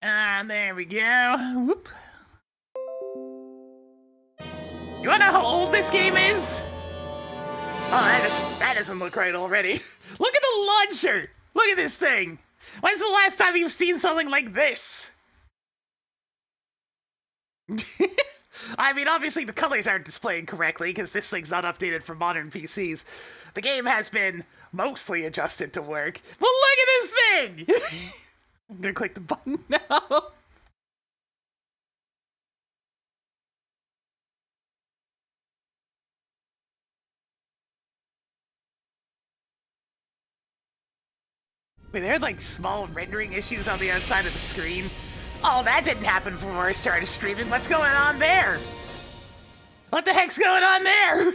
There we go. Whoop. You wanna know how old this game is? Oh, that doesn't look right already. Look at the launcher! Look at this thing! When's the last time you've seen something like this? I mean, obviously the colors aren't displaying correctly because this thing's not updated for modern PCs. The game has been mostly adjusted to work. But look at this thing! I'm gonna click the button now. Wait, there are like small rendering issues on the outside of the screen. Oh, that didn't happen before I started streaming. What's going on there? What the heck's going on there?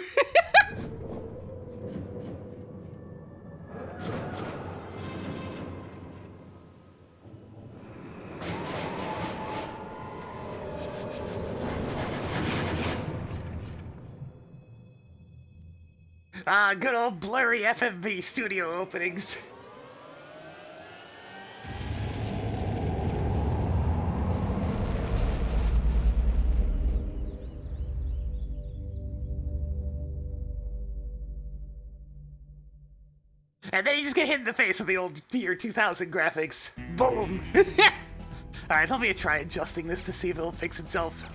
Good old blurry FMV studio openings. And then you just get hit in the face with the old year 2000 graphics. Boom! Alright, let me try adjusting this to see if it'll fix itself.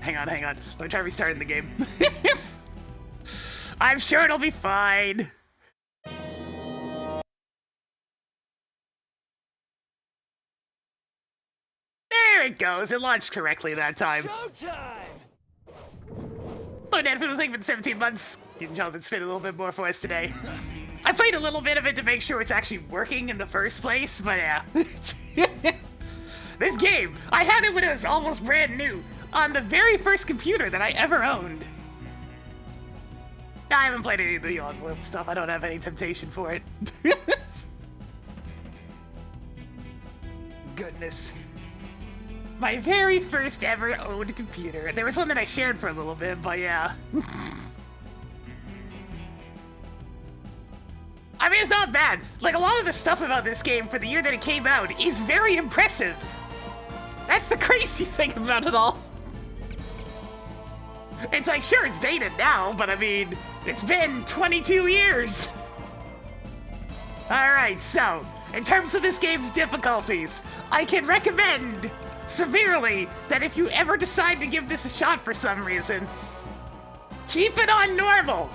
Hang on. Let me try restarting the game. I'm sure it'll be fine. There it goes. It launched correctly that time. Showtime! Lord Edford was thinking for 17 months. Jonathan's fit a little bit more for us today. I played a little bit of it to make sure it's actually working in the first place, but yeah. This game, I had it when it was almost brand new, on the very first computer that I ever owned. I haven't played any of the on-world stuff. I don't have any temptation for it. Goodness. My very first ever owned computer. There was one that I shared for a little bit, but yeah. I mean, it's not bad. Like, a lot of the stuff about this game for the year that it came out is very impressive. That's the crazy thing about it all. It's like, sure, it's dated now, but I mean, it's been 22 years. Alright, so, in terms of this game's difficulties, I can recommend severely that if you ever decide to give this a shot for some reason, keep it on normal.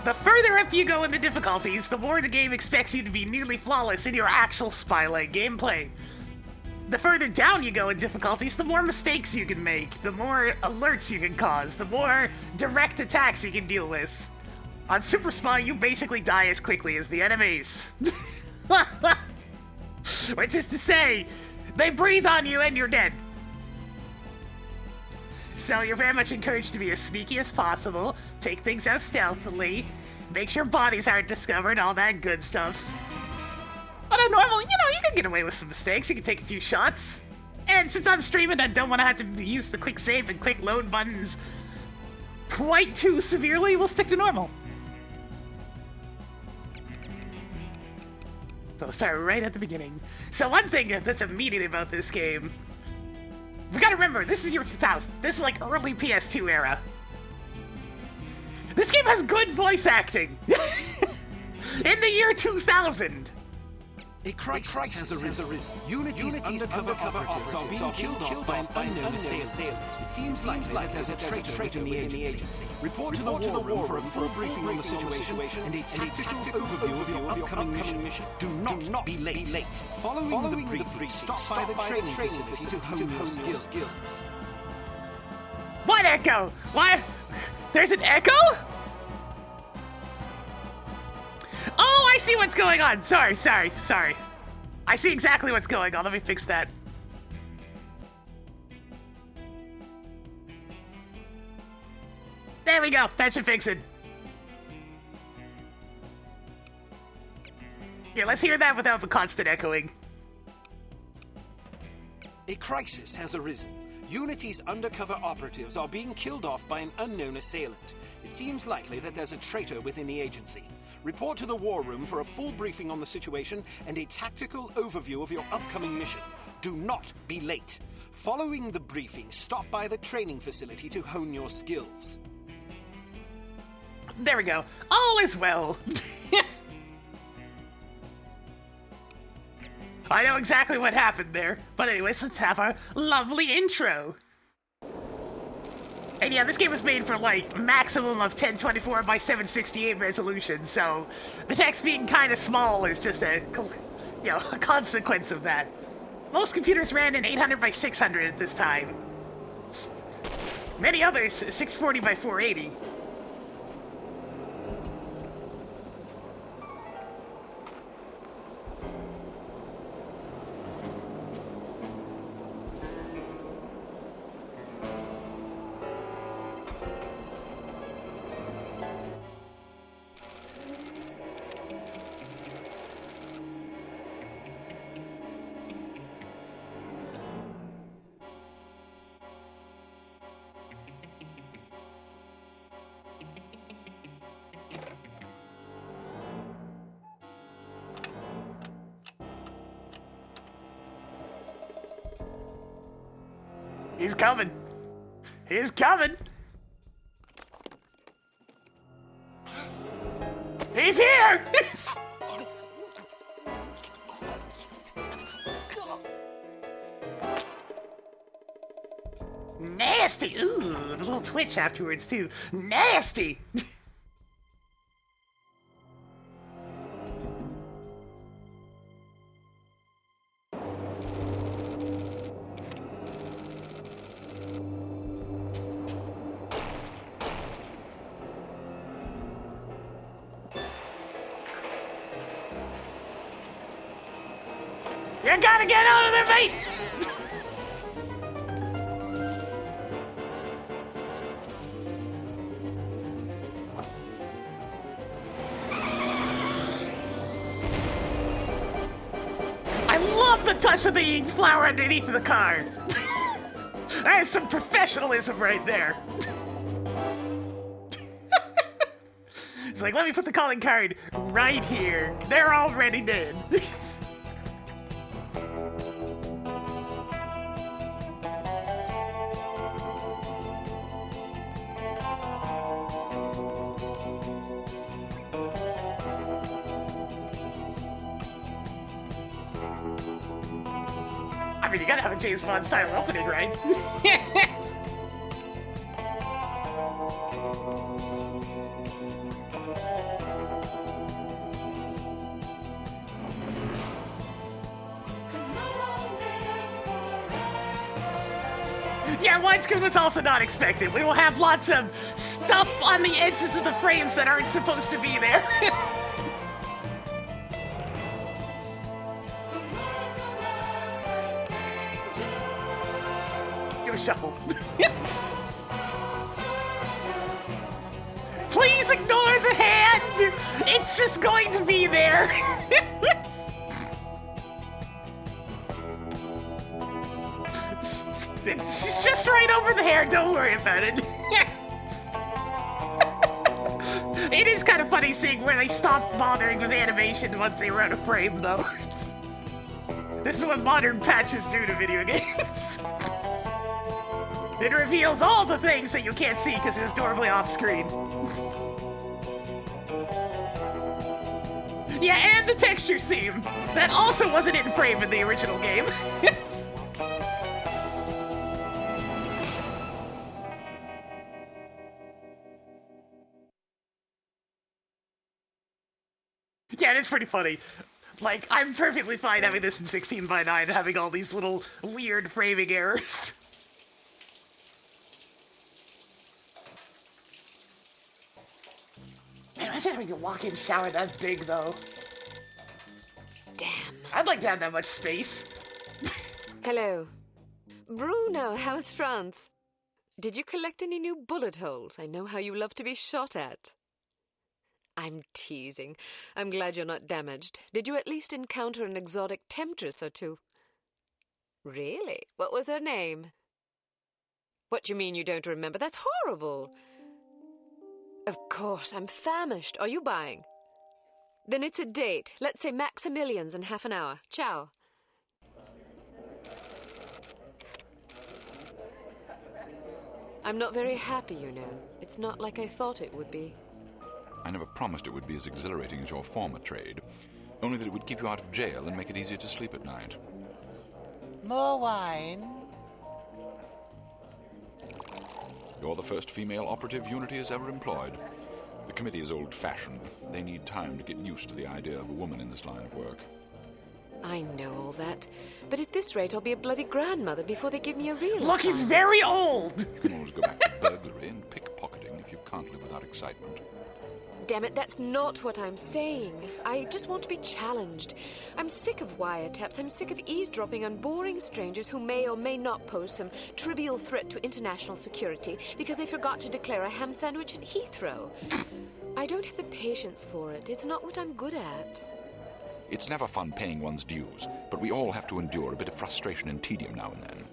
The further up you go in the difficulties, the more the game expects you to be nearly flawless in your actual spy-like gameplay. The further down you go in difficulties, the more mistakes you can make, the more alerts you can cause, the more direct attacks you can deal with. On Super Spy, you basically die as quickly as the enemies. Which is to say, they breathe on you and you're dead. So you're very much encouraged to be as sneaky as possible, take things out stealthily, make sure bodies aren't discovered, all that good stuff. But on normal, you know, you can get away with some mistakes, you can take a few shots. And since I'm streaming, I don't want to have to use the quick save and quick load buttons quite too severely, we'll stick to normal. So I'll start right at the beginning. So one thing that's immediate about this game, we gotta remember, this is year 2000. This is like early PS2 era. This game has good voice acting. In the year 2000. A crisis has arisen. Unity's undercover operatives are being killed off by an unknown assailant. It seems likely that there's a traitor within the agency. Report to the war room for a full briefing on the situation and a tactical overview of your upcoming mission. Do not be late. Following the briefing, stop by the training facility to hone your skills. What echo? What? There's an echo? Oh, I see what's going on. Sorry. I see exactly what's going on. Let me fix that. There we go. That should fix it. Here, let's hear that without the constant echoing. A crisis has arisen. Unity's undercover operatives are being killed off by an unknown assailant. It seems likely that there's a traitor within the agency. Report to the war room for a full briefing on the situation and a tactical overview of your upcoming mission. Do not be late. Following the briefing, stop by the training facility to hone your skills. There we go. All is well. I know exactly what happened there. But anyways, let's have our lovely intro. And yeah, this game was made for like maximum of 1024 by 768 resolution, so the text being kind of small is just a consequence of that. Most computers ran in 800 by 600 at this time. Many others 640 by 480. He's coming. He's coming. He's here! Nasty! Ooh, the little twitch afterwards, too. Nasty! You gotta get out of there, mate! I love the touch of the flower underneath the car. There's some professionalism right there. It's like, let me put the calling card right here. They're already dead. I mean, you gotta have a James Bond style opening, right? Yeah, widescreen was also not expected. We will have lots of stuff on the edges of the frames that aren't supposed to be there. Shuffle. Please ignore the hand! It's just going to be there! She's just right over the hair, don't worry about it. It is kind of funny seeing where they stopped bothering with animation once they were out of frame, though. This is what modern patches do to video games. It reveals all the things that you can't see because it was normally off screen. Yeah, and the texture seam. That also wasn't in frame in the original game. Yeah, it is pretty funny. Like, I'm perfectly fine having this in 16 by 9 having all these little weird framing errors. Man, imagine having a walk-in shower that big, though. Damn. I'd like to have that much space. Hello. Bruno, how's France? Did you collect any new bullet holes? I know how you love to be shot at. I'm teasing. I'm glad you're not damaged. Did you at least encounter an exotic temptress or two? Really? What was her name? What do you mean you don't remember? That's horrible. Of course, I'm famished. Are you buying? Then it's a date. Let's say Maximilian's in half an hour. Ciao. I'm not very happy, you know. It's not like I thought it would be. I never promised it would be as exhilarating as your former trade, only that it would keep you out of jail and make it easier to sleep at night. More wine? You're the first female operative Unity has ever employed. The committee is old-fashioned. They need time to get used to the idea of a woman in this line of work. I know all that. But at this rate, I'll be a bloody grandmother before they give me a real Look, he's assignment. very old! You can always go back to burglary and pickpocketing if you can't live without excitement. Damn it, that's not what I'm saying. I just want to be challenged. I'm sick of wiretaps. I'm sick of eavesdropping on boring strangers who may or may not pose some trivial threat to international security because they forgot to declare a ham sandwich in Heathrow. I don't have the patience for it. It's not what I'm good at. It's never fun paying one's dues, but we all have to endure a bit of frustration and tedium now and then.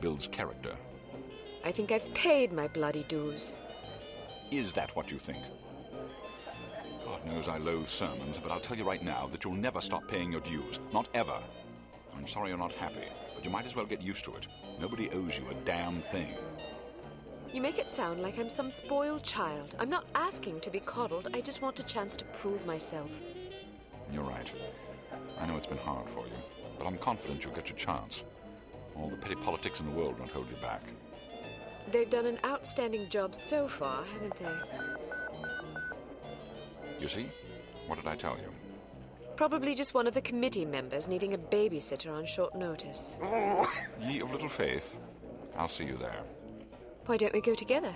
Builds character. I think I've paid my bloody dues. Is that what you think? God knows I loathe sermons, but I'll tell you right now that you'll never stop paying your dues. Not ever. I'm sorry you're not happy, but you might as well get used to it. Nobody owes you a damn thing. You make it sound like I'm some spoiled child. I'm not asking to be coddled. I just want a chance to prove myself. You're right. I know it's been hard for you, but I'm confident you'll get your chance. All the petty politics in the world won't hold you back. They've done an outstanding job so far, haven't they? You see? What did I tell you? Probably just one of the committee members needing a babysitter on short notice. Ye of little faith. I'll see you there. Why don't we go together?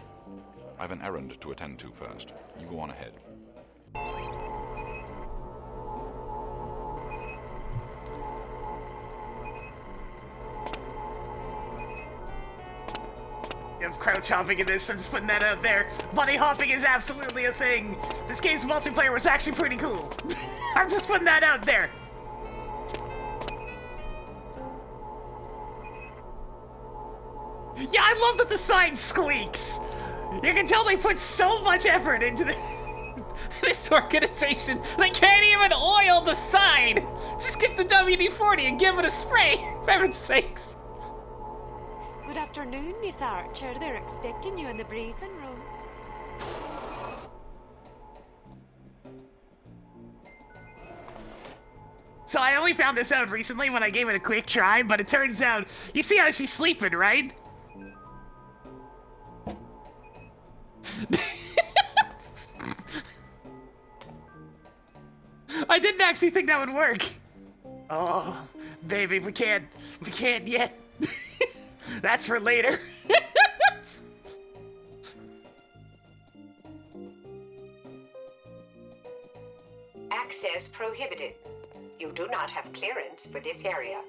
I've an errand to attend to first. You go on ahead. You have crouch hopping in this, I'm just putting that out there. Bunny hopping is absolutely a thing. This game's multiplayer was actually pretty cool. I'm just putting that out there. Yeah, I love that the sign squeaks. You can tell they put so much effort into this organization. They can't even oil the sign. Just get the WD-40 and give it a spray, for heaven's sakes. Good afternoon, Miss Archer. They're expecting you in the briefing room. So I only found this out recently when I gave it a quick try, but it turns out, you see how she's sleeping, right? I didn't actually think that would work. Oh, baby, we can't yet. That's for later. Access prohibited. You do not have clearance for this area.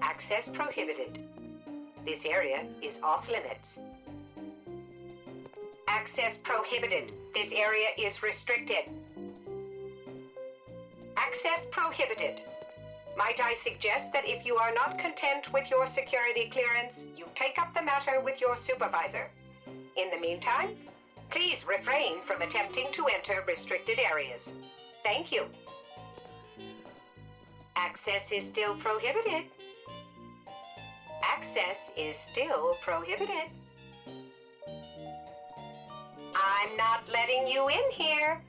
Access prohibited. This area is off limits. Access prohibited. This area is restricted. Access prohibited. Might I suggest that if you are not content with your security clearance, you take up the matter with your supervisor. In the meantime, please refrain from attempting to enter restricted areas. Thank you. Access is still prohibited. Access is still prohibited. I'm not letting you in here.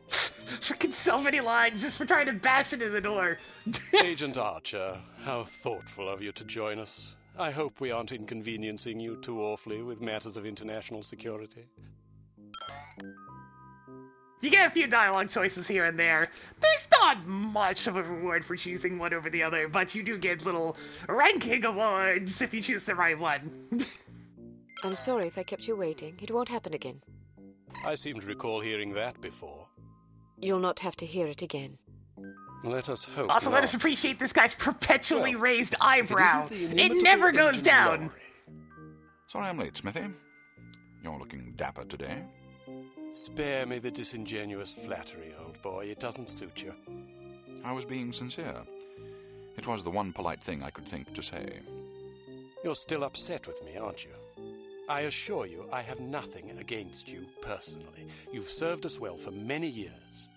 Freaking so many lines just for trying to bash it in the door. Agent Archer, how thoughtful of you to join us. I hope we aren't inconveniencing you too awfully with matters of international security. You get a few dialogue choices here and there. There's not much of a reward for choosing one over the other, but you do get little ranking awards if you choose the right one. I'm sorry if I kept you waiting. It won't happen again. I seem to recall hearing that before. You'll not have to hear it again. Let us hope Also, let not. us appreciate this guy's perpetually Well, raised If eyebrow. isn't the It inimitable never goes Agent down. Lowry. Sorry I'm late, Smithy. You're looking dapper today. Spare me the disingenuous flattery, old boy. It doesn't suit you. I was being sincere. It was the one polite thing I could think to say. You're still upset with me, aren't you? I assure you I have nothing against you personally. You've served us well for many years,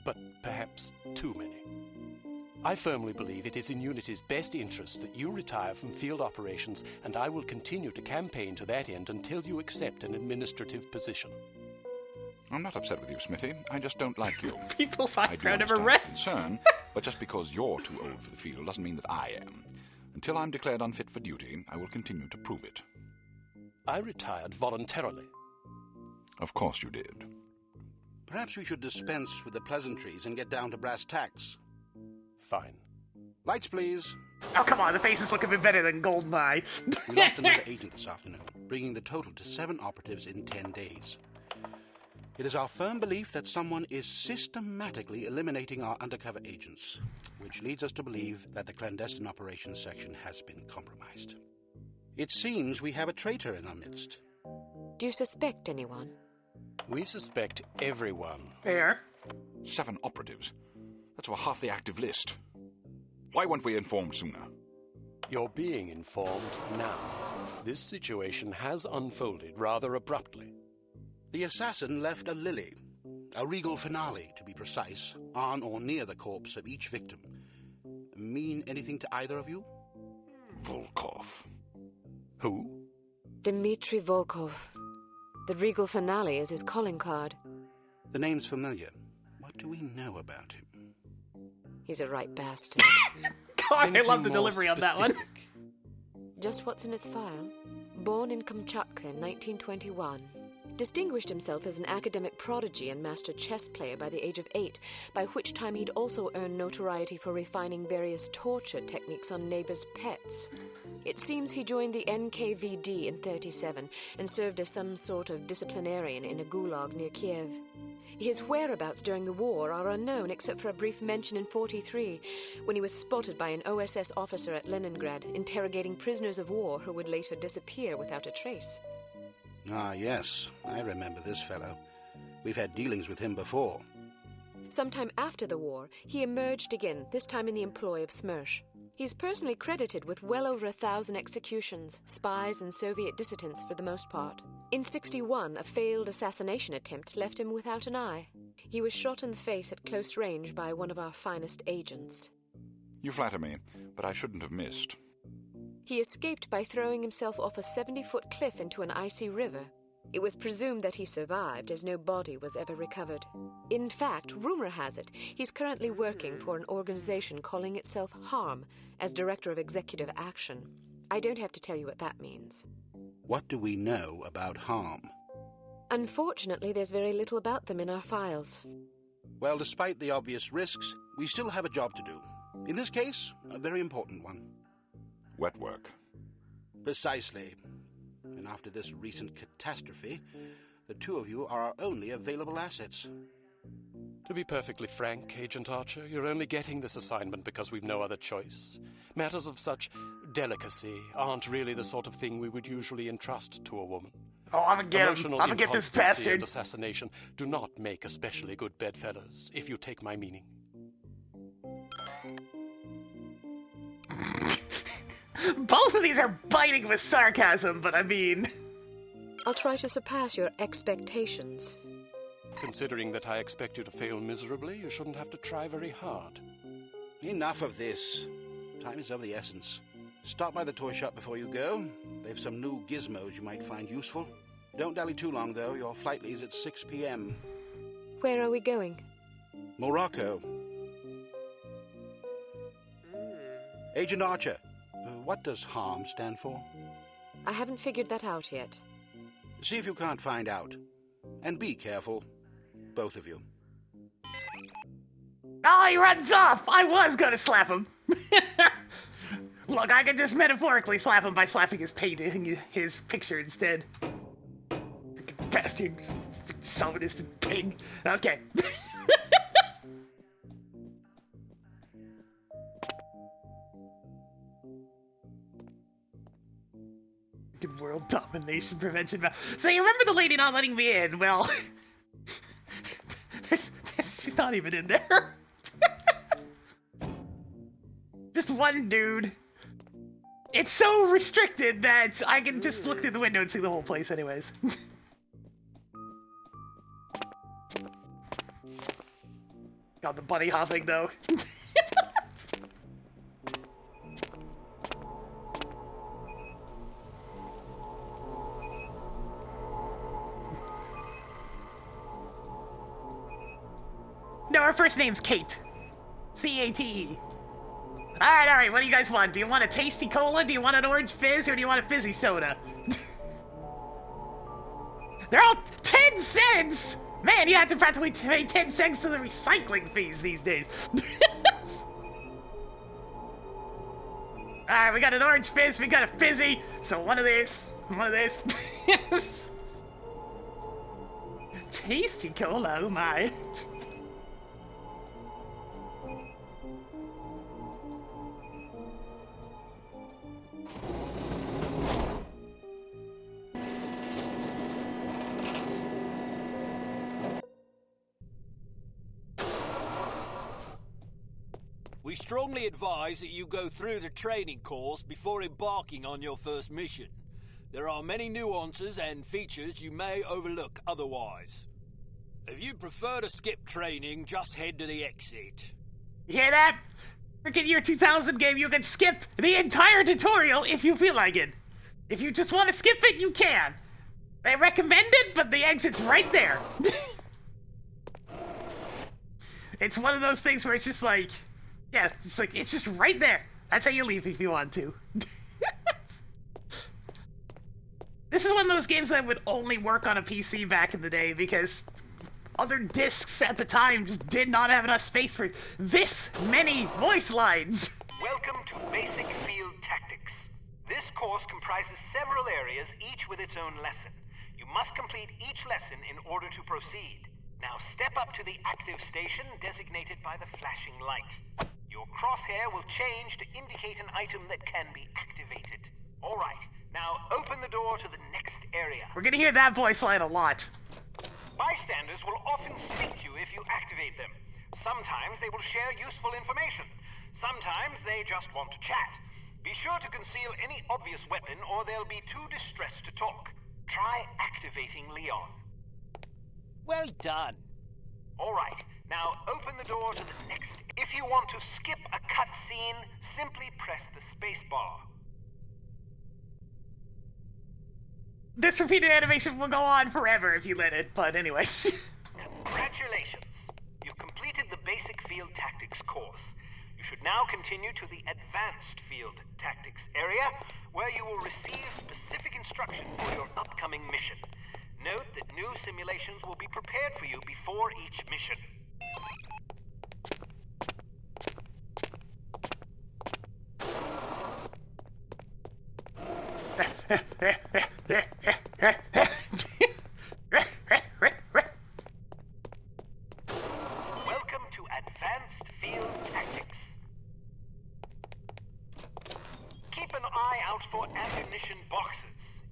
but perhaps too many. I firmly believe it is in Unity's best interest that you retire from field operations, and I will continue to campaign to that end until you accept an administrative position. I'm not upset with you, Smithy. I just don't like you. People's I do eyebrow never understand rests. your concern, but just because you're too old for the field doesn't mean that I am. Until I'm declared unfit for duty, I will continue to prove it. I retired voluntarily. Of course you did. Perhaps we should dispense with the pleasantries and get down to brass tacks. Fine. Lights, please. Oh, come on, the faces look a bit better than Goldeneye. We lost another agent this afternoon, bringing the total to 7 operatives in 10 days. It is our firm belief that someone is systematically eliminating our undercover agents, which leads us to believe that the clandestine operations section has been compromised. It seems we have a traitor in our midst. Do you suspect anyone? We suspect everyone. There. 7 operatives. That's over half the active list. Why weren't we informed sooner? You're being informed now. This situation has unfolded rather abruptly. The assassin left a lily, a regal finale to be precise, on or near the corpse of each victim. Mean anything to either of you? Volkov. Who? Dmitri Volkov. The regal finale is his calling card. The name's familiar. What do we know about him? He's a right bastard. God, I Anything love the more delivery on that one. specific? Just what's in his file. Born in Kamchatka in 1921. Distinguished himself as an academic prodigy and master chess player by the age of 8, by which time he'd also earned notoriety for refining various torture techniques on neighbors' pets. It seems he joined the NKVD in 1937 and served as some sort of disciplinarian in a gulag near Kiev. His whereabouts during the war are unknown except for a brief mention in 1943 when he was spotted by an OSS officer at Leningrad interrogating prisoners of war who would later disappear without a trace. Ah, yes, I remember this fellow. We've had dealings with him before. Sometime after the war, he emerged again, this time in the employ of Smersh. He's personally credited with well over 1,000 executions, spies and Soviet dissidents for the most part. In 1961, a failed assassination attempt left him without an eye. He was shot in the face at close range by one of our finest agents. You flatter me, but I shouldn't have missed. He escaped by throwing himself off a 70-foot cliff into an icy river. It was presumed that he survived, as no body was ever recovered. In fact, rumor has it, he's currently working for an organization calling itself HARM, as Director of Executive Action. I don't have to tell you what that means. What do we know about harm? Unfortunately, there's very little about them in our files. Well, despite the obvious risks, we still have a job to do. In this case, a very important one. Wet work. Precisely. And after this recent catastrophe, the two of you are our only available assets. To be perfectly frank, Agent Archer, you're only getting this assignment because we've no other choice. Matters of such delicacy aren't really the sort of thing we would usually entrust to a woman. Oh, I'm gonna get him. Emotional I'm gonna get this inconstancy bastard. and assassination do not make especially good bedfellows, if you take my meaning. Both of these are biting with sarcasm, but I mean... I'll try to surpass your expectations. Considering that I expect you to fail miserably, you shouldn't have to try very hard. Enough of this. Time is of the essence. Stop by the toy shop before you go. They've some new gizmos you might find useful. Don't dally too long, though. Your flight leaves at 6 p.m. Where are we going? Morocco. Agent Archer, what does HARM stand for? I haven't figured that out yet. See if you can't find out. And be careful. Both of you. Oh, he runs off! I was gonna slap him. Look, I could just metaphorically slap him by slapping his painting, his picture instead. Freaking bastard. Chauvinist pig. Okay. Good world domination prevention. So you remember the lady not letting me in? Well, she's not even in there. Just one dude. It's so restricted that I can just look through the window and see the whole place anyways. Got the bunny hopping though. No, her first name's Kate. C-A-T-E. Alright, what do you guys want? Do you want a tasty cola? Do you want an orange fizz? Or do you want a fizzy soda? They're all 10 cents! Man, you have to practically pay 10 cents to the recycling fees these days. Alright, we got an orange fizz, we got a fizzy. So one of these. Tasty cola, oh my. We strongly advise that you go through the training course before embarking on your first mission. There are many nuances and features you may overlook otherwise. If you prefer to skip training, just head to the exit. You hear that? Freaking year 2000 game, you can skip the entire tutorial if you feel like it. If you just want to skip it, you can. They recommend it, but the exit's right there. It's one of those things where it's just like, yeah, it's just right there. That's how you leave if you want to. This is one of those games that would only work on a PC back in the day because other discs at the time just did not have enough space for this many voice lines. Welcome to Basic Field Tactics. This course comprises several areas, each with its own lesson. You must complete each lesson in order to proceed. Now step up to the active station designated by the flashing light. Your crosshair will change to indicate an item that can be activated. All right, now open the door to the next area. We're gonna hear that voice line a lot. Bystanders will often speak to you if you activate them. Sometimes they will share useful information. Sometimes they just want to chat. Be sure to conceal any obvious weapon or they'll be too distressed to talk. Try activating Leon. Well done. All right, now open the door to the next. If you want to skip a cutscene, simply press the space bar. This repeated animation will go on forever if you let it, but anyways. Congratulations! You've completed the Basic Field Tactics course. You should now continue to the Advanced Field Tactics area, where you will receive specific instruction for your upcoming mission. Note that new simulations will be prepared for you before each mission. Welcome to Advanced Field Tactics. Keep an eye out for ammunition boxes.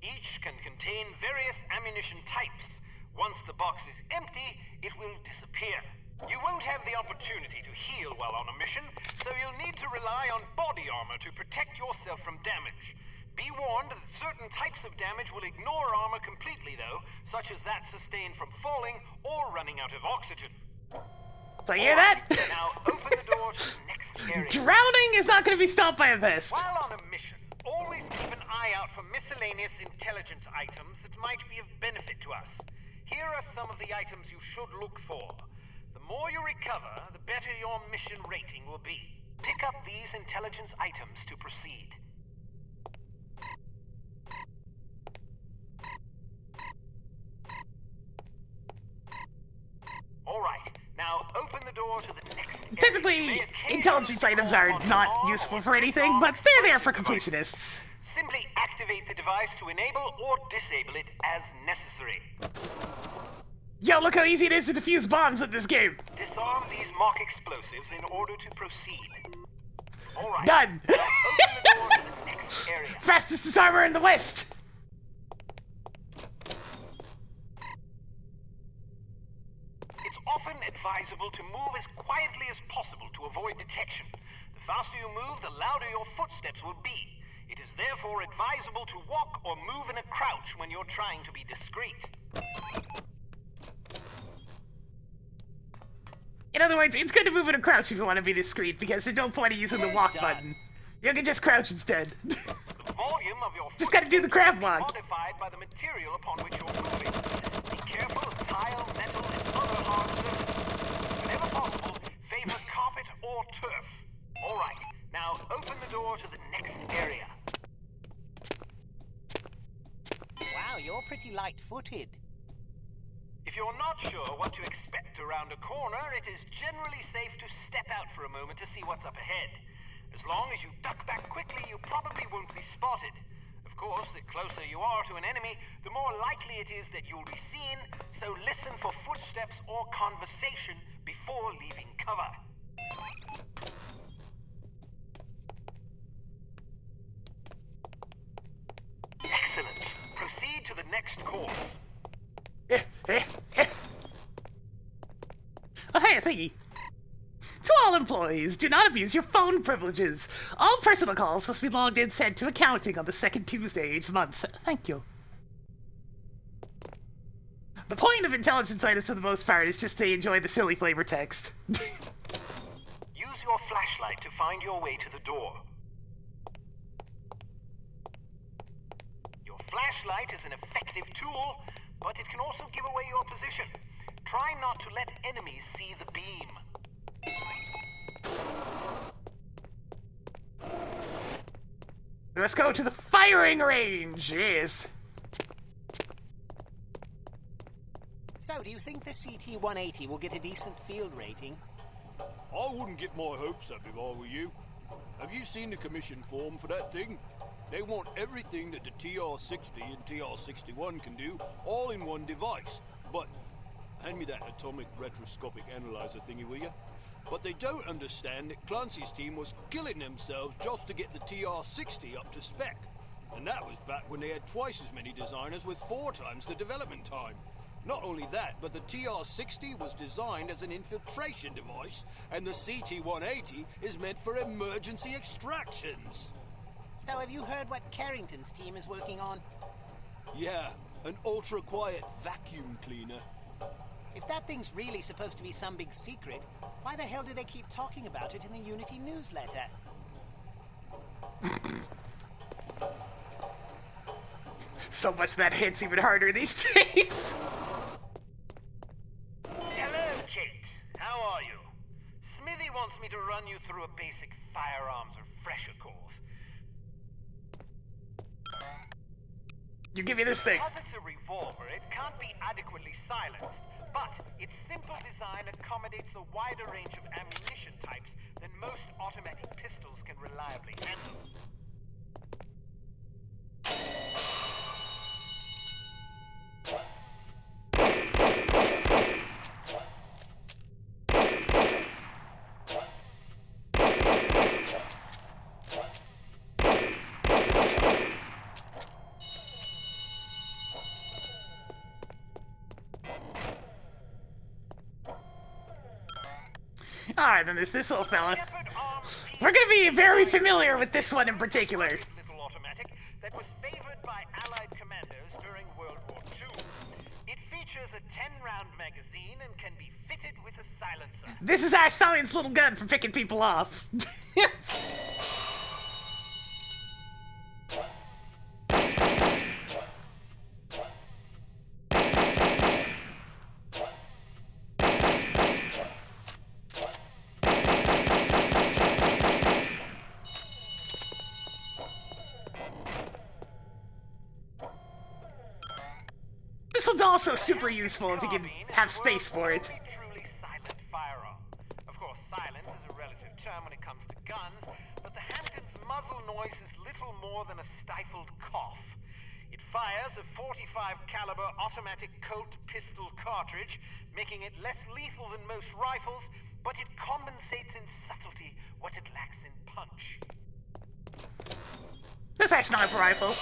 Each can contain various ammunition types. Once the box is empty, it will disappear. You won't have the opportunity to heal while on a mission, so you'll need to rely on body armor to protect yourself from damage. Be warned that certain types of damage will ignore armor completely, though, such as that sustained from falling or running out of oxygen. So you hear that? Now open the door to the next area. Drowning is not going to be stopped by a vest. While on a mission, always keep an eye out for miscellaneous intelligence items that might be of benefit to us. Here are some of the items you should look for. The more you recover, the better your mission rating will be. Pick up these intelligence items to proceed. All right, now open the door to the next area. Technically, intelligence items are not useful for anything, but they're there for completionists. Simply activate the device to enable or disable it as necessary. Yo, look how easy it is to defuse bombs in this game. Disarm these mock explosives in order to proceed. All right. Done. Now open the door to the next area. Fastest disarmer in the West. It's often advisable to move as quietly as possible to avoid detection. The The faster you move, the louder your footsteps will be. It is therefore advisable to walk or move in a crouch when you're trying to be discreet. In other words, it's good to move in a crouch if you want to be discreet, because there's no point of using the walk button. You can just crouch instead. The volume of your Just gotta do the crab walk. modified by the material upon which you're moving. Be careful of tile, metal, and other hard surfaces. Whenever possible, favor carpet or turf. All right, now open the door to the next area. Wow, you're pretty light-footed. If you're not sure what to expect around a corner, it is generally safe to step out for a moment to see what's up ahead. As long as you duck back quickly, you probably won't be spotted. Of course, the closer you are to an enemy, the more likely it is that you'll be seen, so listen for footsteps or conversation before leaving cover. Excellent. Proceed to the next course. Oh, hey, thingy. To all employees, do not abuse your phone privileges. All personal calls must be logged in sent to accounting on the second Tuesday each month. Thank you. The point of intelligence items for the most part is just to enjoy the silly flavor text. Use your flashlight to find your way to the door. Your flashlight is an effective tool, but it can also give away your position. Try not to let enemies see the beam. Let's go to the firing range, yes. So, do you think the CT-180 will get a decent field rating? I wouldn't get my hopes up if I were you. Have you seen the commission form for that thing? They want everything that the TR-60 and TR-61 can do, all in one device. But, hand me that atomic retroscopic analyzer thingy, will you? But they don't understand that Clancy's team was killing themselves just to get the TR-60 up to spec. And that was back when they had twice as many designers with 4 times the development time. Not only that, but the TR-60 was designed as an infiltration device, and the CT-180 is meant for emergency extractions. So have you heard what Carrington's team is working on? Yeah, an ultra-quiet vacuum cleaner. If that thing's really supposed to be some big secret, why the hell do they keep talking about it in the Unity newsletter? So much that hits even harder these days. Hello, Kate. How are you? Smithy wants me to run you through a basic firearms refresher course. You give me this thing. Because it's a revolver, it can't be adequately silenced, but its simple design accommodates a wider range of ammunition types than most automatic pistols can reliably handle. Alright, then there's this little fella. We're gonna be very familiar with this one in particular. Little automatic that was favored by Allied commanders during World War II. It features a 10-round magazine and can be fitted with a silencer. This is our science little gun for picking people off. This one's also super useful if you can have space for it. Truly silent firearm. Of course, silent is a relative term when it comes to guns, but the Hampton's muzzle noise is little more than a stifled cough. It fires a .45 caliber automatic Colt pistol cartridge, making it less lethal than most rifles, but it compensates in subtlety what it lacks in punch. That's our sniper rifle.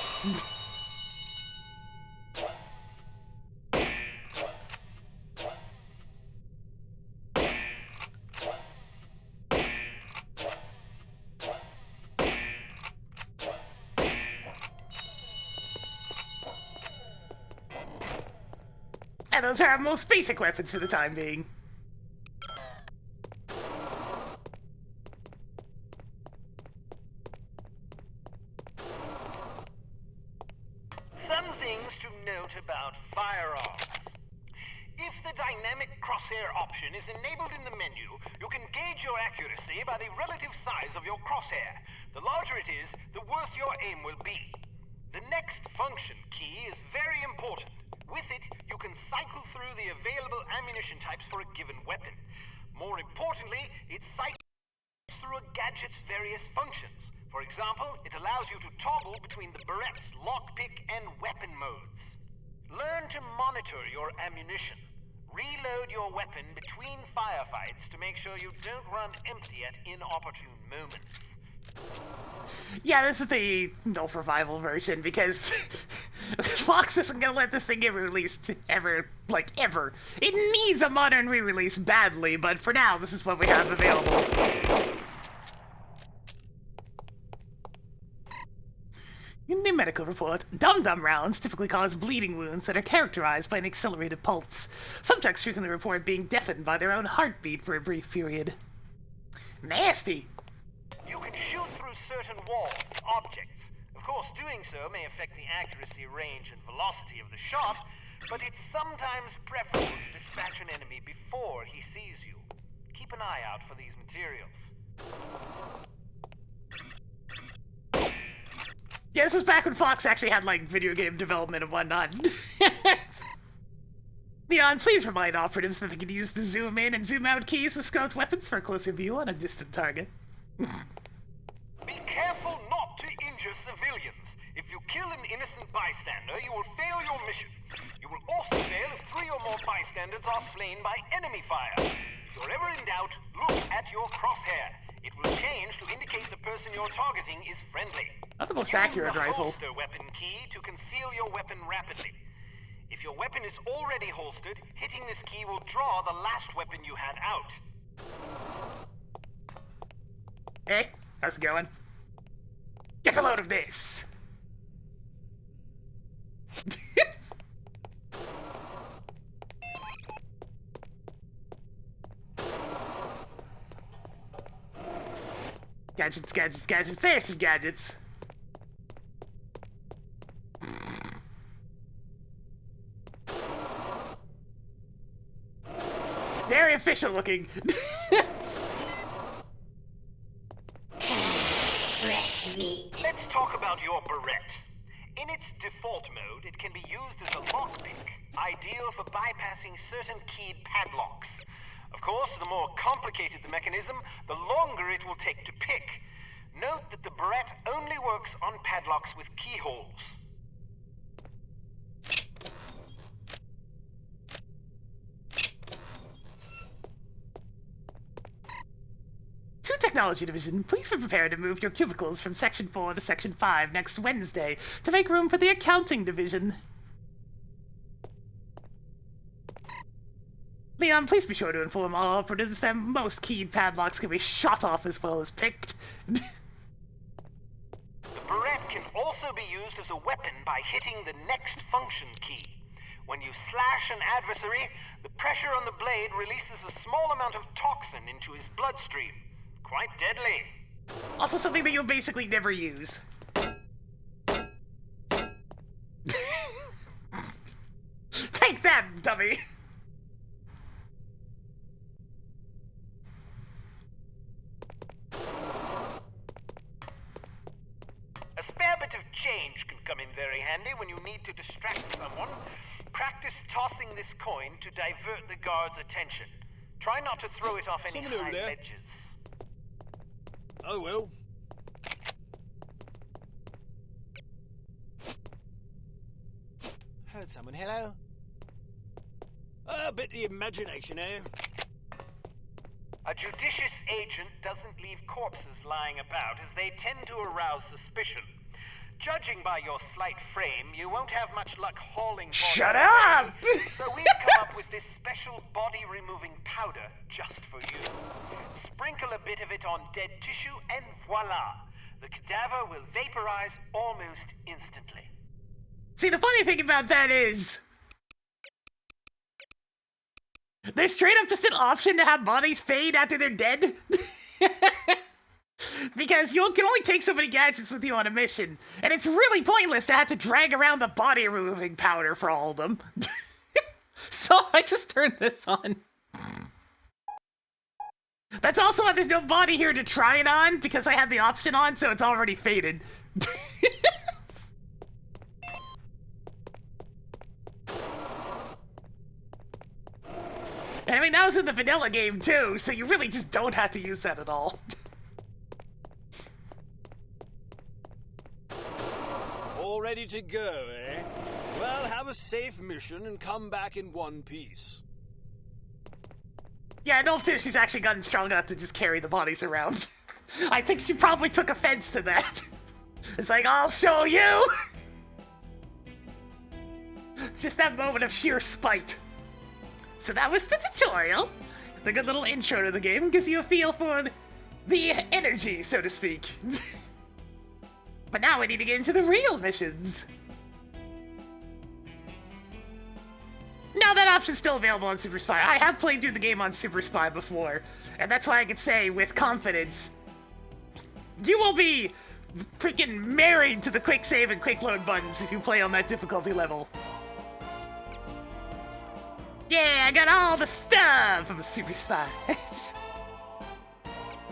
And those are our most basic weapons for the time being. Some things to note about firearms. If the dynamic crosshair option is enabled in the menu, you can gauge your accuracy by the relative size of your crosshair. The larger it is, the worse your aim will be. The next function key is very important. With it, you can cycle through the available ammunition types for a given weapon. More importantly, it cycles through a gadget's various functions. For example, it allows you to toggle between the Berette's lockpick and weapon modes. Learn to monitor your ammunition. Reload your weapon between firefights to make sure you don't run empty at inopportune moments. Yeah, this is the NOLF revival version, because Fox isn't gonna let this thing get released ever. Like, ever. It needs a modern re-release badly, but for now, this is what we have available. In the medical report, dum-dum rounds typically cause bleeding wounds that are characterized by an accelerated pulse. Subjects frequently report being deafened by their own heartbeat for a brief period. Nasty! You can shoot through certain walls and objects. Of course, doing so may affect the accuracy, range, and velocity of the shot, but it's sometimes preferable to dispatch an enemy before he sees you. Keep an eye out for these materials. Yeah, this is back when Fox actually had, like, video game development and whatnot. Leon, please remind operatives that they can use the zoom in and zoom out keys with scoped weapons for a closer view on a distant target. Be careful not to injure civilians. If you kill an innocent bystander, you will fail your mission. You will also fail if 3 or more bystanders are slain by enemy fire. If you're ever in doubt, look at your crosshair. It will change to indicate the person you're targeting is friendly. Not the most accurate Use the rifle. holster weapon key to conceal your weapon rapidly. If your weapon is already holstered, hitting this key will draw the last weapon you had out. Hey, how's it going? Get a load of this! Gadgets, gadgets, gadgets. There's some gadgets. Very official looking. Fresh meat. Let's talk about your Berette. In its default mode, it can be used as a lockpick, ideal for bypassing certain keyed padlocks. Of course, the more complicated the mechanism, the longer it will take to pick. Note that the Berette only works on padlocks with keyholes. To Technology Division, please be prepared to move your cubicles from Section 4 to Section 5 next Wednesday to make room for the Accounting Division. Leon, please be sure to inform all operatives that most keyed padlocks can be shot off as well as picked. The Berette can also be used as a weapon by hitting the next function key. When you slash an adversary, the pressure on the blade releases a small amount of toxin into his bloodstream. Quite deadly. Also something that you'll basically never use. Take that, dummy! A spare bit of change can come in very handy when you need to distract someone. Practice tossing this coin to divert the guard's attention. Try not to throw it off any Someone over high there. ledges. Oh well. Heard someone. Hello? A bit of imagination, eh? A judicious agent doesn't leave corpses lying about, as they tend to arouse suspicion. Judging by your slight frame, you won't have much luck hauling bodies Shut away. up! So we've come up with this special body-removing powder just for you. Sprinkle a bit of it on dead tissue, and voila! The cadaver will vaporize almost instantly. See, the funny thing about that is, There's straight up just an option to have bodies fade after they're dead. Because you can only take so many gadgets with you on a mission, and it's really pointless to have to drag around the body removing powder for all of them. So I just turned this on. That's also why there's no body here to try it on, because I had the option on, so it's already faded. And I mean, that was in the vanilla game too, so you really just don't have to use that at all. All ready to go, eh? Well, have a safe mission and come back in one piece. Yeah, NOLF too, she's actually gotten strong enough to just carry the bodies around. I think she probably took offense to that. It's like, I'll show you! It's just that moment of sheer spite. So that was the tutorial. The good little intro to the game gives you a feel for the energy, so to speak. But now we need to get into the real missions. Now that option's still available on Super Spy. I have played through the game on Super Spy before, and that's why I can say with confidence, you will be freaking married to the quick save and quick load buttons if you play on that difficulty level. Yeah, I got all the stuff of a Super Spy.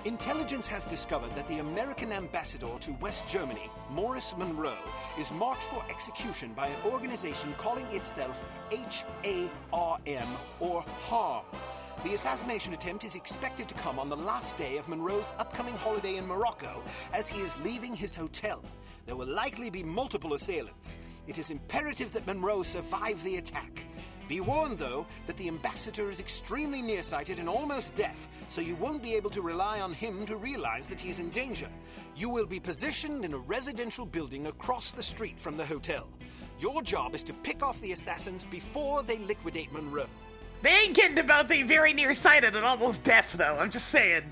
Intelligence has discovered that the American ambassador to West Germany, Morris Monroe, is marked for execution by an organization calling itself HARM, or HARM. The assassination attempt is expected to come on the last day of Monroe's upcoming holiday in Morocco as he is leaving his hotel. There will likely be multiple assailants. It is imperative that Monroe survive the attack. Be warned, though, that the ambassador is extremely nearsighted and almost deaf, so you won't be able to rely on him to realize that he's in danger. You will be positioned in a residential building across the street from the hotel. Your job is to pick off the assassins before they liquidate Monroe. They ain't getting about the very nearsighted and almost deaf, though, I'm just saying.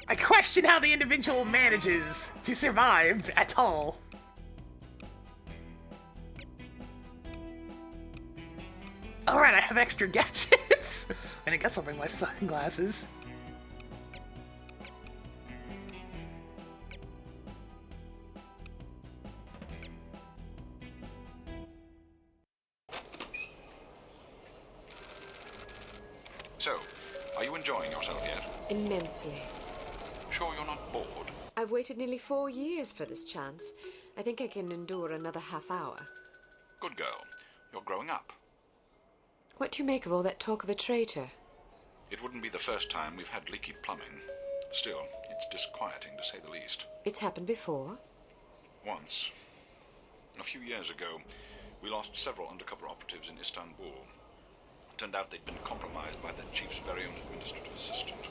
I question how the individual manages to survive at all. Alright, I have extra gadgets. And I guess I'll bring my sunglasses. So, are you enjoying yourself yet? Immensely. Sure you're not bored? I've waited nearly 4 years for this chance. I think I can endure another half hour. Good girl. You're growing up. What do you make of all that talk of a traitor? It wouldn't be the first time we've had leaky plumbing. Still, it's disquieting to say the least. It's happened before? Once. A few years ago, we lost several undercover operatives in Istanbul. It turned out they'd been compromised by their chief's very own administrative assistant.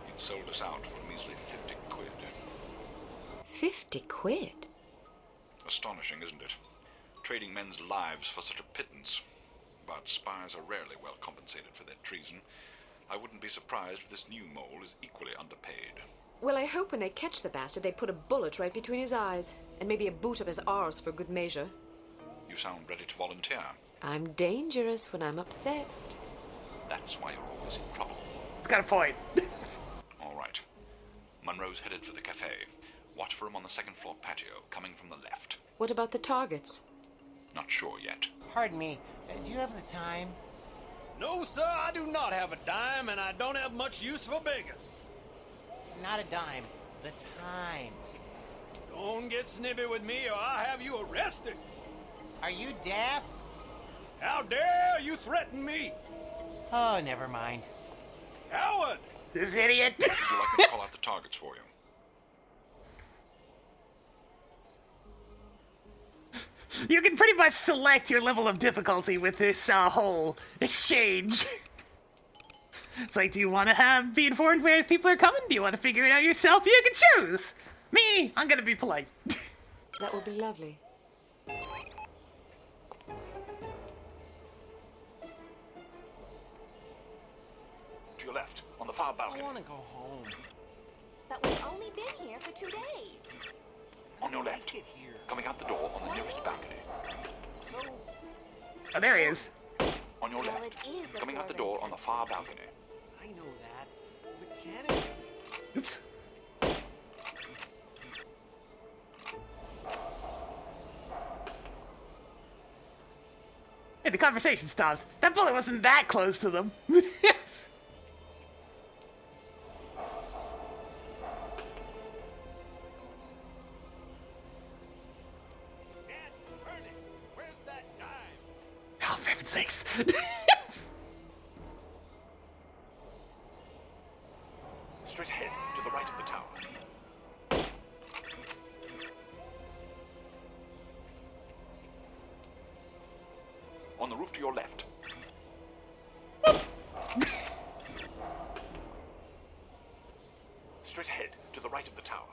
He'd sold us out for a measly 50 quid. 50 quid? Astonishing, isn't it? Trading men's lives for such a pittance. But spies are rarely well compensated for their treason. I wouldn't be surprised if this new mole is equally underpaid. Well, I hope when they catch the bastard, they put a bullet right between his eyes. And maybe a boot up his arse for good measure. You sound ready to volunteer. I'm dangerous when I'm upset. That's why you're always in trouble. It's got a point. All right. Monroe's headed for the cafe. Watch for him on the second floor patio, coming from the left. What about the targets? Not sure yet. Pardon me, do you have the time? No, sir, I do not have a dime, and I don't have much use for beggars. Not a dime, the time. Don't get snippy with me, or I'll have you arrested. Are you deaf? How dare you threaten me? Oh, never mind. Coward! This idiot. Would you like me to call out the targets for you? You can pretty much select your level of difficulty with this whole exchange. It's like, do you want to be informed where people are coming? Do you want to figure it out yourself? You can choose. Me, I'm gonna be polite. That would be lovely. To your left, on the far balcony. I want to go home. But we've only been here for 2 days. On your left, coming out the door on the nearest balcony. So... Oh, there he is. On your Well, left. it is a Coming out the four-way door on the far balcony. I know that. But can it? Oops. Hey, the conversation stopped. That bullet wasn't that close to them. Yes. Where's that dime? Oh, for heaven's sakes. Straight ahead, to the right of the tower. On the roof to your left. Straight ahead, to the right of the tower.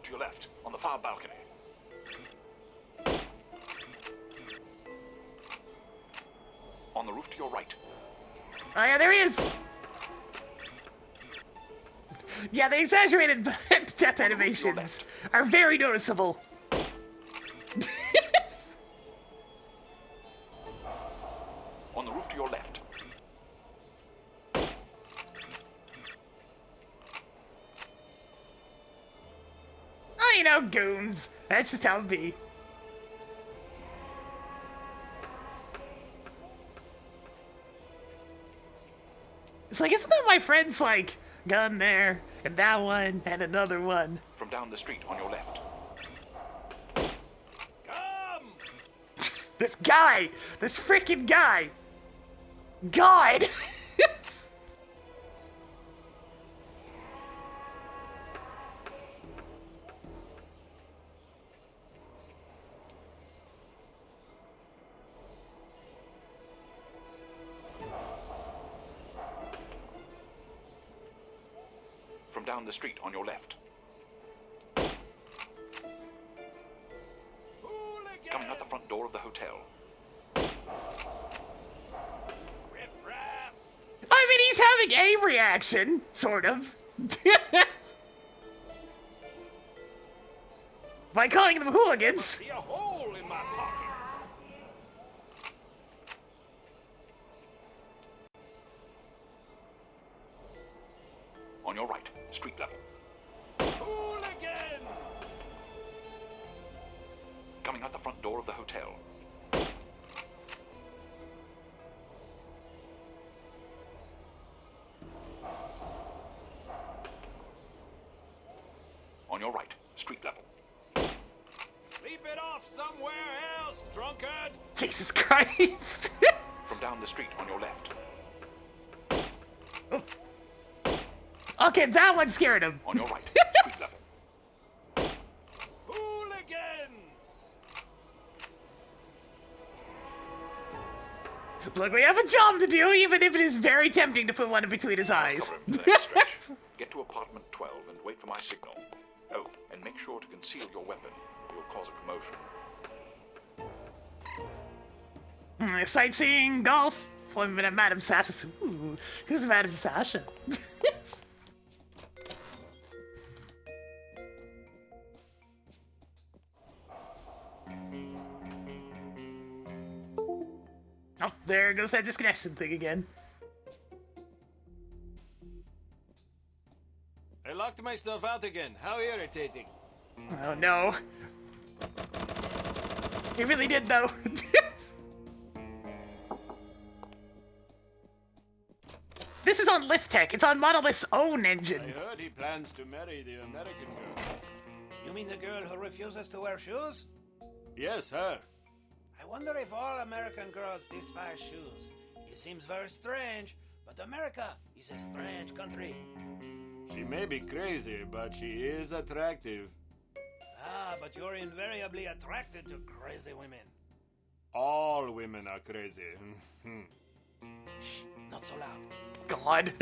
To your left, on the far balcony. On the roof to your right. Oh yeah, there he is! Yeah, the exaggerated death animations are very noticeable. On the roof to your left. Oh, you know, goons. That's just how it be. It's like, isn't that my friend's, like, gun there, and that one, and another one? From down the street on your left. This guy! This freaking guy! God! From down the street on your left. Coming out the front door of the hotel. I mean, he's having a reaction, sort of. By calling them hooligans. See a hole in my pocket. On your right, street level. Hooligans! Coming out the front door of the hotel. On your right, street level. Sleep it off somewhere else, drunkard! Jesus Christ. From down the street on your left. Okay, that one scared him. On your right, street level. Hooligans! Look, we have a job to do, even if it is very tempting to put one in between his eyes. Cover him for the next stretch. Get to apartment 12 and wait for my signal. Oh, and make sure to conceal your weapon. You'll cause a commotion. Sightseeing, golf, appointment at Madame Sasha's. Ooh, who's Madame Sasha? Oh, there goes that disconnection thing again. I locked myself out again. How irritating. Oh no. He really did though. This is on Liftech. It's on Monolith's own engine. I heard he plans to marry the American girl. You mean the girl who refuses to wear shoes? Yes, her. I wonder if all American girls despise shoes. It seems very strange, but America is a strange country. She may be crazy, but she is attractive. Ah, but you're invariably attracted to crazy women. All women are crazy. Shh, not so loud. God.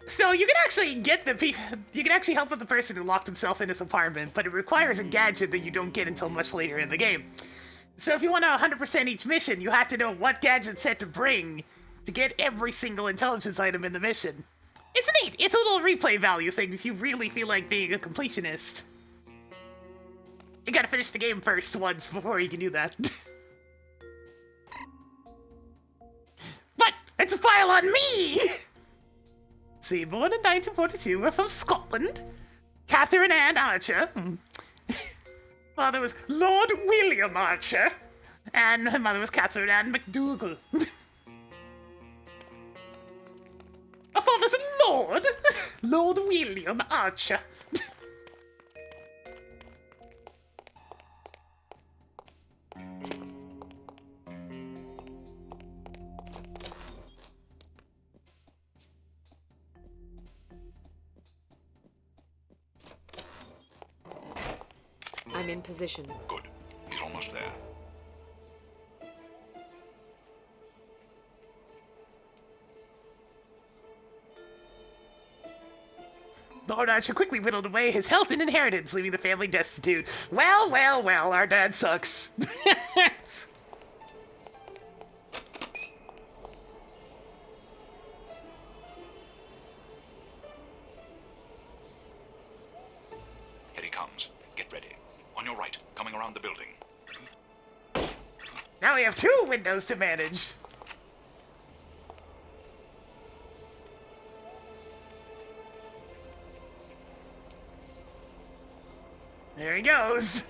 So you can actually get you can actually help with the person who locked himself in his apartment, but it requires a gadget that you don't get until much later in the game. So if you want to 100% each mission, you have to know what gadget set to bring to get every single intelligence item in the mission. It's neat. It's a little replay value thing if you really feel like being a completionist. You gotta finish the game first once before you can do that. But it's a file on me! See, born in 1942, we're from Scotland. Catherine Ann Archer. Father was Lord William Archer. And her mother was Catherine Ann McDougal. Her father's a lord! Lord William Archer. I'm in position. Good. He's almost there. Lord Archer quickly whittled away his health and inheritance, leaving the family destitute. Well, well, well, our dad sucks. Here he comes. Get ready. On your right, coming around the building. Now we have 2 windows to manage. There he goes.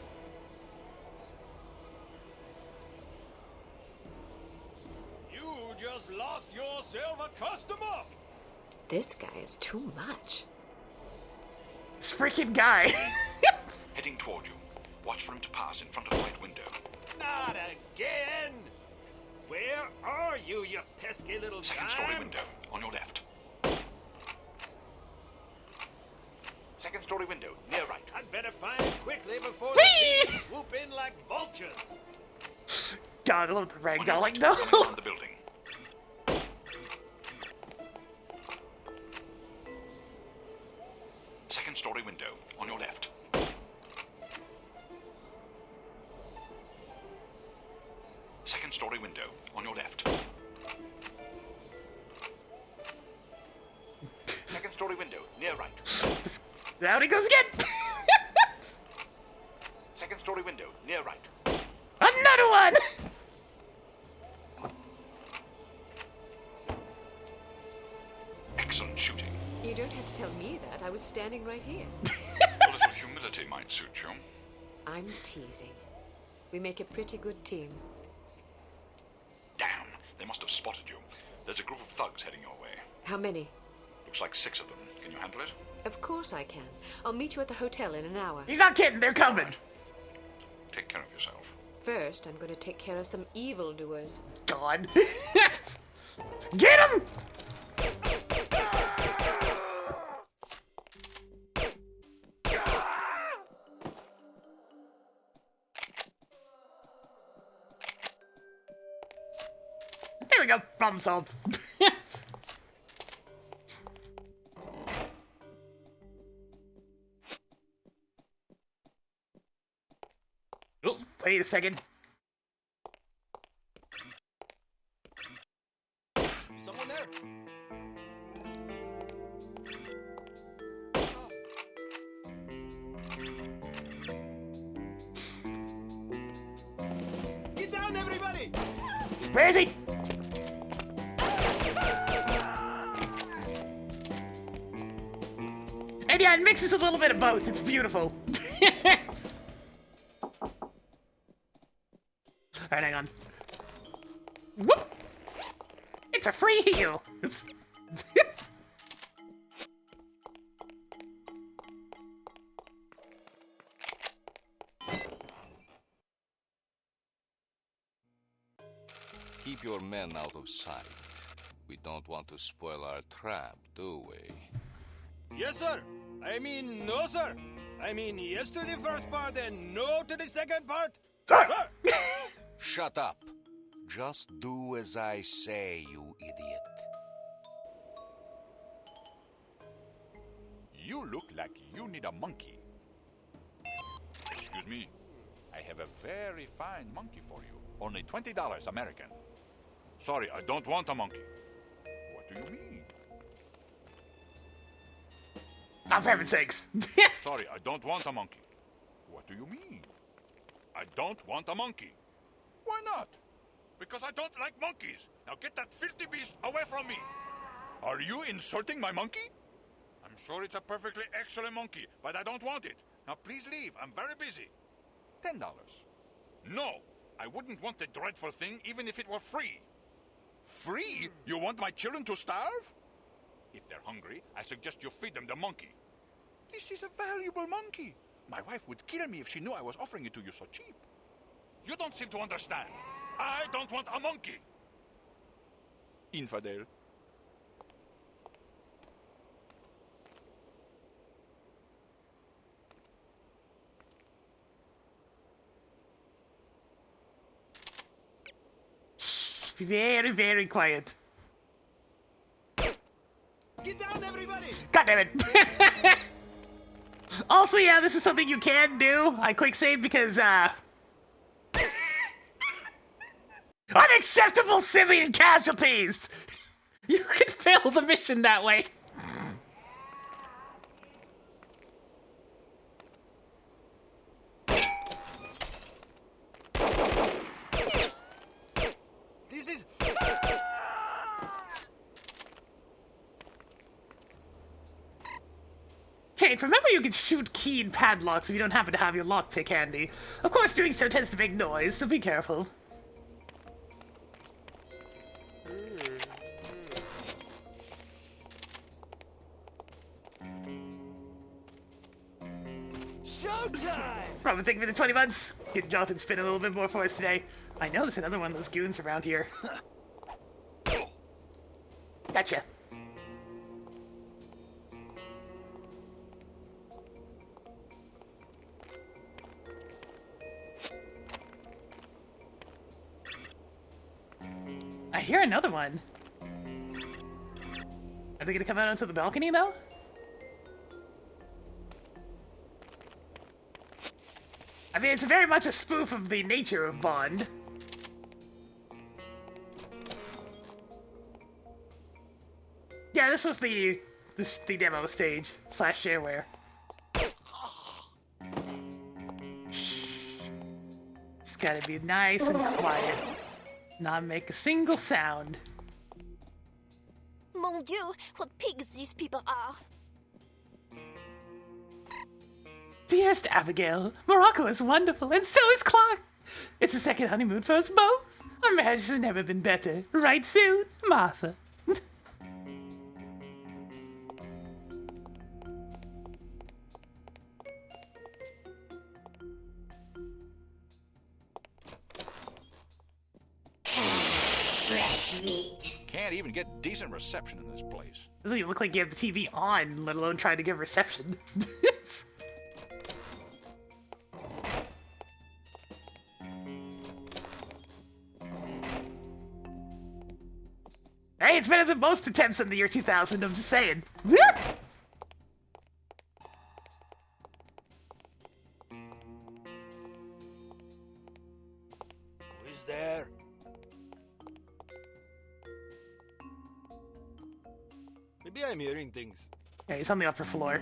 You just lost yourself a customer! This guy is too much. This freaking guy. Heading toward you. Watch for him to pass in front of the right window. Not again! Where are you, you pesky little Second dime? story window, on your left. Second story window, near right. I'd better find it quickly before the thieves swoop in like vultures. God, I love the ragdolling Coming though. around the building. Second story window, on your left. Second story window, on your left. Second story window, near right. Out he goes again. Second story window, near right. Another one. Excellent shooting. You don't have to tell me that. I was standing right here. A little humility might suit you. I'm teasing. We make a pretty good team. Damn, they must have spotted you. There's a group of thugs heading your way. How many? Looks like 6 of them. Can you handle it? Of course I can. I'll meet you at the hotel in an hour. He's not kidding. They're coming. Take care of yourself. First, I'm going to take care of some evildoers. God. Get him! There we go. Problem solved. Oh, wait a second. Someone there? Get down, everybody! Where is he? And yeah, it mixes a little bit of both. It's beautiful. Alright, hang on. Whoop! It's a free heal! Oops. Keep your men out of sight. We don't want to spoil our trap, do we? Yes, sir. I mean, no, sir. I mean, yes to the first part and no to the second part. Sir! Shut up. Just do as I say, you idiot. You look like you need a monkey. Excuse me. I have a very fine monkey for you. Only $20 American. Sorry, I don't want a monkey. What do you mean? Oh, for heaven's sakes. Sorry, I don't want a monkey. What do you mean? I don't want a monkey. Why not? Because I don't like monkeys. Now get that filthy beast away from me. Are you insulting my monkey? I'm sure it's a perfectly excellent monkey, but I don't want it. Now please leave. I'm very busy. $10. No, I wouldn't want the dreadful thing even if it were free. Free? You want my children to starve? If they're hungry, I suggest you feed them the monkey. This is a valuable monkey. My wife would kill me if she knew I was offering it to you so cheap. You don't seem to understand. I don't want a monkey. Infidel. Be very, very quiet. Get down, everybody! God damn it. Also, yeah, this is something you can do. I quick save because, unacceptable simian casualties! You can fail the mission that way. This is... Kate, remember you can shoot keyed padlocks if you don't happen to have your lockpick handy. Of course, doing so tends to make noise, so be careful. Showtime! Probably thank you for the 20 months. Get Jonathan spin a little bit more for us today. I know there's another one of those goons around here. Gotcha. I hear another one. Are they gonna come out onto the balcony though? I mean, it's very much a spoof of the nature of Bond. Yeah, this was the demo stage / shareware. Shh. It's gotta be nice and quiet. Not make a single sound. Mon Dieu, what pigs these people are. Dearest Abigail, Morocco is wonderful, and so is Clark. It's a second honeymoon for us both. Our marriage has never been better. Right soon, Martha. Fresh meat. Can't even get decent reception in this place. Doesn't even look like you have the TV on, let alone trying to give reception. Hey, it's better than most attempts in the year 2000, I'm just saying. Who's there? Maybe I'm hearing things. Yeah, he's on the upper floor.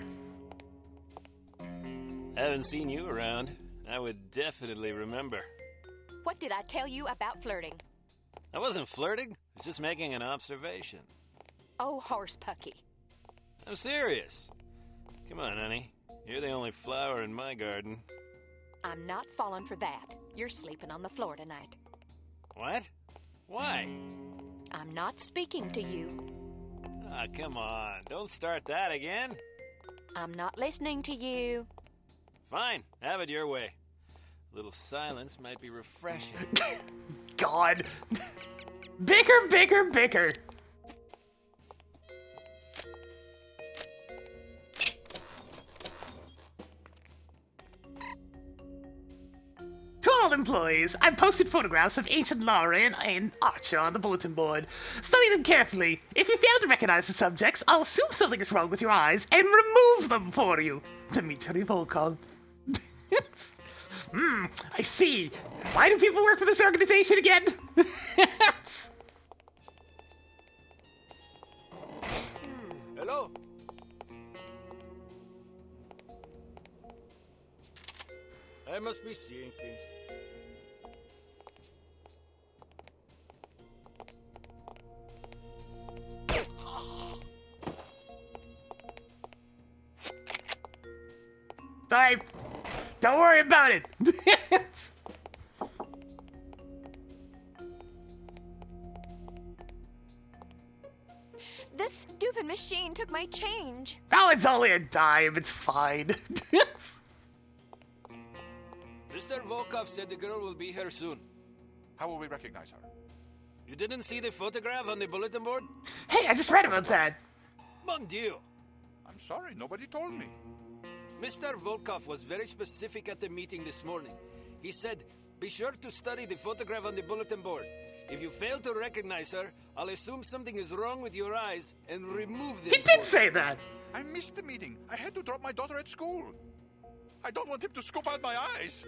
Haven't seen you around. I would definitely remember. What did I tell you about flirting? I wasn't flirting. I was just making an observation. Oh, horsepucky. I'm serious. Come on, honey. You're the only flower in my garden. I'm not falling for that. You're sleeping on the floor tonight. What? Why? I'm not speaking to you. Ah, come on. Don't start that again. I'm not listening to you. Fine. Have it your way. A little silence might be refreshing. God. Bicker, bicker, bicker. To all employees, I've posted photographs of ancient Laura and Archer on the bulletin board. Study them carefully. If you fail to recognize the subjects, I'll assume something is wrong with your eyes and remove them for you. Dmitry Volkov. I see. Why do people work for this organization again? must be seeing things. Sorry. Don't worry about it. This stupid machine took my change. Oh, it's only a dime. It's fine. Mr. Volkov said the girl will be here soon. How will we recognize her? You didn't see the photograph on the bulletin board? Hey, I just read about that. Mon Dieu! I'm sorry, nobody told me. Mr. Volkov was very specific at the meeting this morning. He said, be sure to study the photograph on the bulletin board. If you fail to recognize her, I'll assume something is wrong with your eyes and remove them. He did say that. I missed the meeting. I had to drop my daughter at school. I don't want him to scoop out my eyes.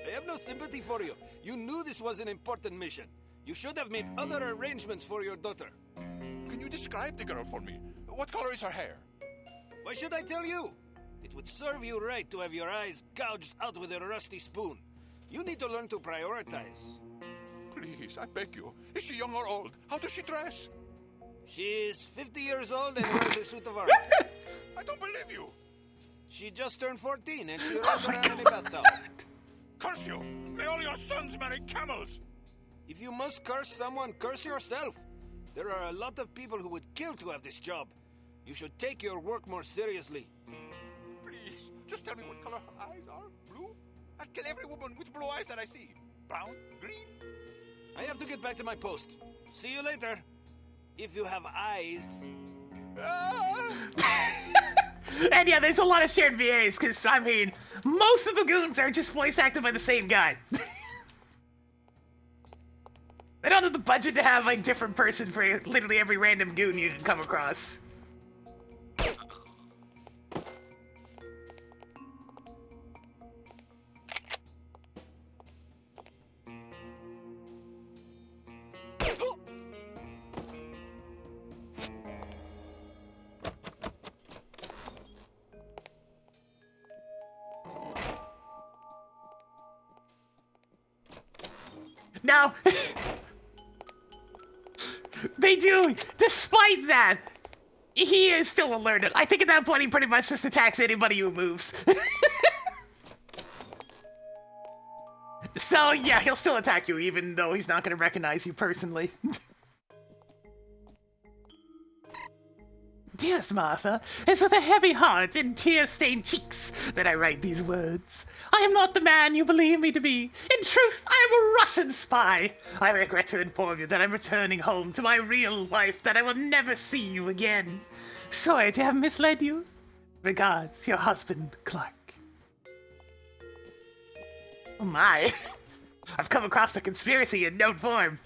I have no sympathy for you. You knew this was an important mission. You should have made other arrangements for your daughter. Can you describe the girl for me? What color is her hair? Why should I tell you? It would serve you right to have your eyes gouged out with a rusty spoon. You need to learn to prioritize. Please, I beg you. Is she young or old? How does she dress? She's 50 years old and wears a suit of armor. I don't believe you. She just turned 14 and she runs around in a bathtub. Curse you! May all your sons marry camels! If you must curse someone, curse yourself. There are a lot of people who would kill to have this job. You should take your work more seriously. Please, just tell me what color her eyes are. Blue? I'd kill every woman with blue eyes that I see. Brown? Green? I have to get back to my post. See you later. If you have eyes. And yeah, there's a lot of shared VAs, because, I mean, most of the goons are just voice acted by the same guy. They don't have the budget to have, like, different person for literally every random goon you can come across. Now, they do, despite that, he is still alerted. I think at that point he pretty much just attacks anybody who moves. So yeah, he'll still attack you even though he's not going to recognize you personally. Dearest Martha, it's with a heavy heart and tear-stained cheeks that I write these words. I am not the man you believe me to be. In truth, I am a Russian spy. I regret to inform you that I'm returning home to my real life, that I will never see you again. Sorry to have misled you. Regards, your husband, Clark. Oh my. I've come across the conspiracy in note form.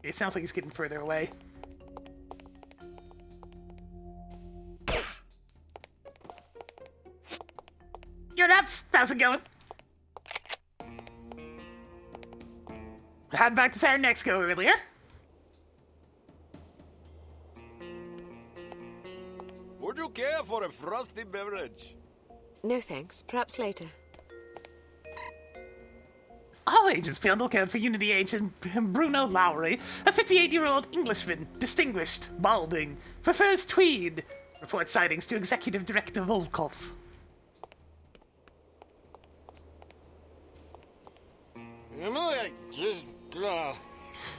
It sounds like he's getting further away. You're nuts! How's it going? I had back to Saturn Expo earlier. Would you care for a frosty beverage? No thanks. Perhaps later. All agents be on the lookout for Unity agent Bruno Lowry, a 58-year-old Englishman, distinguished, balding, prefers tweed. Report sightings to Executive Director Volkov.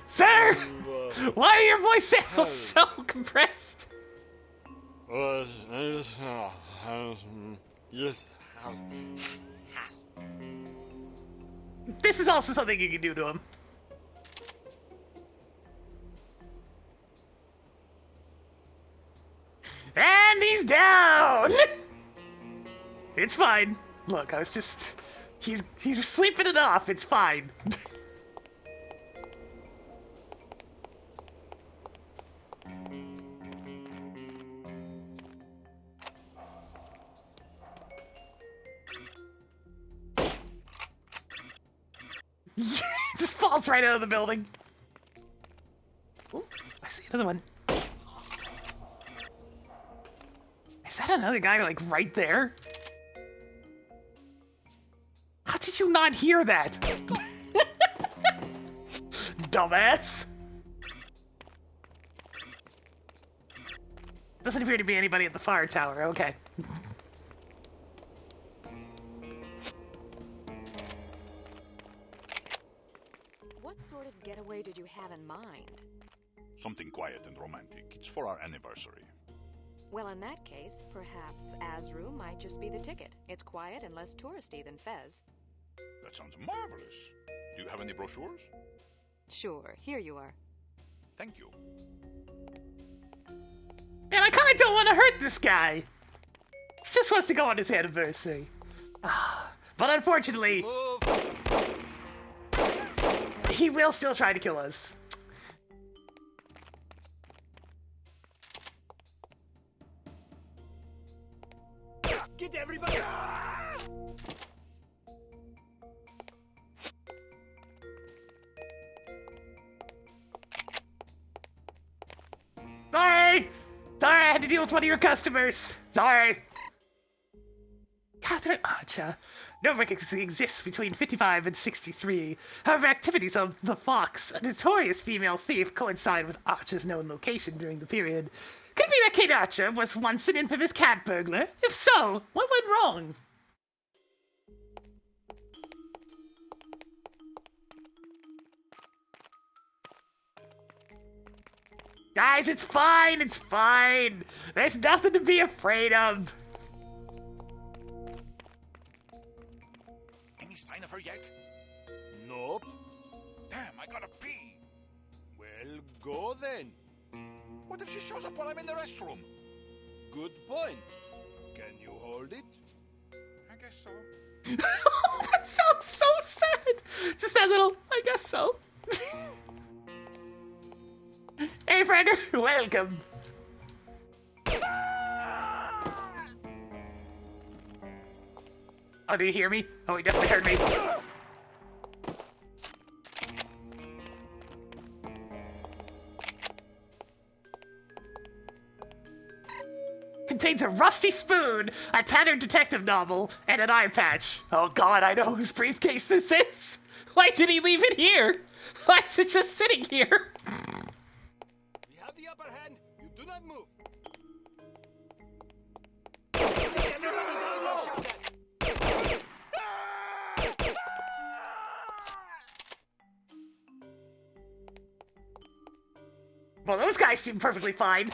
Sir! Why are your voice samples so compressed? This is also something you can do to him. And he's down! It's fine. Look, I was just... He's sleeping it off. It's fine. Just falls right out of the building. another one. Is that another guy, like, right there? How did you not hear that? Dumbass. Doesn't appear to be anybody at the fire tower, okay. What sort of getaway did you have in mind? Something quiet and romantic. It's for our anniversary. Well, in that case, perhaps Azru might just be the ticket. It's quiet and less touristy than Fez. That sounds marvelous. Do you have any brochures? Sure, here you are. Thank you. Man, I kinda don't want to hurt this guy. He just wants to go on his anniversary. But unfortunately, he will still try to kill us. Get everybody! Sorry! Sorry, I had to deal with one of your customers. Sorry. Catherine Archer. No vacancy exists between 55 and 63. However, activities of the Fox, a notorious female thief, coincide with Archer's known location during the period. Could it be that Kate Archer was once an infamous cat burglar? If so, what went wrong? Guys, it's fine, it's fine. There's nothing to be afraid of. Any sign of her yet? Nope. Damn, I gotta pee. Well, go then. What if she shows up while I'm in the restroom? Good point. Can you hold it? I guess so. That sounds so sad. Just that little, I guess so. Hey, Freder, welcome. Oh, did he hear me? Oh, he definitely heard me. Contains a rusty spoon, a tattered detective novel, and an eye patch. Oh god, I know whose briefcase this is. Why did he leave it here? Why is it just sitting here? We have the upper hand. You do not move. Well, those guys seem perfectly fine.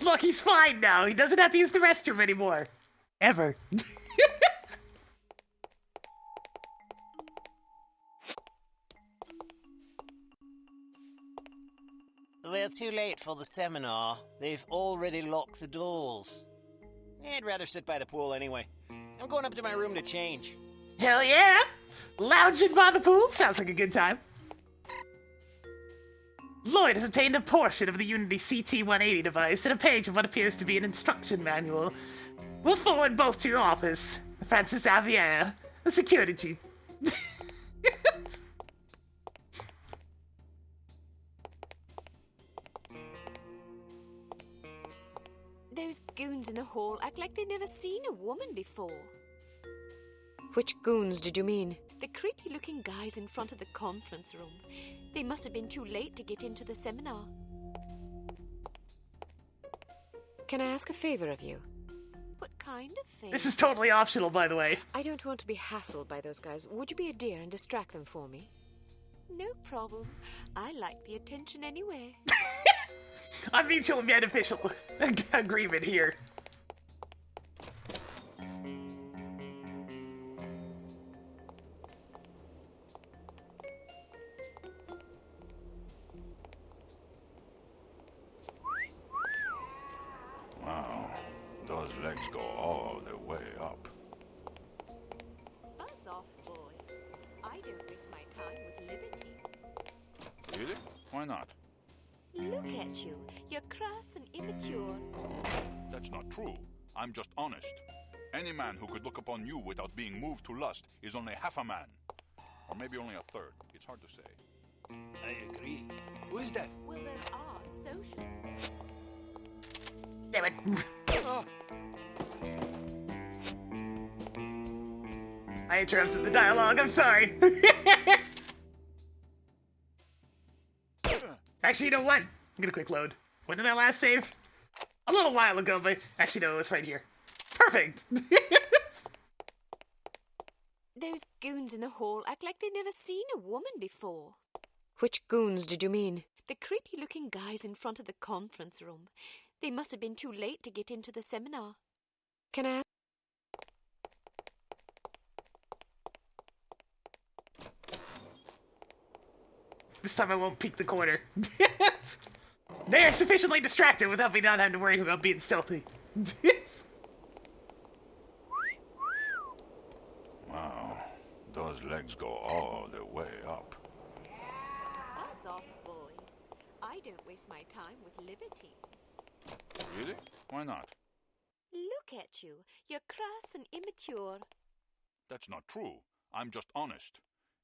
Look, he's fine now. He doesn't have to use the restroom anymore. Ever. We're too late for the seminar. They've already locked the doors. I'd rather sit by the pool anyway. I'm going up to my room to change. Hell yeah! Lounging by the pool sounds like a good time. Lloyd has obtained a portion of the Unity CT-180 device and a page of what appears to be an instruction manual. We'll forward both to your office. Francis Avier, the security chief. Those goons in the hall act like they've never seen a woman before. Which goons did you mean? The creepy-looking guys in front of the conference room. They must have been too late to get into the seminar. Can I ask a favor of you? What kind of thing? This is totally optional, by the way. I don't want to be hassled by those guys. Would you be a dear and distract them for me? No problem. I like the attention anyway. A mutually beneficial agreement here. Wow, those legs go all the way up. Buzz off, boys. I don't waste my time with libertines. Really? Why not? Look at you. You're crass and immature. That's not true. I'm just honest. Any man who could look upon you without being moved to lust is only half a man. Or maybe only a third. It's hard to say. I agree. Who is that? Well, there are social. Damn it. I interrupted the dialogue, I'm sorry. Actually, you know what? I'm gonna quick load. When did I last save? A little while ago, but actually no, it was right here. Perfect! Those goons in the hall act like they've never seen a woman before. Which goons did you mean? The creepy-looking guys in front of the conference room. They must have been too late to get into the seminar. Can I ask? This time I won't peek the corner. They are sufficiently distracted without me not having to worry about being stealthy. Wow, those legs go all the way up. Buzz off, boys. I don't waste my time with libertines. Really? Why not? Look at you. You're crass and immature. That's not true. I'm just honest.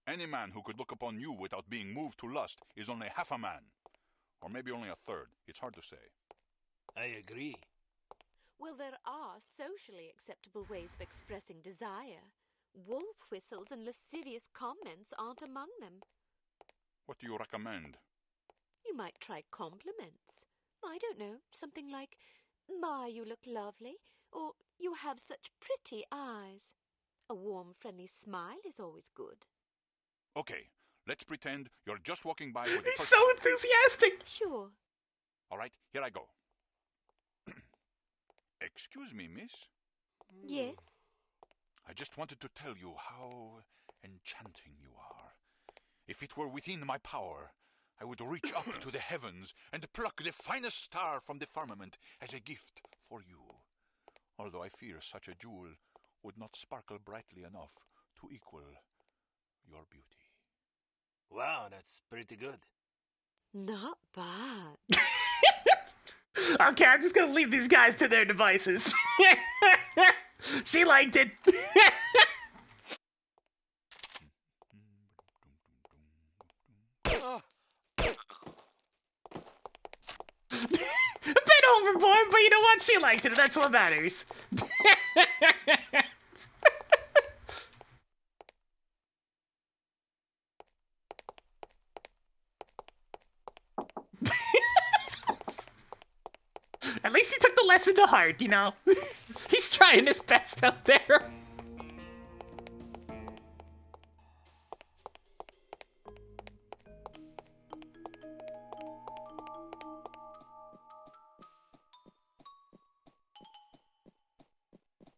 Any man who could look upon you without being moved to lust is only half a man. Or maybe only a third. It's hard to say. I agree. Well, there are socially acceptable ways of expressing desire. Wolf whistles and lascivious comments aren't among them. What do you recommend? You might try compliments. I don't know, something like, "My, you look lovely," or "You have such pretty eyes." A warm, friendly smile is always good. Okay, let's pretend you're just walking by with a He's so enthusiastic! Sure. All right, here I go. Excuse me, miss? Yes? I just wanted to tell you how enchanting you are. If it were within my power, I would reach up to the heavens and pluck the finest star from the firmament as a gift for you. Although I fear such a jewel would not sparkle brightly enough to equal your beauty. Wow, that's pretty good. Not bad. Okay, I'm just gonna leave these guys to their devices. She liked it. A bit overboard, but you know what? She liked it, and that's what matters. At least he took the lesson to heart, you know? He's trying his best out there.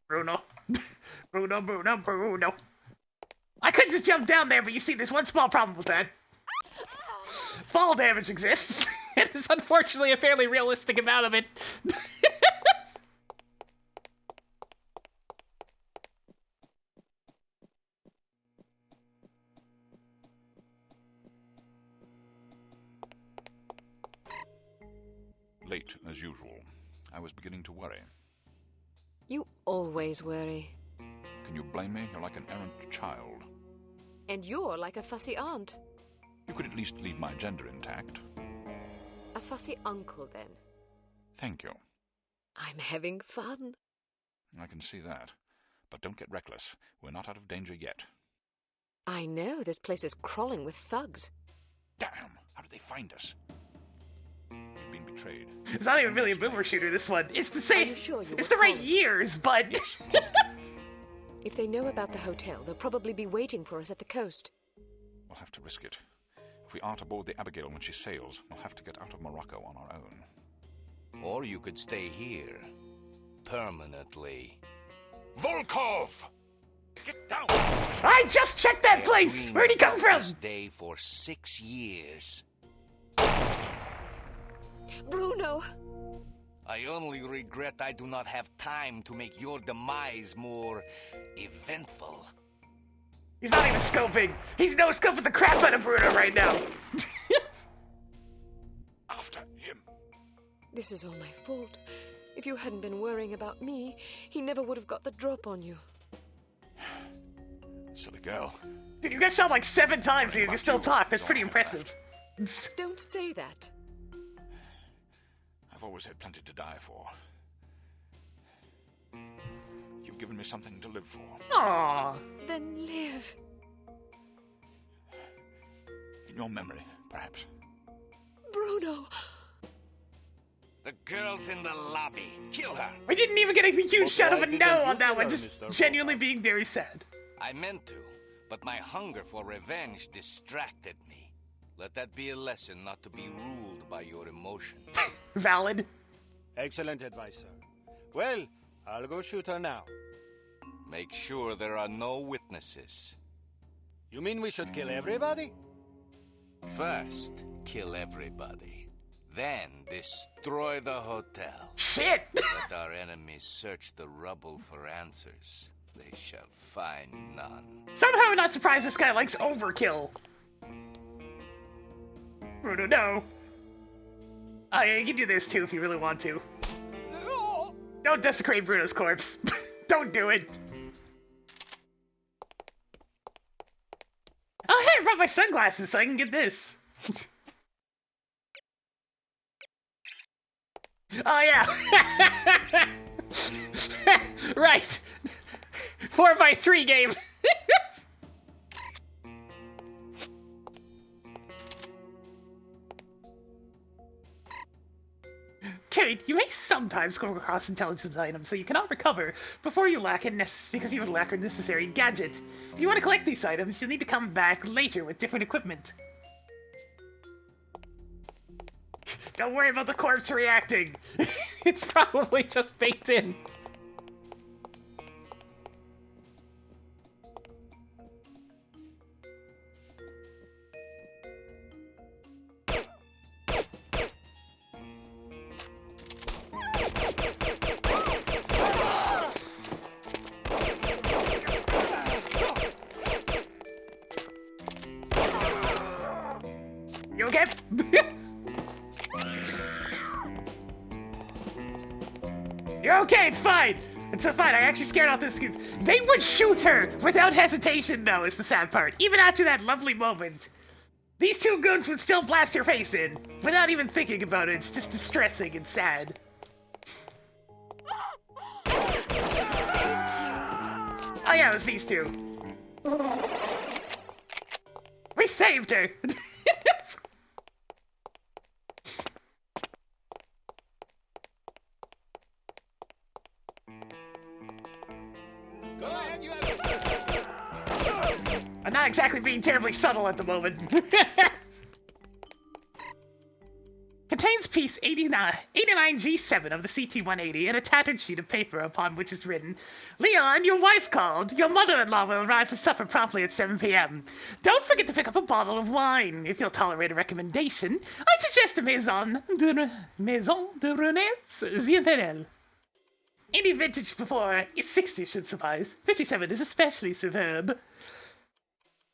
Bruno. Bruno. I could just jump down there, but you see, there's one small problem with that. Fall damage exists. It is unfortunately a fairly realistic amount of it. Late, as usual. I was beginning to worry. You always worry. Can you blame me? You're like an errant child. And you're like a fussy aunt. You could at least leave my gender intact. A fussy uncle, then. Thank you. I'm having fun. I can see that. But don't get reckless. We're not out of danger yet. I know, this place is crawling with thugs. Damn! How did they find us? We've been betrayed. It's not even really a boomer shooter, this one. It's the same. Are you sure you it's were the right calling? years, but... If they know about the hotel, they'll probably be waiting for us at the coast. We'll have to risk it. If we aren't aboard the Abigail when she sails, we'll have to get out of Morocco on our own. Or you could stay here. Permanently. Volkov! Get down! I just checked that place! Where'd he come from? This day for 6 years. Bruno! I only regret I do not have time to make your demise more eventful. He's not even scoping. He's no scoping the crap out of Bruno right now. After you. This is all my fault. If you hadn't been worrying about me, he never would have got the drop on you. Silly girl. Dude, you got shot like 7 times and you can still talk. That's pretty impressive. Don't say that. I've always had plenty to die for. You've given me something to live for. Aww. Then live. In your memory, perhaps. Bruno! The girl's in the lobby. Kill her. I didn't even get a huge shot of a no on that one, just genuinely being very sad. I meant to, but my hunger for revenge distracted me. Let that be a lesson not to be ruled by your emotions. Valid. Excellent advice, sir. Well, I'll go shoot her now. Make sure there are no witnesses. You mean we should kill everybody? First, kill everybody. Then, destroy the hotel. Shit! Let our enemies search the rubble for answers. They shall find none. Somehow I'm not surprised this guy likes overkill. Bruno, no. Oh yeah, you can do this too if you really want to. Don't desecrate Bruno's corpse. Don't do it. Oh hey, I brought my sunglasses so I can get this. Oh yeah. Right. 4x3 game. Kate, you may sometimes come across intelligence items that you cannot recover before you lack a because you lack a necessary gadget. If you want to collect these items, you'll need to come back later with different equipment. Don't worry about the corpse reacting. It's probably just baked in. You okay? You're okay, it's fine. It's fine, I actually scared off this kid. They would shoot her without hesitation, though, is the sad part. Even after that lovely moment. These two goons would still blast her face in, without even thinking about it. It's just distressing and sad. Oh yeah, it was these two. We saved her! Go ahead, you have... I'm not exactly being terribly subtle at the moment. Contains piece 89G7 of the CT-180 and a tattered sheet of paper upon which is written, Leon, your wife called. Your mother-in-law will arrive for supper promptly at 7 p.m. Don't forget to pick up a bottle of wine. If you'll tolerate a recommendation, I suggest a Maison de Rennes Imperial. Any vintage before 60 should suffice. 57 is especially superb.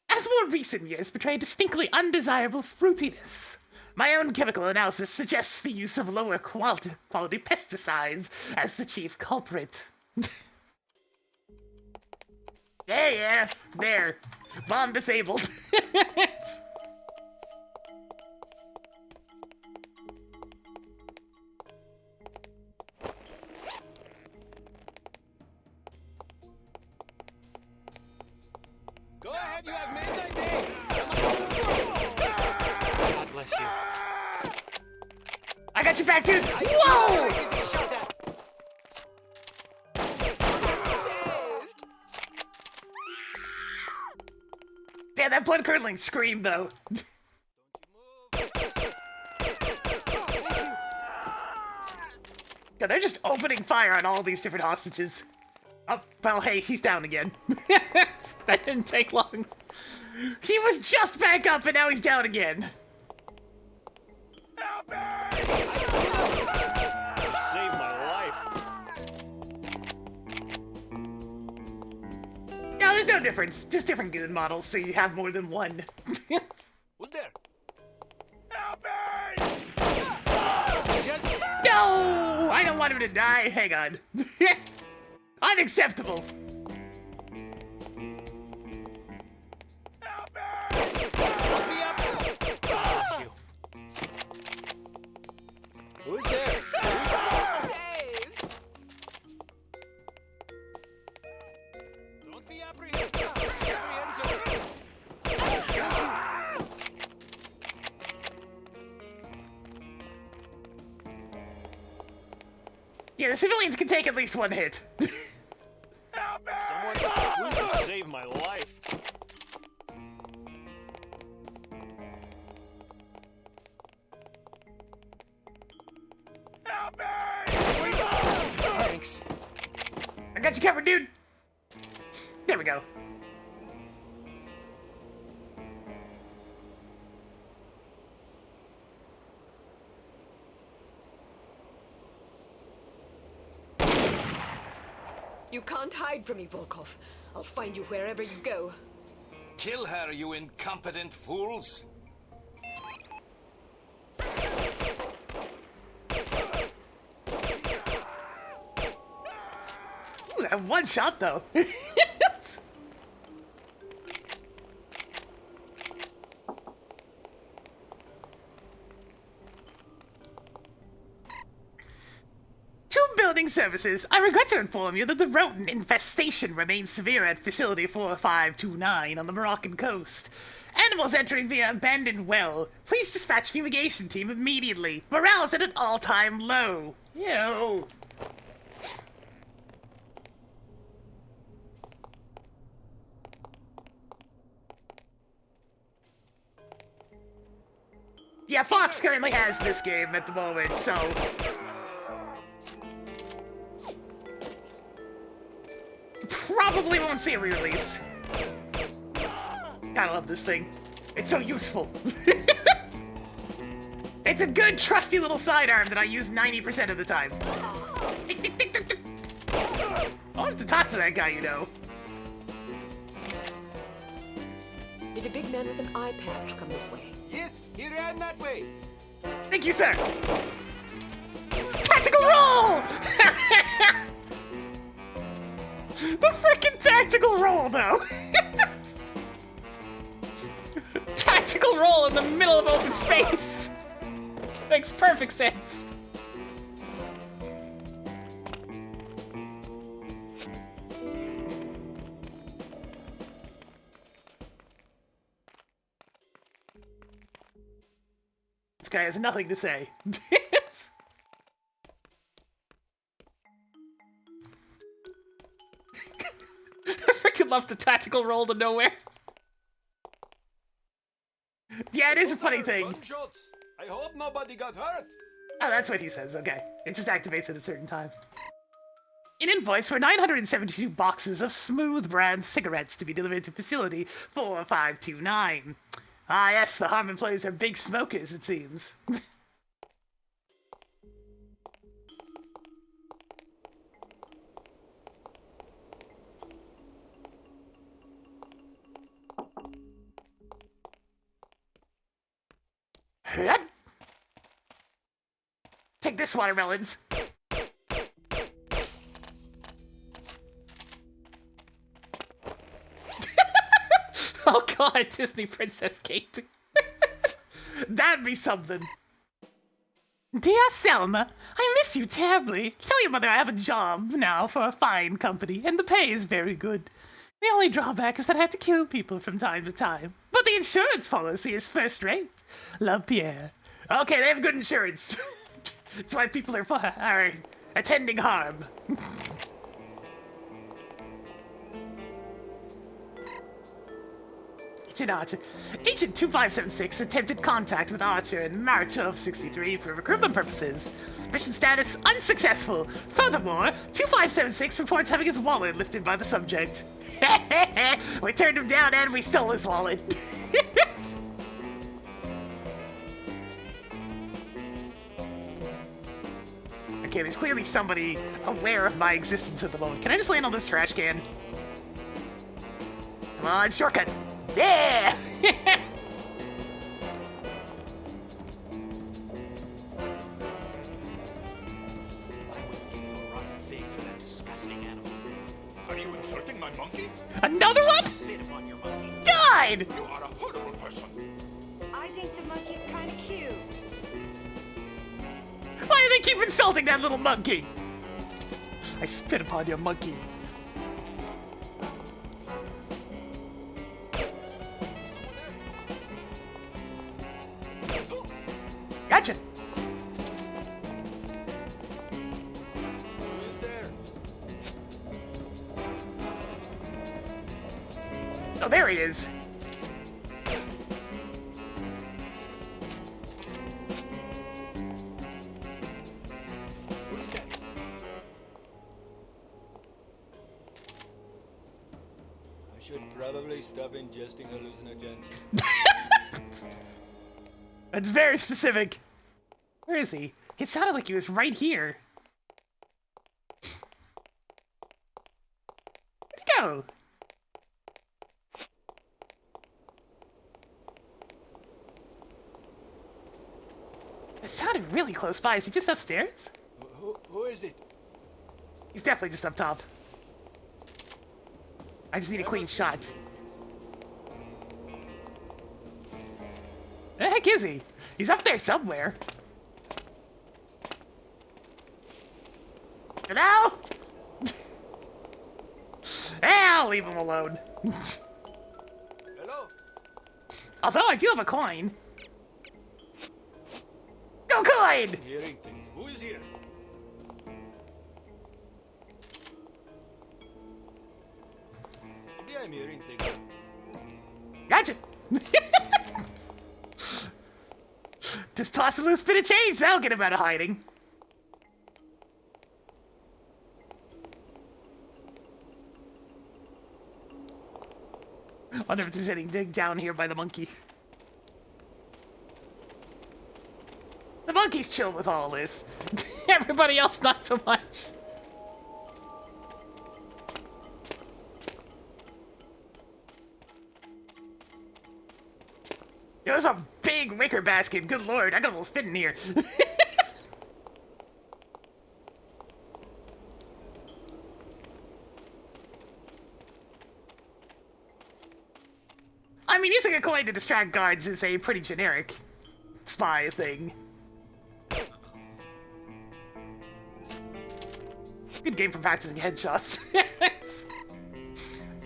As more recent years portray distinctly undesirable fruitiness, my own chemical analysis suggests the use of lower quality pesticides as the chief culprit. Yeah, there. Bomb disabled. Go ahead, you have midnight day. God bless you. I got your back, dude. Whoa! Damn, that blood-curdling scream, though. God, they're just opening fire on all these different hostages. Oh, well, hey, he's down again. That didn't take long. He was just back up, and now he's down again. Help me! You saved my life. No, there's no difference. Just different goon models, so you have more than one. Who's there? No! I don't want him to die. Hang on. Unacceptable. Who's there? Don't be apprehensive. Yeah, the civilians can take at least one hit. Someone please save my life. Thanks. I got you covered, dude. There we go. You can't hide from me, Volkov. I'll find you wherever you go. Kill her, you incompetent fools! Ooh, that one shot, though. Building services, I regret to inform you that the rodent infestation remains severe at Facility 4529 on the Moroccan coast. Animals entering via abandoned well. Please dispatch fumigation team immediately. Morale's at an all-time low. Yo. Yeah, Fox currently has this game at the moment, so... probably won't see a re-release. I love this thing. It's so useful. It's a good, trusty little sidearm that I use 90% of the time. I wanted to talk to that guy, you know. Did a big man with an eye patch come this way? Yes, he ran that way. Thank you, sir. Tactical roll! The frickin' tactical roll, though! Tactical roll in the middle of open space! Makes perfect sense. This guy has nothing to say. I freaking love the tactical roll to nowhere. Yeah, it is a funny thing. Gunshots. I hope nobody got hurt. Oh, that's what he says. Okay. It just activates at a certain time. An invoice for 972 boxes of Smooth brand cigarettes to be delivered to facility 4529. Ah, yes, the Harmon players are big smokers, it seems. Take this, watermelons. Oh god, Disney Princess Kate. That'd be something. Dear Selma, I miss you terribly. Tell your mother I have a job now for a fine company, and the pay is very good. The only drawback is that I have to kill people from time to time. But the insurance policy is first rate. Love, Pierre. Okay, they have good insurance. That's why people are attending harm. Agent Archer. Agent 2576 attempted contact with Archer in March of 63 for recruitment purposes. Mission status unsuccessful. Furthermore, 2576 reports having his wallet lifted by the subject. We turned him down and we stole his wallet. Okay, there's clearly somebody aware of my existence at the moment. Can I just land on this trash can? Come on, shortcut. Yeah! insulting my monkey? Another one? God! You are a horrible person. I think the monkey's kind of cute. Why do they keep insulting that little monkey? I spit upon your monkey. Gotcha. Who is there? Oh, there he is. Who is that? I should probably stop ingesting hallucinogens. That's very specific. Where is he? It sounded like he was right here. Where'd he go? It sounded really close by. Is he just upstairs? Who is it? He's definitely just up top. I just need a clean shot. The heck is he? He's up there somewhere. Hello? I'll leave him alone. Hello? Although I do have a coin. Go coin! Hearing things. Who is here? Yeah, I'm hearing things. Gotcha. Just toss a loose bit of change. That'll get him out of hiding. Wonder if there's any dig down here by the monkey. The monkey's chill with all this. Everybody else not so much. It was a big wicker basket. Good lord, I could almost fit in here. I mean, using a coin to distract guards is a pretty generic spy thing. Good game for practicing headshots.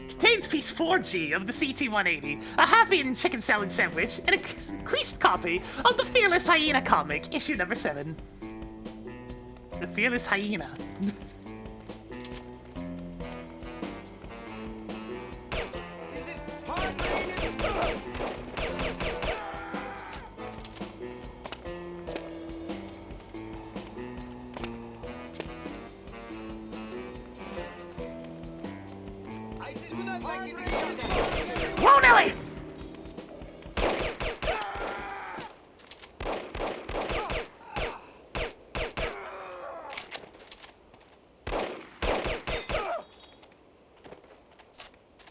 Contains piece 4G of the CT-180, a half-eaten chicken salad sandwich, and a creased copy of the Fearless Hyena comic, issue number 7. The Fearless Hyena. Whoa, Nelly!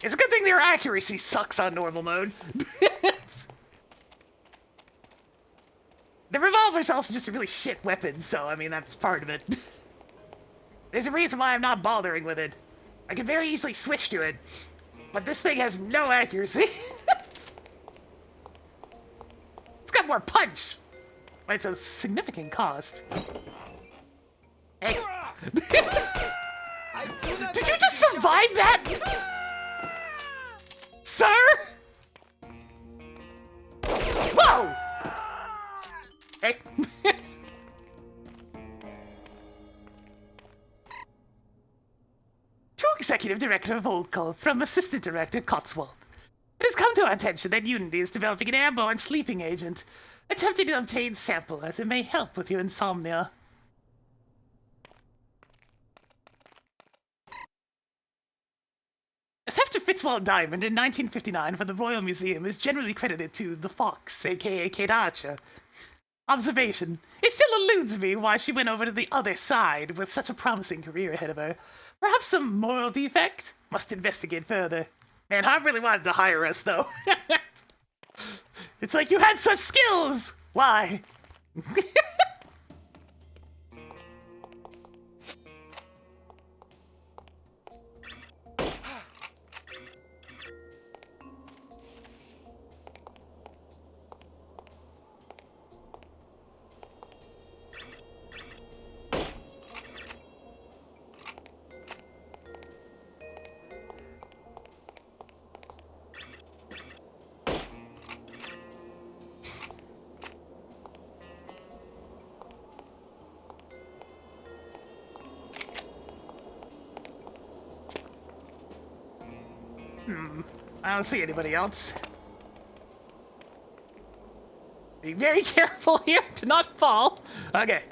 It's a good thing their accuracy sucks on normal mode. The revolver's also just a really shit weapon, so I mean, that's part of it. There's a reason why I'm not bothering with it. I could very easily switch to it, but this thing has no accuracy. It's got more punch, but it's a significant cost. Hey. Did you just survive that? Sir? Whoa! Hey. To Executive Director Volkov from Assistant Director Cotswold. It has come to our attention that Unity is developing an airborne sleeping agent, attempting to obtain sample as it may help with your insomnia. The theft of Fitzwald Diamond in 1959 from the Royal Museum is generally credited to the Fox, aka Kate Archer. Observation. It still eludes me why she went over to the other side with such a promising career ahead of her. Perhaps some moral defect? Must investigate further. Man, I really wanted to hire us, though. It's like you had such skills! Why? I don't see anybody else. Be very careful here to not fall. Okay.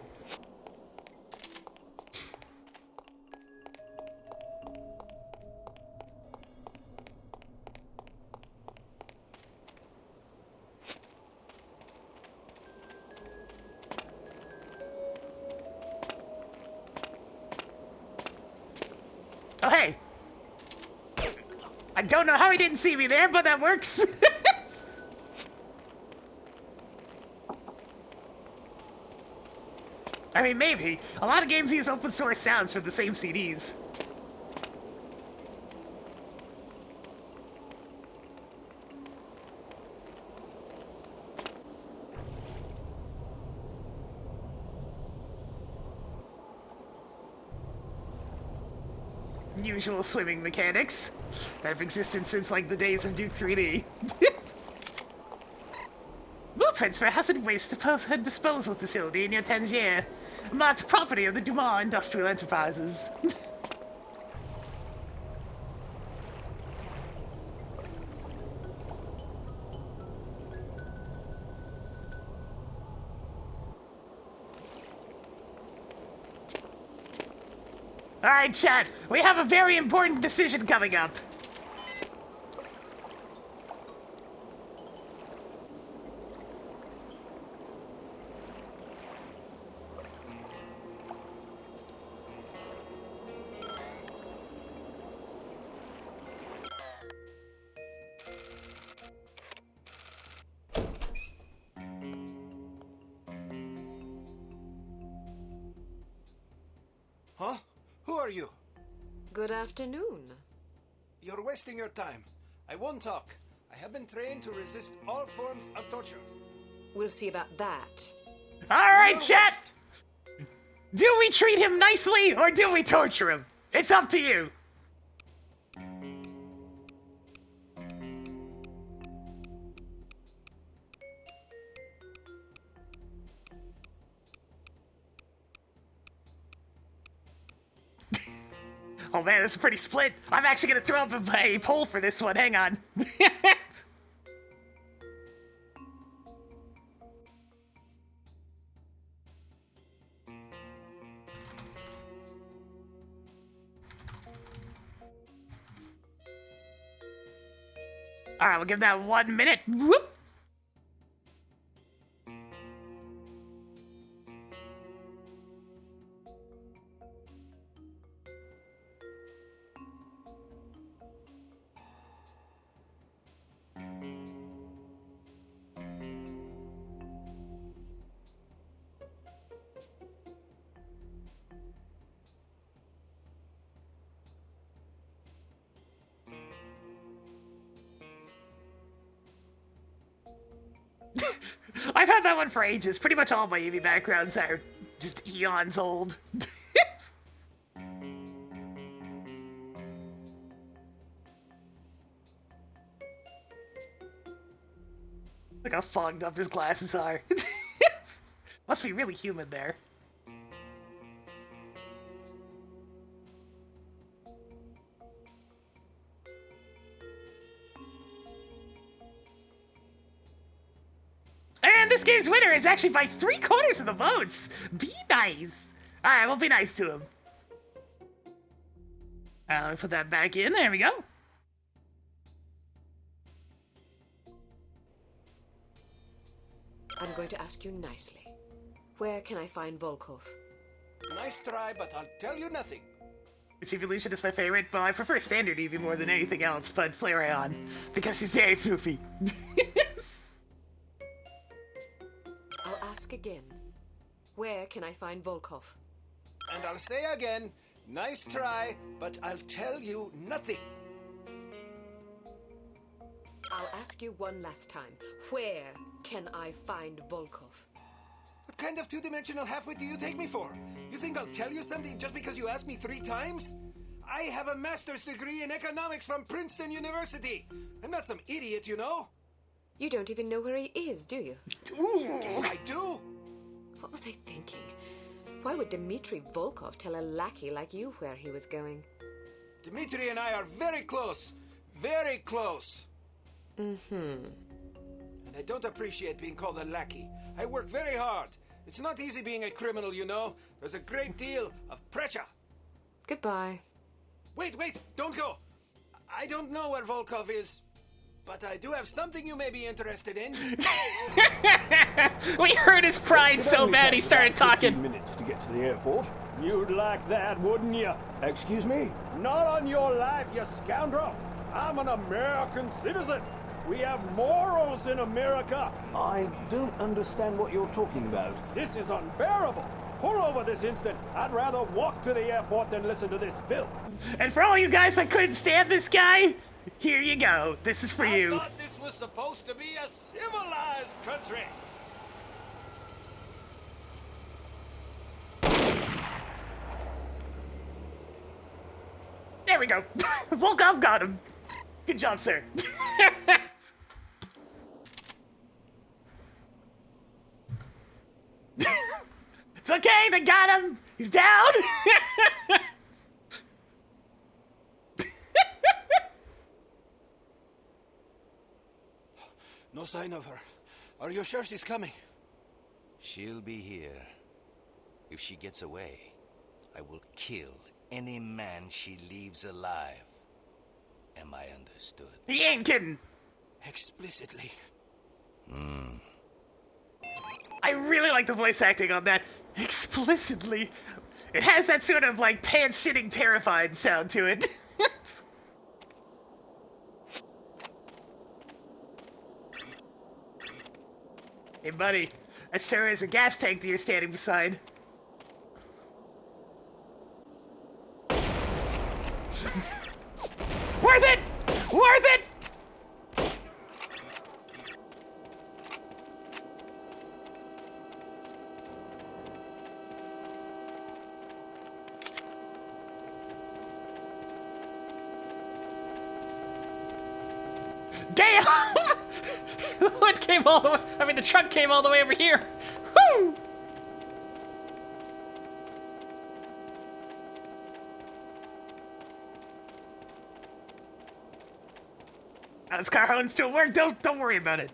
Oh, hey! I don't know how he didn't see me there, but that works. I mean, maybe. A lot of games use open source sounds from the same CDs. Usual swimming mechanics that have existed since, like, the days of Duke 3D. Blueprints for a hazard waste disposal facility near Tangier, marked property of the Dumas Industrial Enterprises. Alright, chat, we have a very important decision coming up. Huh? Who are you? Good afternoon. You're wasting your time. I won't talk. I have been trained to resist all forms of torture. We'll see about that. Alright, chat! Do we treat him nicely, or do we torture him? It's up to you. Oh man, this is pretty split. I'm actually gonna throw up a poll for this one. Hang on. Alright, we'll give that 1 minute. Whoop. I've had that one for ages. Pretty much all my AV backgrounds are just eons old. Look how fogged up his glasses are. Must be really humid there. And this game's winner is actually by 3/4 of the votes. Be nice. Alright, we'll be nice to him. Let me put that back in. There we go. I'm going to ask you nicely. Where can I find Volkov? Nice try, but I'll tell you nothing. Which evolution is my favorite? Well, I prefer standard Eevee more than anything else, but Flareon, because he's very floofy. I'll ask again. Where can I find Volkov? And I'll say again, nice try, but I'll tell you nothing. I'll ask you one last time. Where can I find Volkov? What kind of two-dimensional halfwit do you take me for? You think I'll tell you something just because you asked me 3 times? I have a master's degree in economics from Princeton University. I'm not some idiot, you know. You don't even know where he is, do you? Ooh. Yes, I do. What was I thinking? Why would Dmitri Volkov tell a lackey like you where he was going? Dmitri and I are very close. Very close. Mm-hmm. And I don't appreciate being called a lackey. I work very hard. It's not easy being a criminal, you know. There's a great deal of pressure. Goodbye. Wait, don't go. I don't know where Volkov is, but I do have something you may be interested in. We hurt his pride so bad he started talking. Minutes to get to the airport. You'd like that, wouldn't you? Excuse me? Not on your life, you scoundrel. I'm an American citizen. We have morals in America. I don't understand what you're talking about. This is unbearable. Pull over this instant. I'd rather walk to the airport than listen to this filth. And for all you guys that couldn't stand this guy, here you go. This is for you. I thought this was supposed to be a civilized country. There we go. Volkov got him. Good job, sir. It's okay, they got him. He's down. No sign of her. Are you sure she's coming? She'll be here. If she gets away, I will kill any man she leaves alive. Am I understood? He ain't kidding. Explicitly. I really like the voice acting on that. Explicitly. It has that sort of like pants-shitting terrified sound to it. Hey buddy, that sure is a gas tank that you're standing beside. Worth it! Worth it! Damn! The hood came all the way. I mean, the truck came all the way over here. Woo! How does car horn still work? Don't worry about it.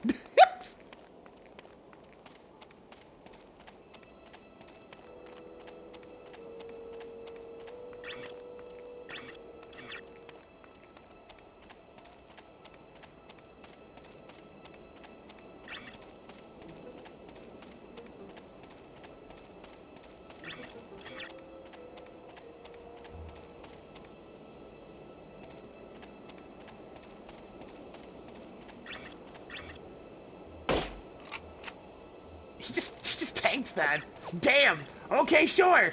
He just tanked that. Damn. Okay, sure.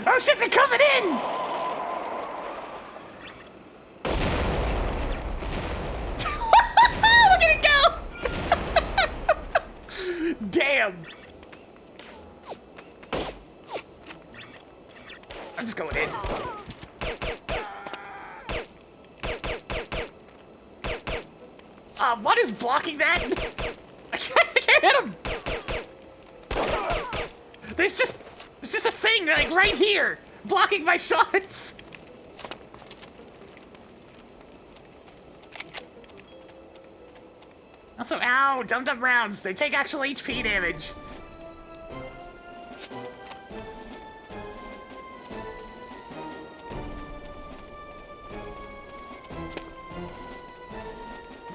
Oh shit, they're coming in! Look at it go! Damn. I'm just going in. What is blocking that? I can't hit him! There's just a thing, like, right here, blocking my shots! Also, ow, dum-dum rounds. They take actual HP damage.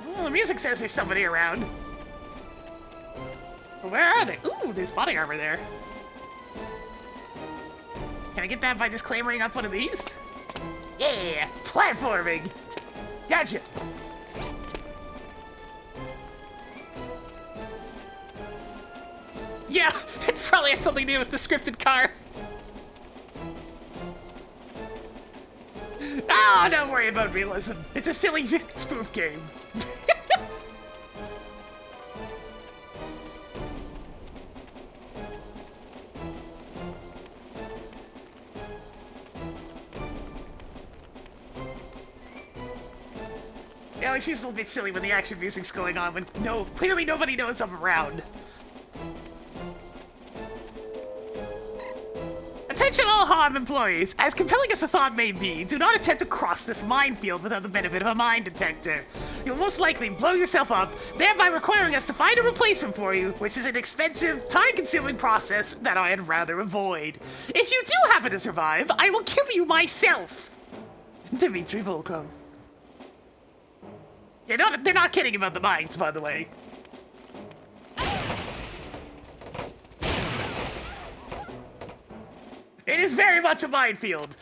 Well, the music says there's somebody around. Where are they? Ooh, there's body armor there. Can I get that by just clambering up one of these? Yeah, platforming. Gotcha. Yeah, it's probably has something to do with the scripted car. Oh, don't worry about realism. It's a silly spoof game. You know, always seems a little bit silly when the action music's going on when clearly nobody knows I'm around. Attention all HOM employees! As compelling as the thought may be, do not attempt to cross this minefield without the benefit of a mine detector. You'll most likely blow yourself up, thereby requiring us to find a replacement for you, which is an expensive, time-consuming process that I'd rather avoid. If you do happen to survive, I will kill you myself! Dmitry Volkov. Yeah, they're not kidding about the mines, by the way. It is very much a minefield.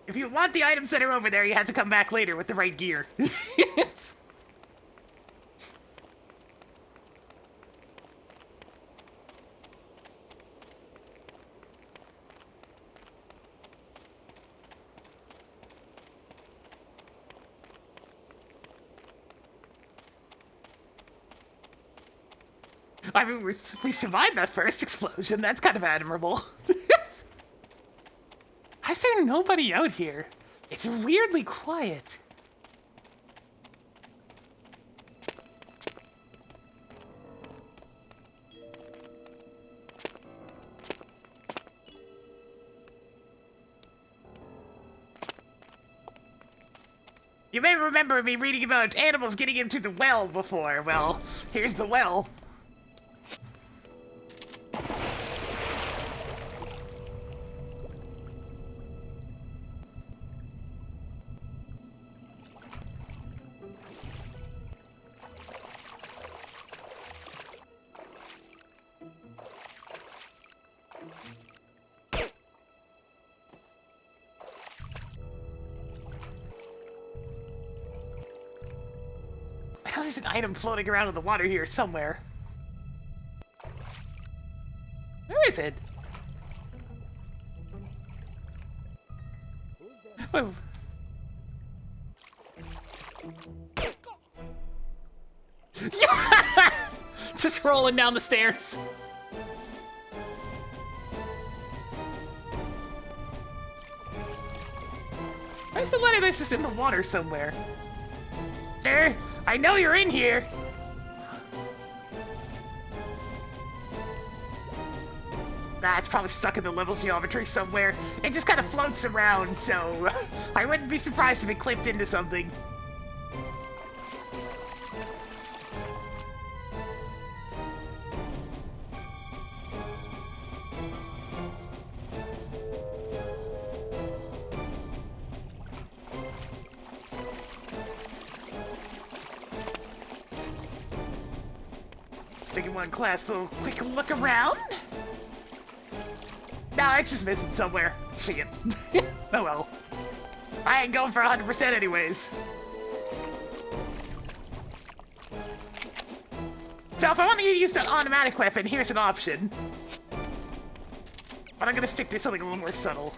If you want the items that are over there, you have to come back later with the right gear. I mean, we survived that first explosion. That's kind of admirable. Why is there nobody out here? It's weirdly quiet. You may remember me reading about animals getting into the well before. Well, here's the well. There's an item floating around in the water here somewhere. Where is it? Oh. Just rolling down the stairs. Where's the letter that's just in the water somewhere? There. I know you're in here! Nah, it's probably stuck in the level geometry somewhere. It just kind of floats around, so I wouldn't be surprised if it clipped into something. Taking one class little quick look around. Nah, it's just missing somewhere. Shit. Oh well. I ain't going for 100% anyways. So if I want to use the automatic weapon, here's an option. But I'm gonna stick to something a little more subtle.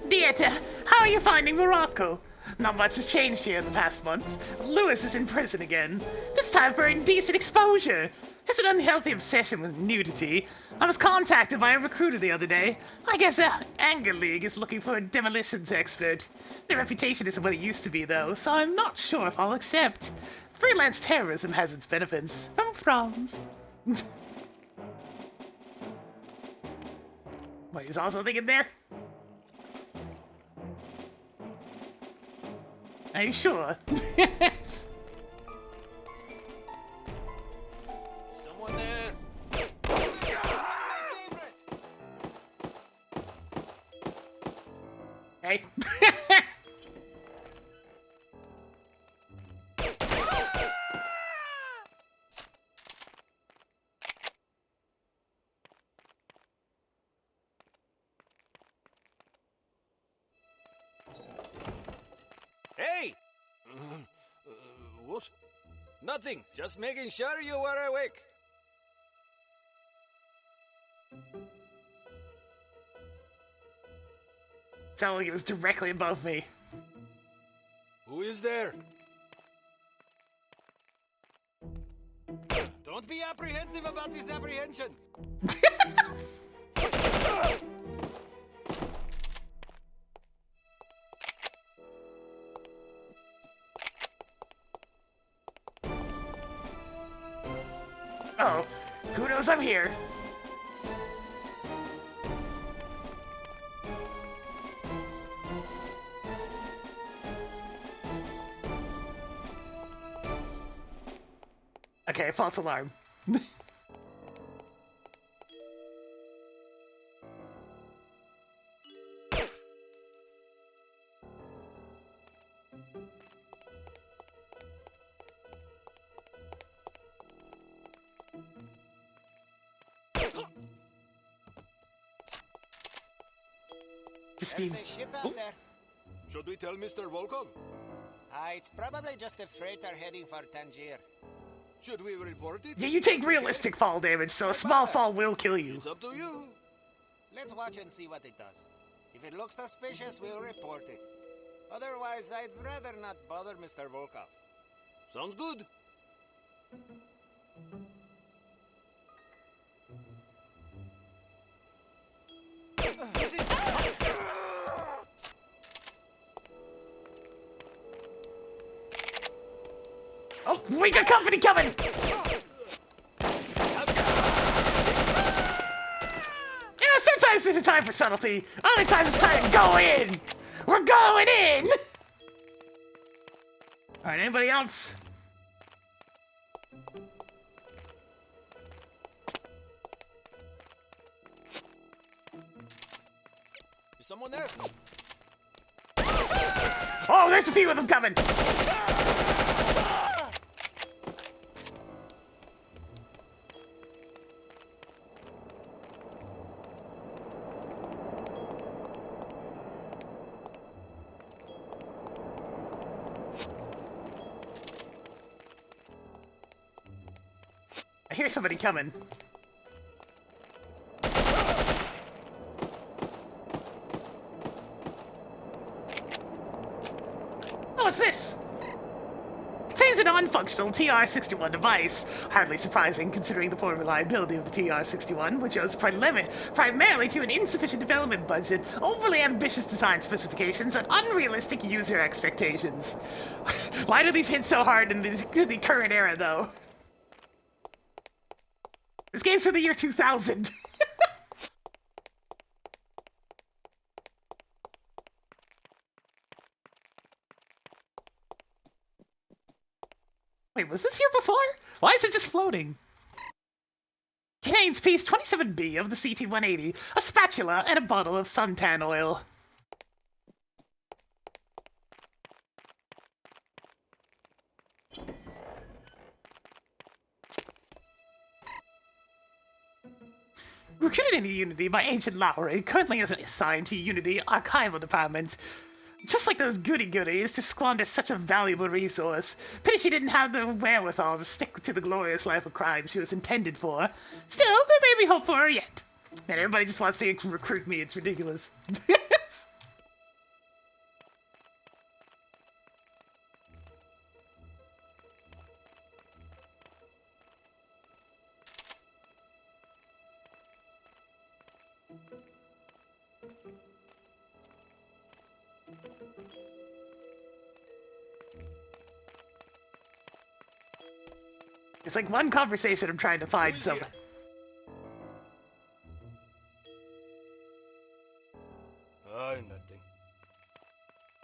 Dieta, how are you finding Morocco? Not much has changed here in the past month. Lewis is in prison again. This time for indecent exposure. It's an unhealthy obsession with nudity. I was contacted by a recruiter the other day. I guess Anger League is looking for a demolitions expert. Their reputation isn't what it used to be, though, so I'm not sure if I'll accept. Freelance terrorism has its benefits. From France. Wait, is also something in there? Are you sure? Someone there. Hey. Hey! What? Nothing. Just making sure you were awake. Sounded like it was directly above me. Who is there? Don't be apprehensive about this apprehension. Oh, who knows I'm here? Okay, false alarm. There's a ship out there. Should we tell Mr. Volkov? It's probably just a freighter heading for Tangier. Should we report it? Yeah, you take realistic fall damage, so a small fall will kill you. It's up to you. Let's watch and see what it does. If it looks suspicious, we'll report it. Otherwise, I'd rather not bother Mr. Volkov. Sounds good. Oh, we got company coming! You know, sometimes there's a time for subtlety. Other times it's time to go in! We're going in! Alright, anybody else? Is someone there? Oh, there's a few of them coming! I hear somebody coming. Oh, what's this? Contains a non-functional TR-61 device. Hardly surprising considering the poor reliability of the TR-61, which owes primarily to an insufficient development budget, overly ambitious design specifications, and unrealistic user expectations. Why do these hit so hard in the current era, though? This game's from the year 2000. Wait, was this here before? Why is it just floating? Contains piece 27B of the CT-180, a spatula, and a bottle of suntan oil. Recruited into Unity by Agent Lowry, currently is assigned to Unity Archival Department. Just like those goody-goodies to squander such a valuable resource. Pity she didn't have the wherewithal to stick to the glorious life of crime she was intended for. Still, there may be hope for her yet. Man, everybody just wants to recruit me, it's ridiculous. It's like one conversation I'm trying to find someone. Oh, nothing.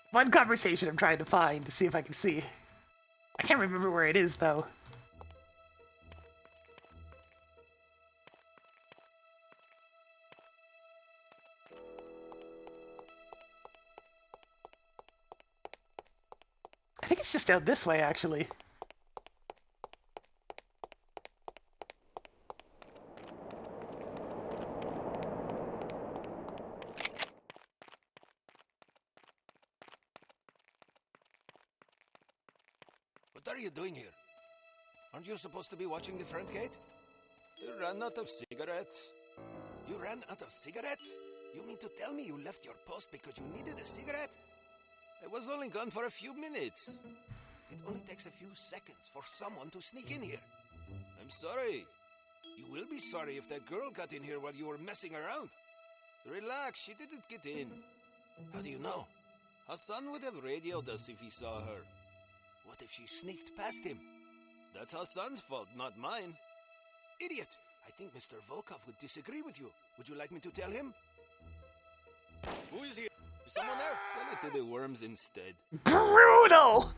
One conversation I'm trying to find to see if I can see. I can't remember where it is, though. I think it's just out this way, actually. What are you doing here? Aren't you supposed to be watching the front gate? You ran out of cigarettes. You ran out of cigarettes? You mean to tell me you left your post because you needed a cigarette? I was only gone for a few minutes. It only takes a few seconds for someone to sneak in here. I'm sorry. You will be sorry if that girl got in here while you were messing around. Relax, she didn't get in. How do you know? Hassan would have radioed us if he saw her. What if she sneaked past him? That's Hassan's fault, not mine. Idiot! I think Mr. Volkov would disagree with you. Would you like me to tell him? Who is here? Is someone there? Tell it to the worms instead. Brutal!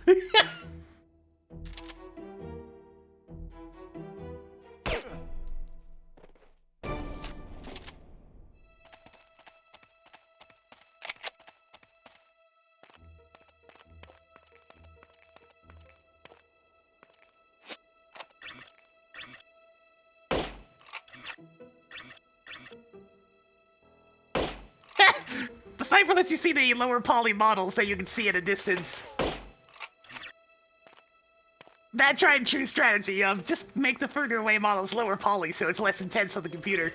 The sniper lets you see the lower poly models that you can see at a distance. That tried and true strategy of just make the further away models lower poly so it's less intense on the computer.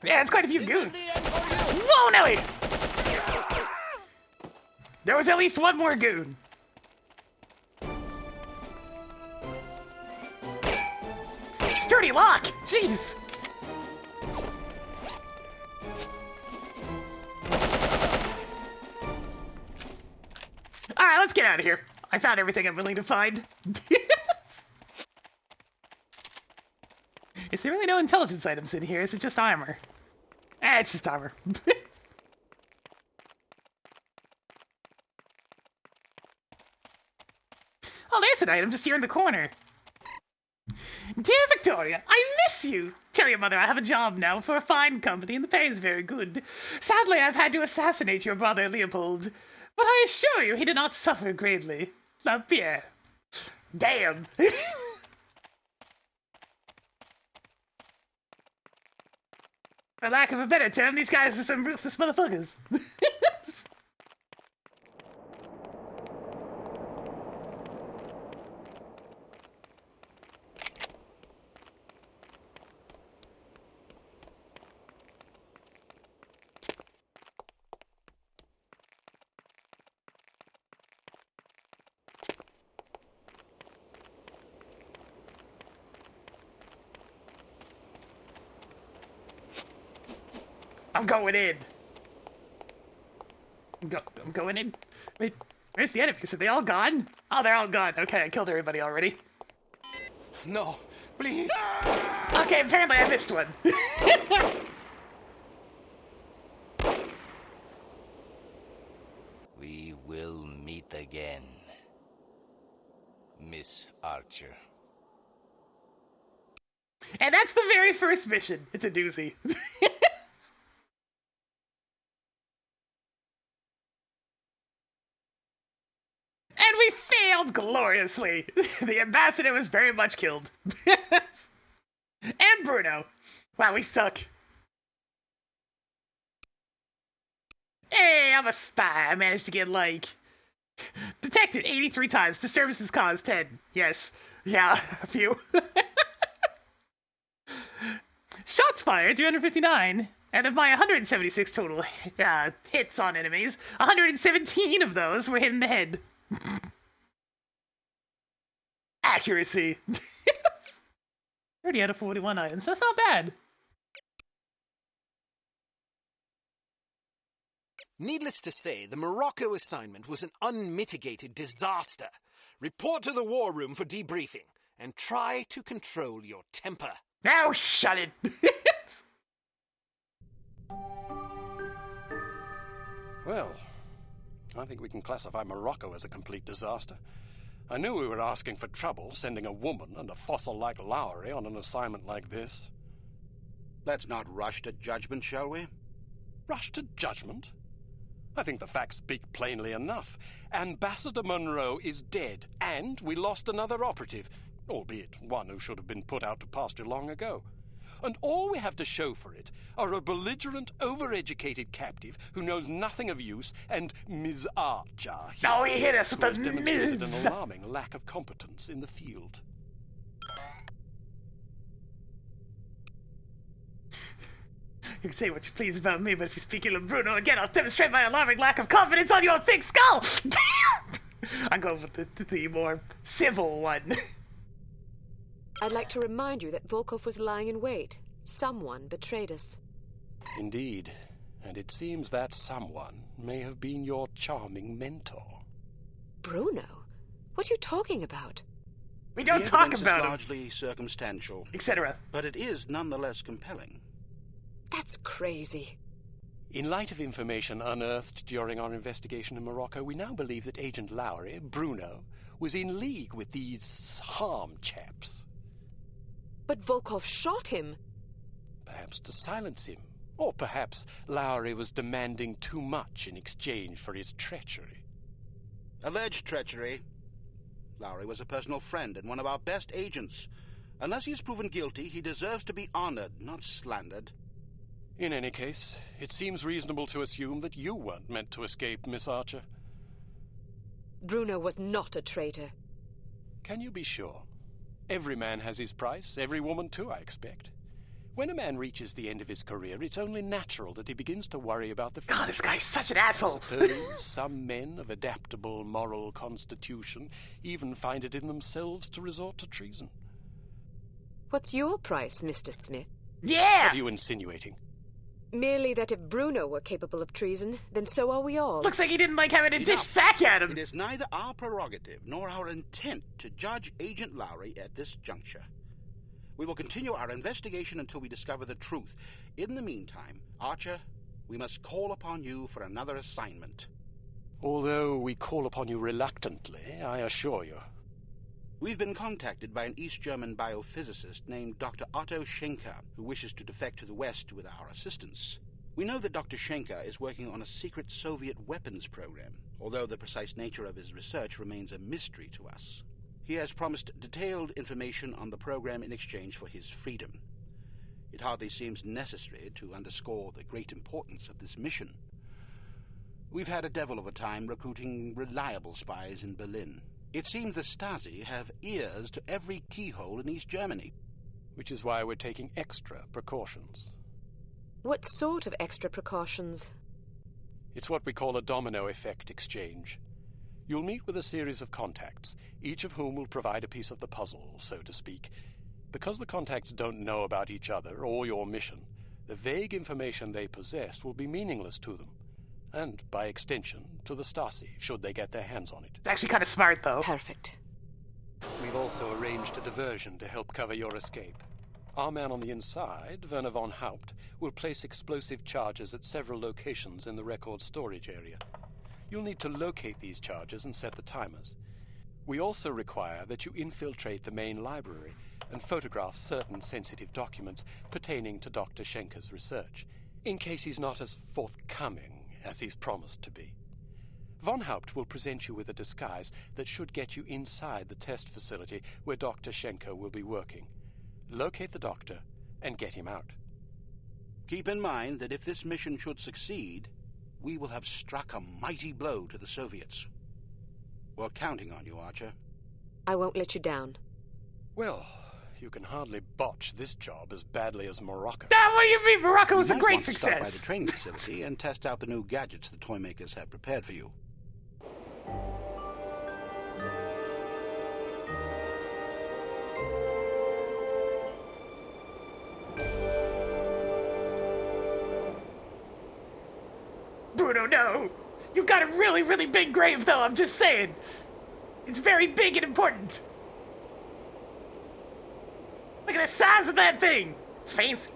Yeah, it's quite a few goons. Whoa, Nelly! There was at least one more goon. Sturdy lock! Jeez! Alright, let's get out of here. I found everything I'm willing to find. Is there really no intelligence items in here? Is it just armor? It's just armor. Oh, there's an item just here in the corner. Dear Victoria, I miss you. Tell your mother I have a job now for a fine company and the pay is very good. Sadly, I've had to assassinate your brother Leopold, but I assure you he did not suffer greatly. La Pierre. Damn. For lack of a better term, these guys are some ruthless motherfuckers. I'm going in. I'm going in. Wait, where's the enemies? Are they all gone? Oh, they're all gone. Okay, I killed everybody already. No, please. Okay, apparently I missed one. We will meet again, Miss Archer. And that's the very first mission. It's a doozy. And we failed gloriously. The ambassador was very much killed. And Bruno. Wow, we suck. Hey, I'm a spy. I managed to get, like... detected 83 times. Disturbances caused 10. Yes. Yeah, a few. Shots fired, 359. And of my 176 total hits on enemies, 117 of those were hit in the head. Accuracy. 30 out of 41 items. That's not bad. Needless to say, the Morocco assignment was an unmitigated disaster. Report to the war room for debriefing, and try to control your temper. Now shut it. Well, I think we can classify Morocco as a complete disaster. I knew we were asking for trouble, sending a woman and a fossil like Lowry on an assignment like this. Let's not rush to judgment, shall we? Rush to judgment? I think the facts speak plainly enough. Ambassador Monroe is dead, and we lost another operative, albeit one who should have been put out to pasture long ago. And all we have to show for it are a belligerent, overeducated captive who knows nothing of use, and Ms. Archer. Oh, he hit us with has the demonstrated Ms. an alarming lack of competence in the field. You can say what you please about me, but if you speak ill of Bruno again, I'll demonstrate my alarming lack of confidence on your thick skull! Damn! I'm going with the more civil one. I'd like to remind you that Volkov was lying in wait. Someone betrayed us. Indeed. And it seems that someone may have been your charming mentor. Bruno? What are you talking about? We don't the talk evidence about is him. largely circumstantial, etc. But it is nonetheless compelling. That's crazy. In light of information unearthed during our investigation in Morocco, we now believe that Agent Lowry, Bruno, was in league with these harm chaps. But Volkov shot him. Perhaps to silence him. Or perhaps Lowry was demanding too much in exchange for his treachery. Alleged treachery. Lowry was a personal friend and one of our best agents. Unless he is proven guilty, he deserves to be honored, not slandered. In any case, it seems reasonable to assume that you weren't meant to escape, Miss Archer. Bruno was not a traitor. Can you be sure? Every man has his price, every woman too, I expect. When a man reaches the end of his career, it's only natural that he begins to worry about the future. God, this guy's such an asshole. I suppose some men of adaptable moral constitution even find it in themselves to resort to treason. What's your price, Mr. Smith? Yeah! What are you insinuating? Merely that if Bruno were capable of treason, then so are we all. Looks like he didn't like having to dish back at him. It is neither our prerogative nor our intent to judge Agent Lowry at this juncture. We will continue our investigation until we discover the truth. In the meantime, Archer, we must call upon you for another assignment. Although we call upon you reluctantly, I assure you. We've been contacted by an East German biophysicist named Dr. Otto Schenker, who wishes to defect to the West with our assistance. We know that Dr. Schenker is working on a secret Soviet weapons program, although the precise nature of his research remains a mystery to us. He has promised detailed information on the program in exchange for his freedom. It hardly seems necessary to underscore the great importance of this mission. We've had a devil of a time recruiting reliable spies in Berlin. It seems the Stasi have ears to every keyhole in East Germany. Which is why we're taking extra precautions. What sort of extra precautions? It's what we call a domino effect exchange. You'll meet with a series of contacts, each of whom will provide a piece of the puzzle, so to speak. Because the contacts don't know about each other or your mission, the vague information they possess will be meaningless to them. And, by extension, to the Stasi, should they get their hands on it. It's actually kind of smart, though. Perfect. We've also arranged a diversion to help cover your escape. Our man on the inside, Werner von Haupt, will place explosive charges at several locations in the record storage area. You'll need to locate these charges and set the timers. We also require that you infiltrate the main library and photograph certain sensitive documents pertaining to Dr. Schenker's research, in case he's not as forthcoming as he's promised to be. Von Haupt will present you with a disguise that should get you inside the test facility where Dr. Schenker will be working. Locate the doctor and get him out. Keep in mind that if this mission should succeed, we will have struck a mighty blow to the Soviets. We're counting on you, Archer. I won't let you down. Well, you can hardly botch this job as badly as Morocco. Ah, what do you mean? Morocco was a might great want to stop by success. the training facility and test out the new gadgets the toy makers have prepared for you. Bruno, no! You got a really, really big grave, though, I'm just saying. It's very big and important. Look at the size of that thing! It's fancy.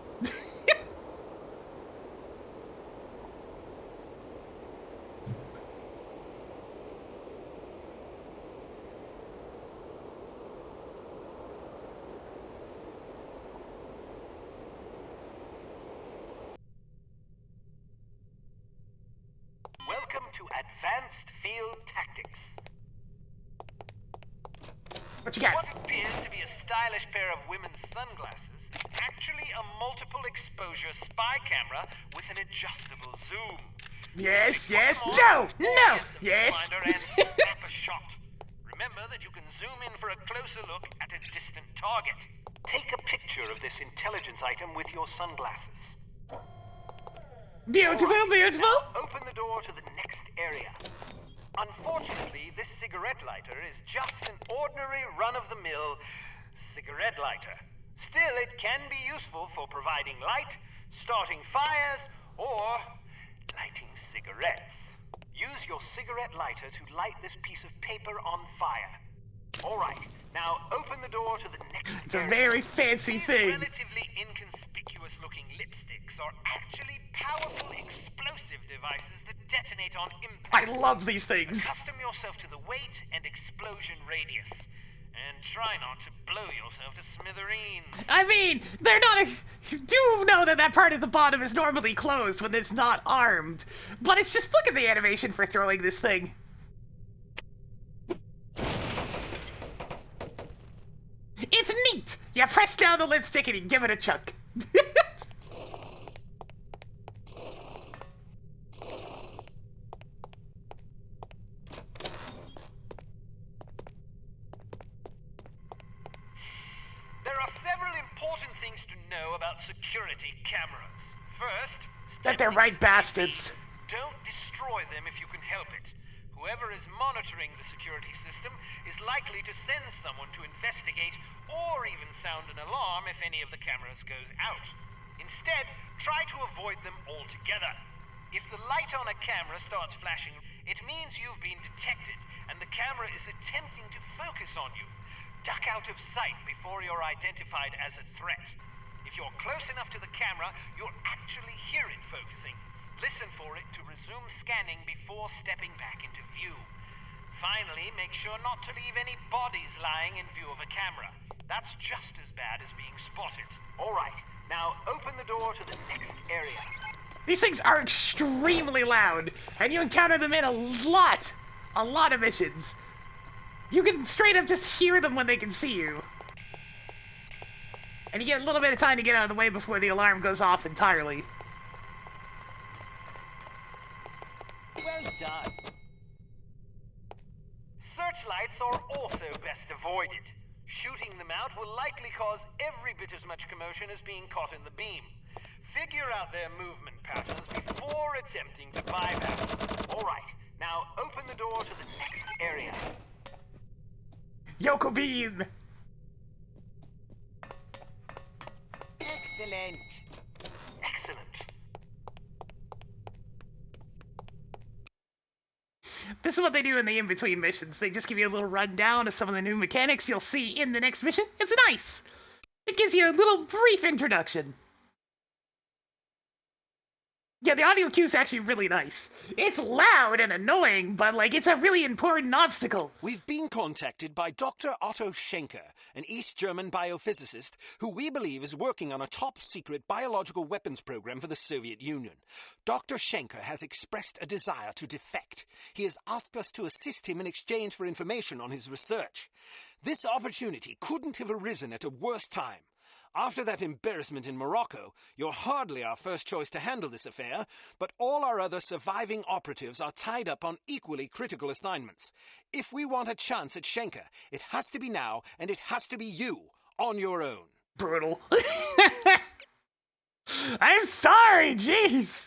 Welcome to Advanced Field Tactics. What you got? What appears to be a stylish pair of women's sunglasses is actually a multiple exposure spy camera with an adjustable zoom. Yes, yes, no, no, yes. And snap a shot. Remember that you can zoom in for a closer look at a distant target. Take a picture of this intelligence item with your sunglasses. Beautiful, beautiful. Now open the door to the next area. Unfortunately, this cigarette lighter is just an ordinary run-of-the-mill cigarette lighter. Still, it can be useful for providing light, starting fires, or lighting cigarettes. Use your cigarette lighter to light this piece of paper on fire. All right, now open the door to the next It's a very fancy thing. Relatively inconspicuous-looking lipsticks are actually powerful explosive devices that detonate on impact. I love these things. Accustom yourself to the weight and explosion radius. And try not to blow yourself to smithereens. I mean, they're not. Do know that part at the bottom is normally closed when it's not armed. But it's just, look at the animation for throwing this thing. It's neat! You press down the lipstick and you give it a chunk. There are several important things to know about security cameras. First, That they're right bastards. don't destroy them if you can help it. Whoever is monitoring the security system is likely to send someone to investigate or even sound an alarm if any of the cameras goes out. Instead, try to avoid them altogether. If the light on a camera starts flashing, it means you've been detected and the camera is attempting to focus on you. Duck out of sight before you're identified as a threat. If you're close enough to the camera, you'll actually hear it focusing. Listen for it to resume scanning before stepping back into view. Finally, make sure not to leave any bodies lying in view of a camera. That's just as bad as being spotted. All right, now open the door to the next area. These things are extremely loud, and you encounter them in a lot of missions. You can straight up just hear them when they can see you. And you get a little bit of time to get out of the way before the alarm goes off entirely. Well done. Searchlights are also best avoided. Shooting them out will likely cause every bit as much commotion as being caught in the beam. Figure out their movement patterns before attempting to bypass them. All right, now open the door to the next area. Yoko Beam! Excellent. Excellent. This is what they do in the in-between missions. They just give you a little rundown of some of the new mechanics you'll see in the next mission. It's nice. It gives you a little brief introduction. Yeah, the audio cue is actually really nice. It's loud and annoying, but, like, it's a really important obstacle. We've been contacted by Dr. Otto Schenker, an East German biophysicist who we believe is working on a top-secret biological weapons program for the Soviet Union. Dr. Schenker has expressed a desire to defect. He has asked us to assist him in exchange for information on his research. This opportunity couldn't have arisen at a worse time. After that embarrassment in Morocco, you're hardly our first choice to handle this affair, but all our other surviving operatives are tied up on equally critical assignments. If we want a chance at Schenker, it has to be now, and it has to be you, on your own. Brutal. I'm sorry, jeez!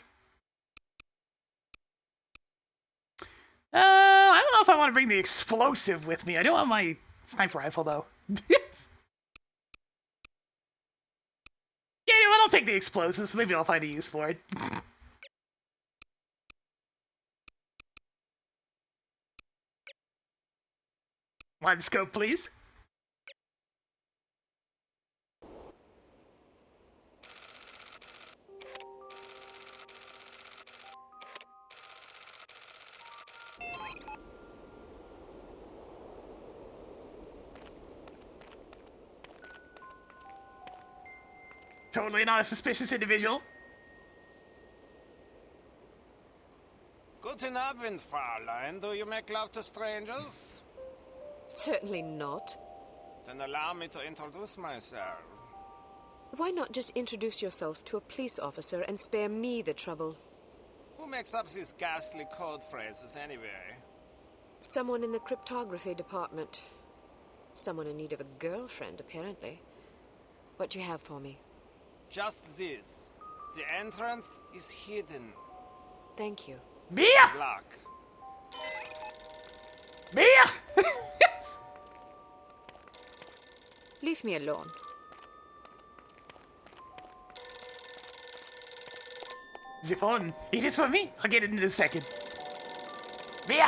I don't know if I want to bring the explosive with me. I don't want my sniper rifle, though. Yeah, you know what? I'll take the explosives. Maybe I'll find a use for it. One scope, please. Totally not a suspicious individual. Guten Abend, Fräulein. Do you make love to strangers? Certainly not. Then allow me to introduce myself. Why not just introduce yourself to a police officer and spare me the trouble? Who makes up these ghastly code phrases anyway? Someone in the cryptography department. Someone in need of a girlfriend, apparently. What do you have for me? Just this. The entrance is hidden. Thank you. Mia! Luck. Leave me alone. The phone. It is for me. I'll get it in a second. Mia!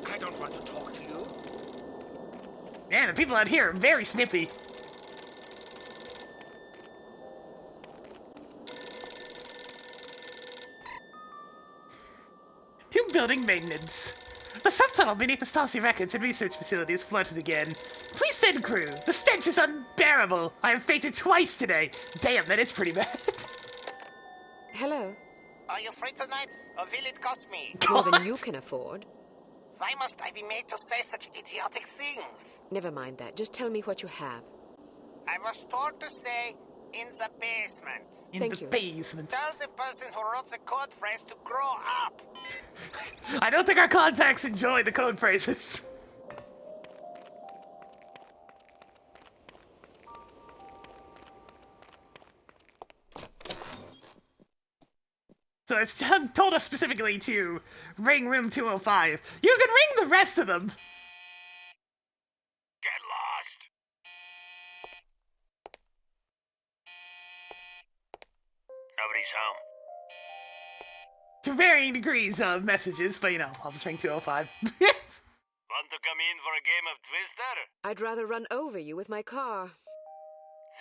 I don't want to talk to you. Man, the people out here are very snippy. To building maintenance. The subtunnel beneath the Stasi records and research facility is flooded again. Please send crew. The stench is unbearable. I have fainted twice today. Damn, that is pretty bad. Hello. Are you free tonight, or will it cost me? More than you can afford. Why must I be made to say such idiotic things? Never mind that. Just tell me what you have. I was told to say, in the basement. In the basement. Tell the person who wrote the code phrase to grow up. I don't think our contacts enjoy the code phrases. So it's told us specifically to ring room 205. You can ring the rest of them. Get lost. Nobody's home. To varying degrees of messages, but you know, I'll just ring 205. Want to come in for a game of Twister? I'd rather run over you with my car.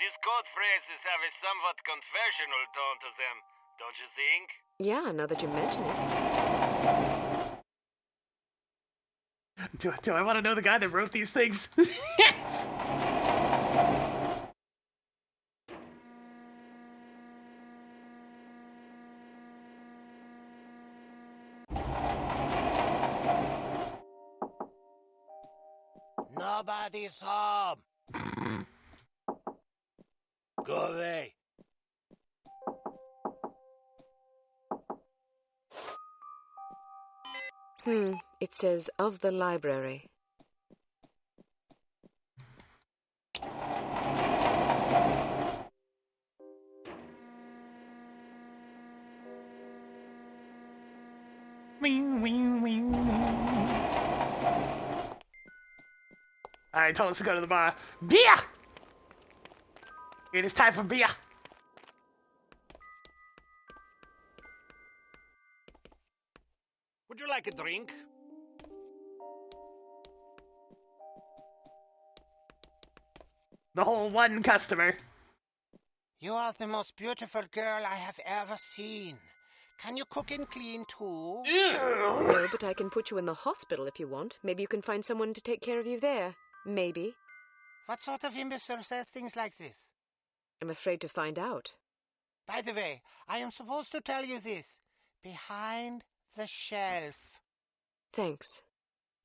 These code phrases have a somewhat confessional tone to them, don't you think? Yeah, now that you mention it. Do I want to know the guy that wrote these things? Nobody's home. Go away. It says of the library. Alright, told us to go to the bar. Beer! It is time for beer. Would you like a drink? The whole one customer. You are the most beautiful girl I have ever seen. Can you cook and clean too? No, but I can put you in the hospital if you want. Maybe you can find someone to take care of you there. Maybe. What sort of imbecile says things like this? I'm afraid to find out. By the way, I am supposed to tell you this. Behind the shelf. Thanks.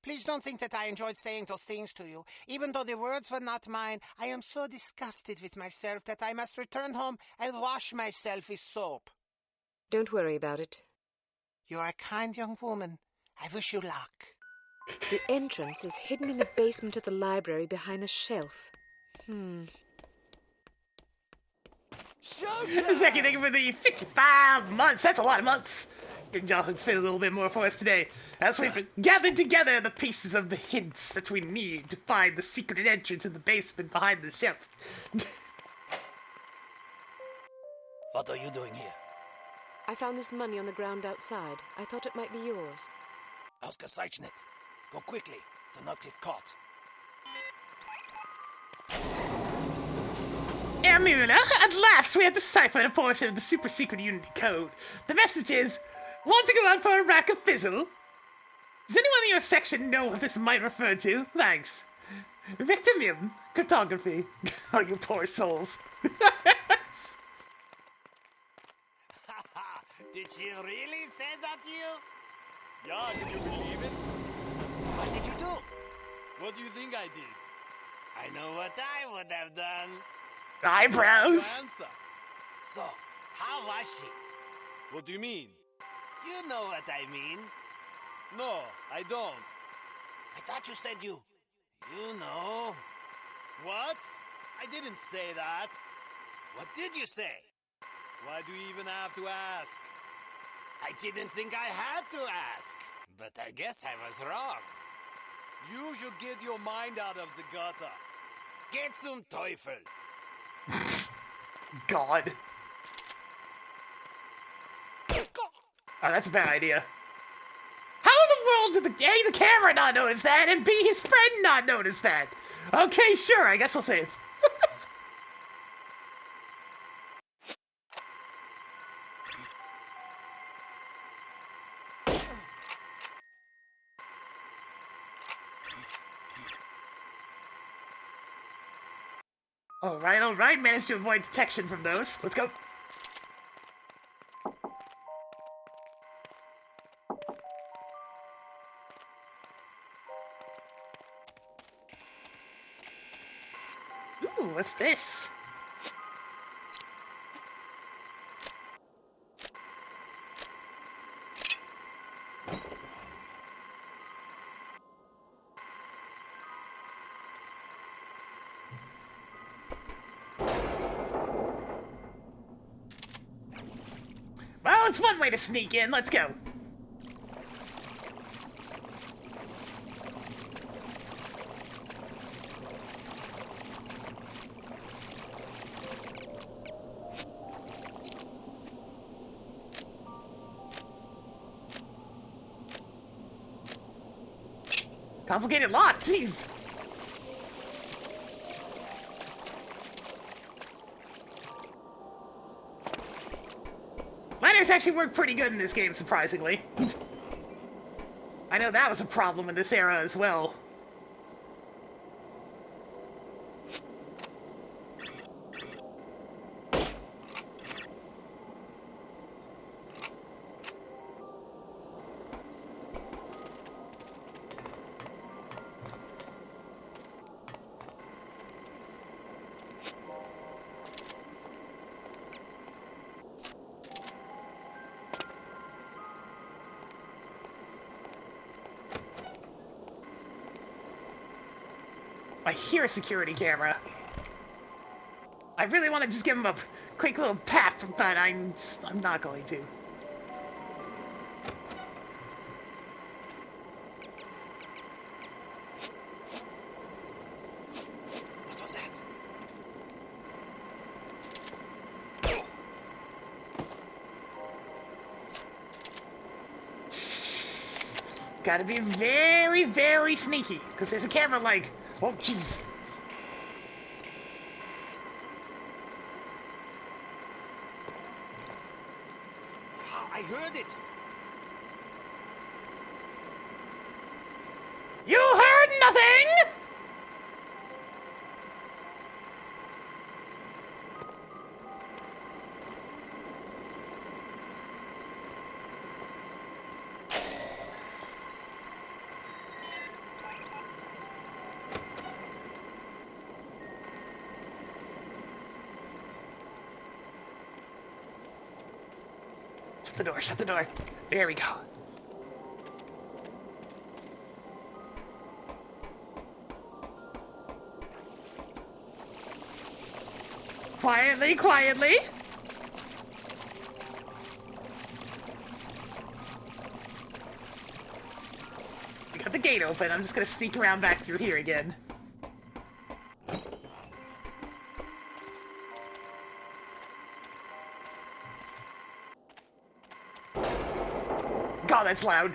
Please don't think that I enjoyed saying those things to you. Even though the words were not mine, I am so disgusted with myself that I must return home and wash myself with soap. Don't worry about it. You are a kind young woman. I wish you luck. The entrance is hidden in the basement of the library behind the shelf. The second thing for the 55 months. That's a lot of months. And Jonathan spent a little bit more for us today. As we've gathered together the pieces of the hints that we need to find the secret entrance in the basement behind the shelf. What are you doing here? I found this money on the ground outside. I thought it might be yours. Ausgezeichnet. Go quickly. Do not get caught. Amuna, at last we have deciphered a portion of the super secret Unity code. The message is, want to go out for a rack of fizzle? Does anyone in your section know what this might refer to? Thanks. Victimium. Cryptography. Oh, you poor souls. Did she really say that to you? Yeah, can you believe it? What did you do? What do you think I did? I know what I would have done. Eyebrows. Answer. So, how was she? What do you mean? You know what I mean. No, I don't. I thought you said you know. What? I didn't say that. What did you say? Why do you even have to ask? I didn't think I had to ask, but I guess I was wrong. You should get your mind out of the gutter. Get zum Teufel. God. Oh, that's a bad idea. How in the world did A, the camera not notice that, and B, his friend not notice that? Okay, sure, I guess I'll save. Alright, managed to avoid detection from those. Let's go. Ooh, what's this? Well, it's one way to sneak in. Let's go. Complicated lock, jeez. Miners actually work pretty good in this game, surprisingly. I know that was a problem in this era as well. I hear a security camera. I really want to just give him a quick little pat, but I'm not going to. What was that? Gotta be very, very sneaky, because there's a camera like, oh jeez. I heard it. You heard nothing? Shut the door. There we go. Quietly, quietly. We got the gate open. I'm just gonna sneak around back through here again. God, that's loud.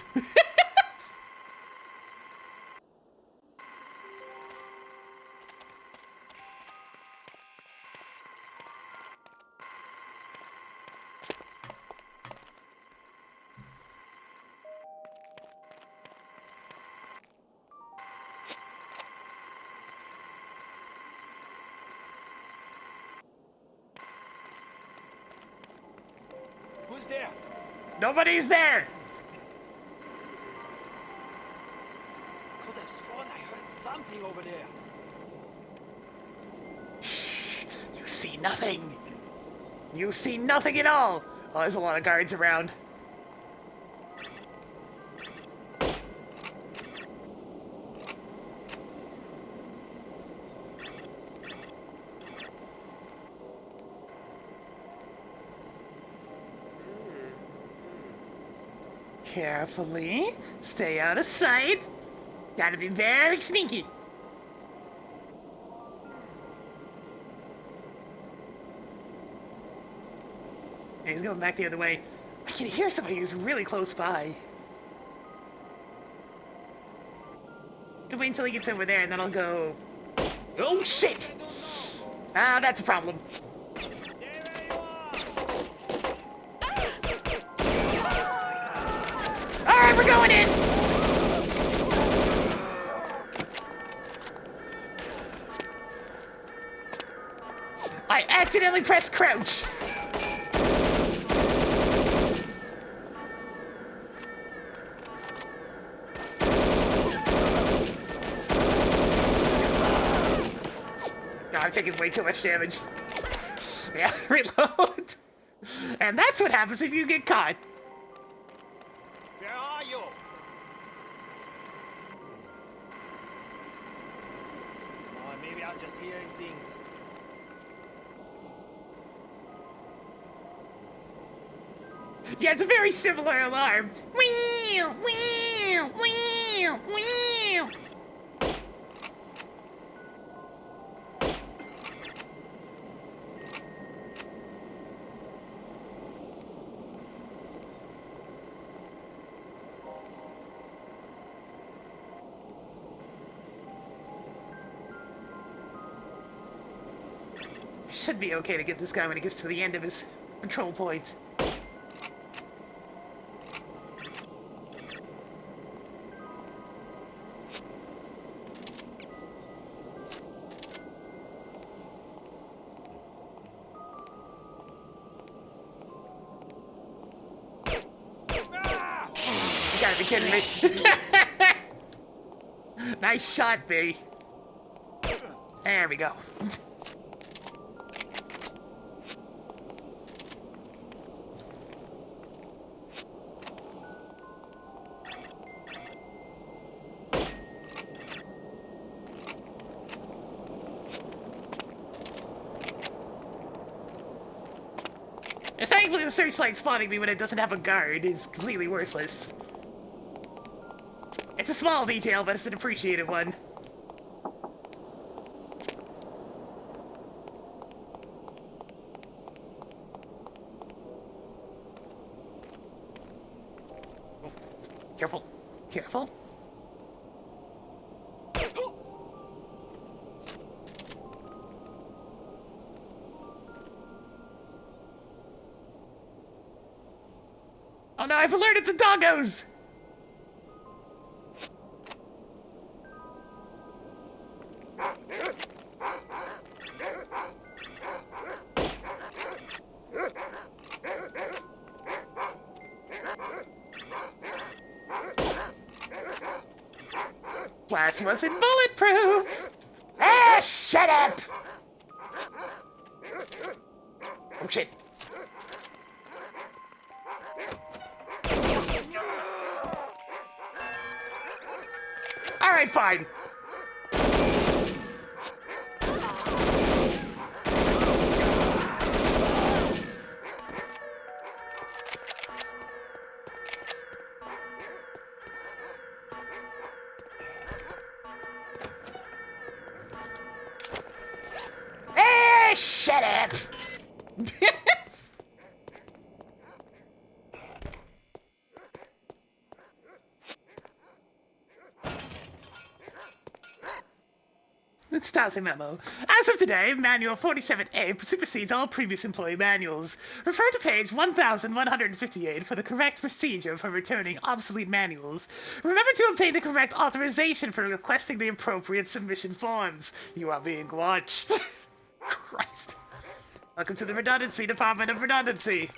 Who's there? Nobody's there. Could have sworn I heard something over there. You see nothing. You see nothing at all. Oh, there's a lot of guards around. Carefully. Stay out of sight. Gotta be very sneaky. And he's going back the other way. I can hear somebody who's really close by. I'll wait until he gets over there and then I'll go... Oh, shit! Ah, that's a problem. Alright, we're going in! I accidentally pressed crouch. I'm taking way too much damage. Yeah, reload. And that's what happens if you get caught. Where are you? Oh, maybe I'm just hearing things. Yeah, it's a very similar alarm. Wee, wee, wee, wee. Should be okay to get this guy when he gets to the end of his patrol point. You gotta be kidding me. Nice shot, B. There we go. Thankfully, the searchlight spotting me when it doesn't have a guard is completely worthless. It's a small detail, but it's an appreciated one. Oh, careful. Careful. Oh no, I've alerted the doggos! Glass wasn't bulletproof! Ah, shut up! Oh shit. Alright, fine. Ah, shut up! Stasi memo. As of today, Manual 47A supersedes all previous employee manuals. Refer to page 1158 for the correct procedure for returning obsolete manuals. Remember to obtain the correct authorization for requesting the appropriate submission forms. You are being watched. Christ. Welcome to the Redundancy Department of Redundancy.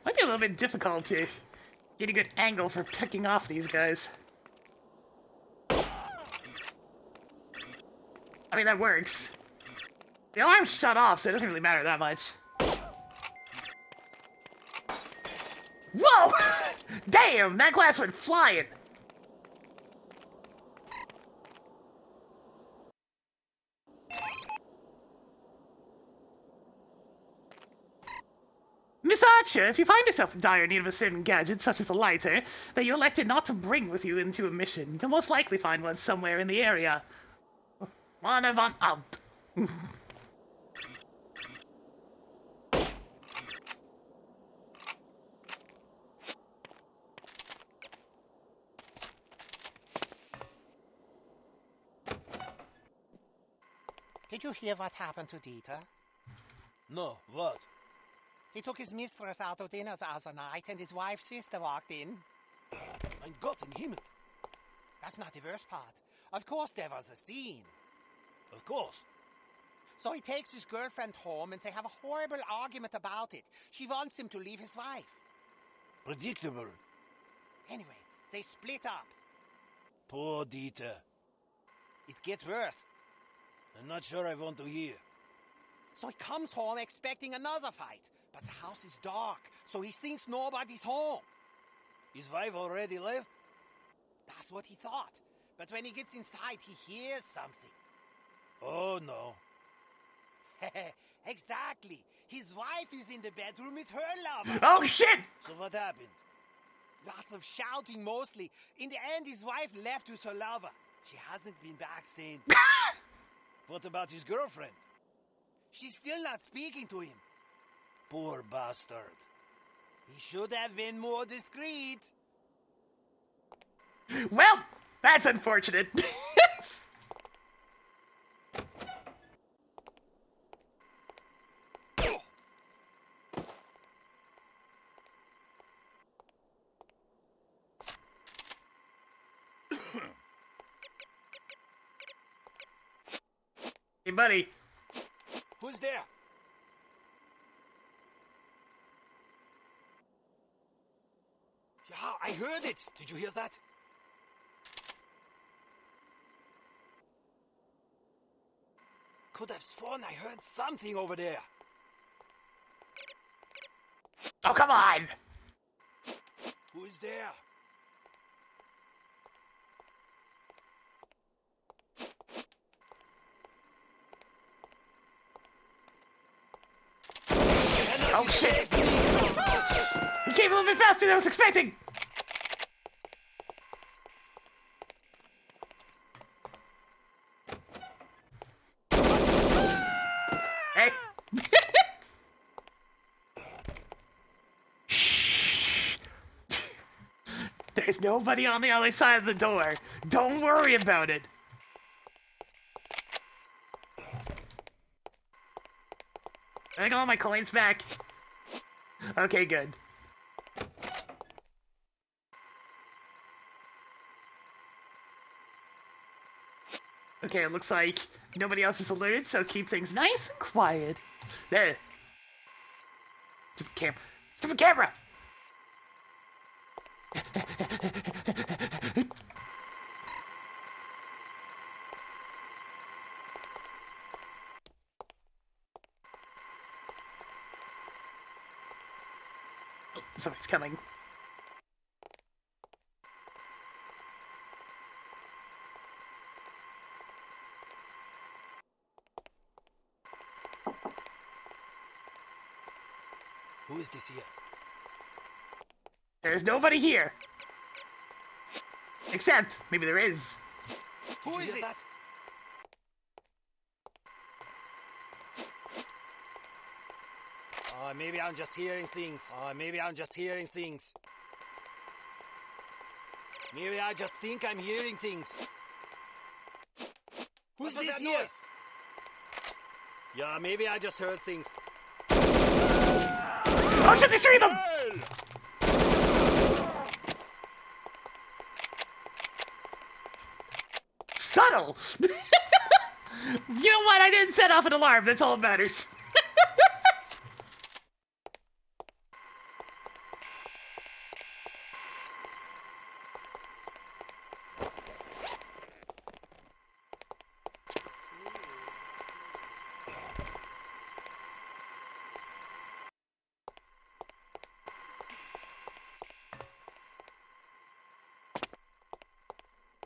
Might be a little bit difficult to get a good angle for picking off these guys. I mean, that works. The alarm's shut off, so it doesn't really matter that much. Whoa! Damn, that glass went flying! Miss Archer, if you find yourself in dire need of a certain gadget, such as a lighter, that you elected not to bring with you into a mission, you'll most likely find one somewhere in the area. One of on out. Did you hear what happened to Dieter? No, what? He took his mistress out to dinner the other night and his wife's sister walked in. Mein Gott im Himmel. That's not the worst part. Of course there was a scene. Of course. So he takes his girlfriend home and they have a horrible argument about it. She wants him to leave his wife. Predictable. Anyway, they split up. Poor Dieter. It gets worse. I'm not sure I want to hear. So he comes home expecting another fight. But the house is dark, so he thinks nobody's home. His wife already left? That's what he thought. But when he gets inside, he hears something. Oh, no. Exactly. His wife is in the bedroom with her lover. Oh, shit! So what happened? Lots of shouting, mostly. In the end, his wife left with her lover. She hasn't been back since. What about his girlfriend? She's still not speaking to him. Poor bastard. He should have been more discreet. Well, that's unfortunate. Hey, buddy. Who's there? Yeah, I heard it. Did you hear that? Could have sworn I heard something over there. Oh, come on! Who is there? Oh, shit! He came a little bit faster than I was expecting! Hey! Shh! There's nobody on the other side of the door. Don't worry about it. I got all my coins back. Okay, good. Okay, it looks like nobody else is alerted, so keep things nice and quiet. There. Stupid camera. Stupid camera! Oh, somebody's coming. Who is this here? There's nobody here. Except, maybe there is. Who is it? Oh, maybe I'm just hearing things. Maybe I just think I'm hearing things. Who's What was this that here? noise? Yeah, maybe I just heard things. Oh shit, there's three of them! Subtle! You know what? I didn't set off an alarm. That's all that matters.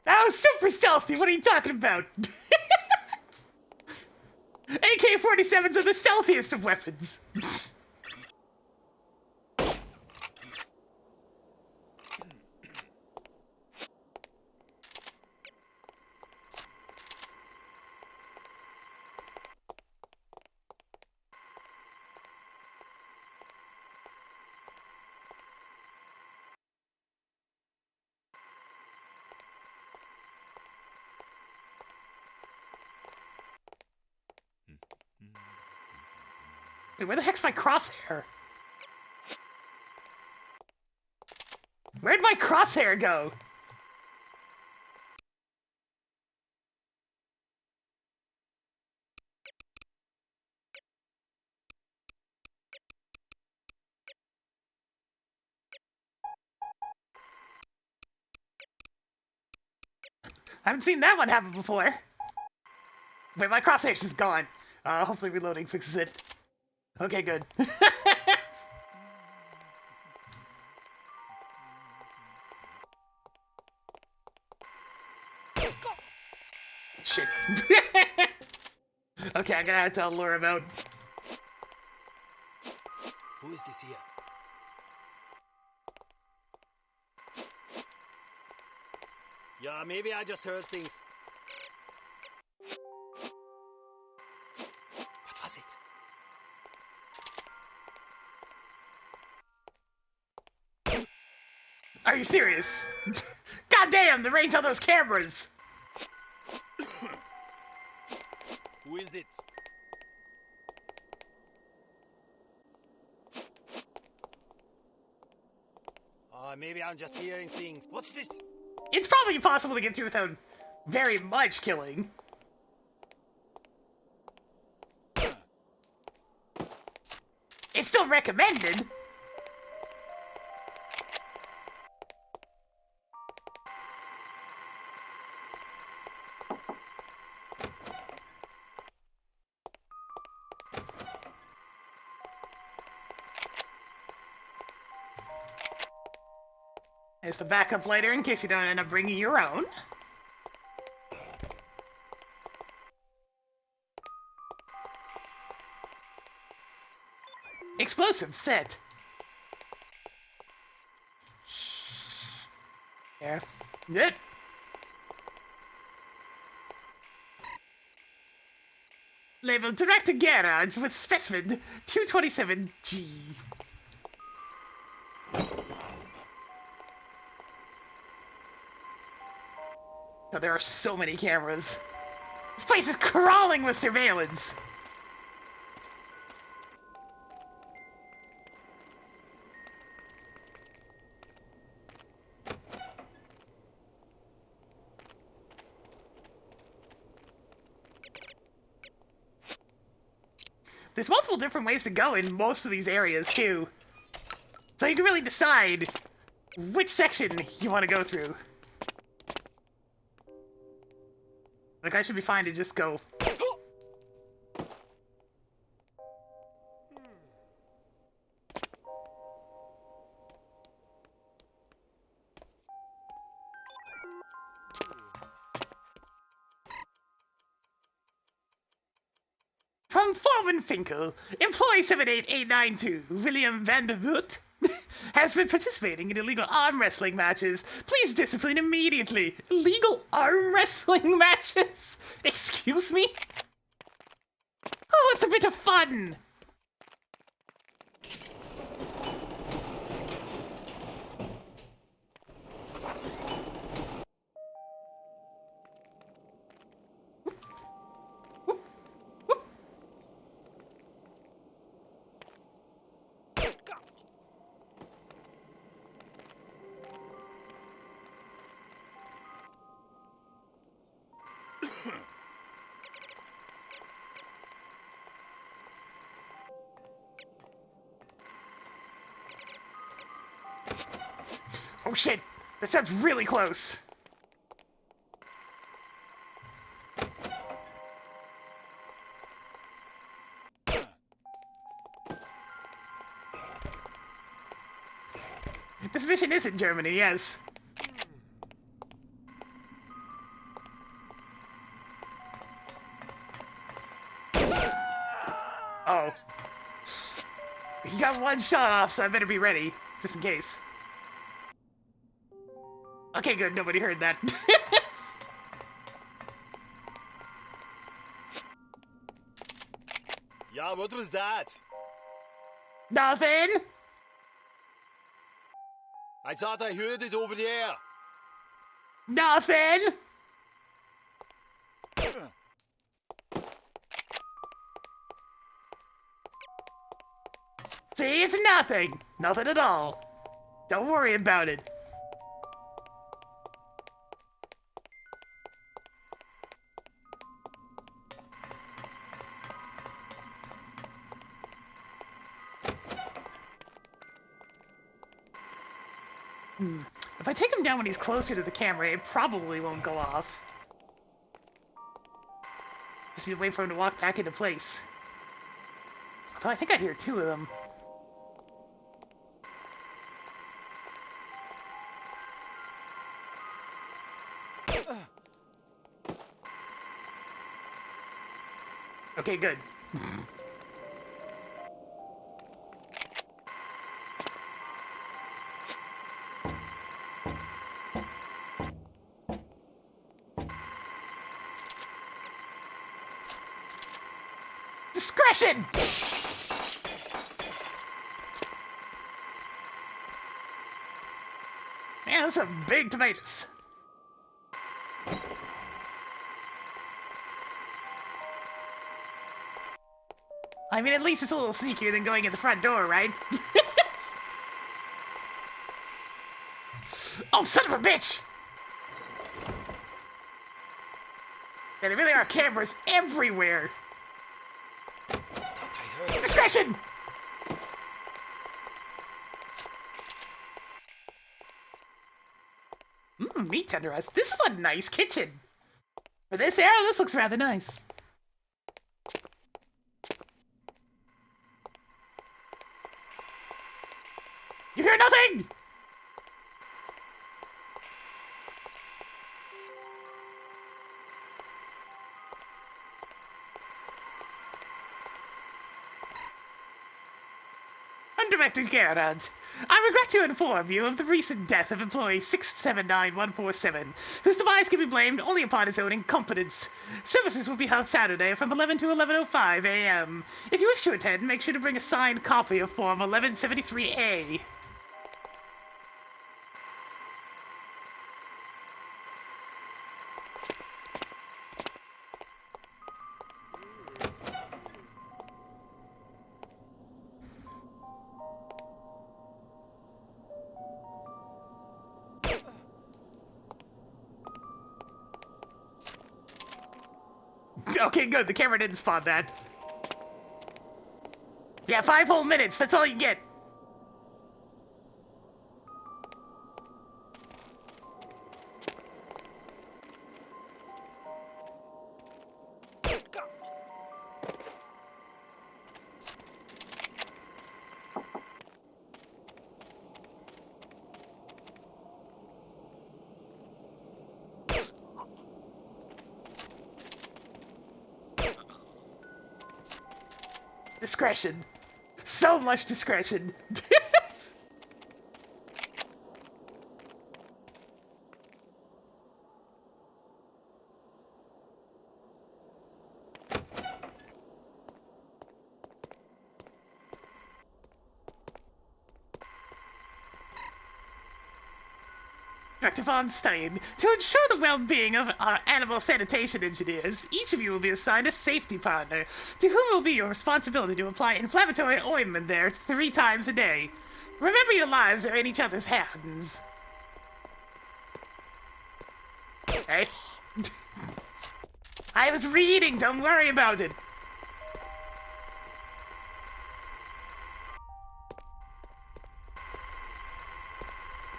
That was super stealthy. What are you talking about? AK-47s are the stealthiest of weapons. Wait, where the heck's my crosshair? Where'd my crosshair go? I haven't seen that one happen before. Wait, my crosshair's just gone. Hopefully reloading fixes it. Okay, good. Shit. Okay, I'm gonna have to lure him out. Who is this here? Yeah, maybe I just heard things. What was it? Are you serious? God damn, the range on those cameras! Who is it? Maybe I'm just hearing things. What's this? It's probably impossible to get through without very much killing. It's still recommended. There's the backup lighter in case you don't end up bringing your own. Explosive set. There. Yep. Labeled Director Garage with specimen 227G. Oh, there are so many cameras. This place is crawling with surveillance. There's multiple different ways to go in most of these areas, too. So you can really decide which section you want to go through. Like, I should be fine to just go. From Foreman Finkel, employee 78892, William Vandervoot, has been participating in illegal arm wrestling matches. Please discipline immediately. Illegal arm wrestling matches? Excuse me? Oh, it's a bit of fun. Oh shit! That sounds really close! This mission is in Germany, yes. Oh. He got one shot off, so I better be ready, just in case. Okay, good, nobody heard that. Yeah, what was that? Nothing! I thought I heard it over there. Nothing! See, it's nothing. Nothing at all. Don't worry about it. If I take him down when he's closer to the camera, it probably won't go off. Just need to wait for him to walk back into place. Although I think I hear two of them. Okay, good. Discretion! Man, those are big tomatoes. I mean, at least it's a little sneakier than going in the front door, right? Oh, son of a bitch! Yeah, there really are cameras everywhere. Discretion! Meat tenderized. This is a nice kitchen. For this era, this looks rather nice. You hear nothing? Undirected Garrett. I regret to inform you of the recent death of employee 679147, whose demise can be blamed only upon his own incompetence. Services will be held Saturday from 11 to 11:05 a.m. If you wish to attend, make sure to bring a signed copy of Form 1173A. Okay, good. The camera didn't spot that. Yeah, 5 whole minutes. That's all you get. Discretion. So much discretion. Dr. Von Stein, to ensure the well-being of our animal sanitation engineers, each of you will be assigned a safety partner, to whom it will be your responsibility to apply inflammatory ointment there 3 times a day. Remember, your lives are in each other's hands. Hey. I was reading, don't worry about it.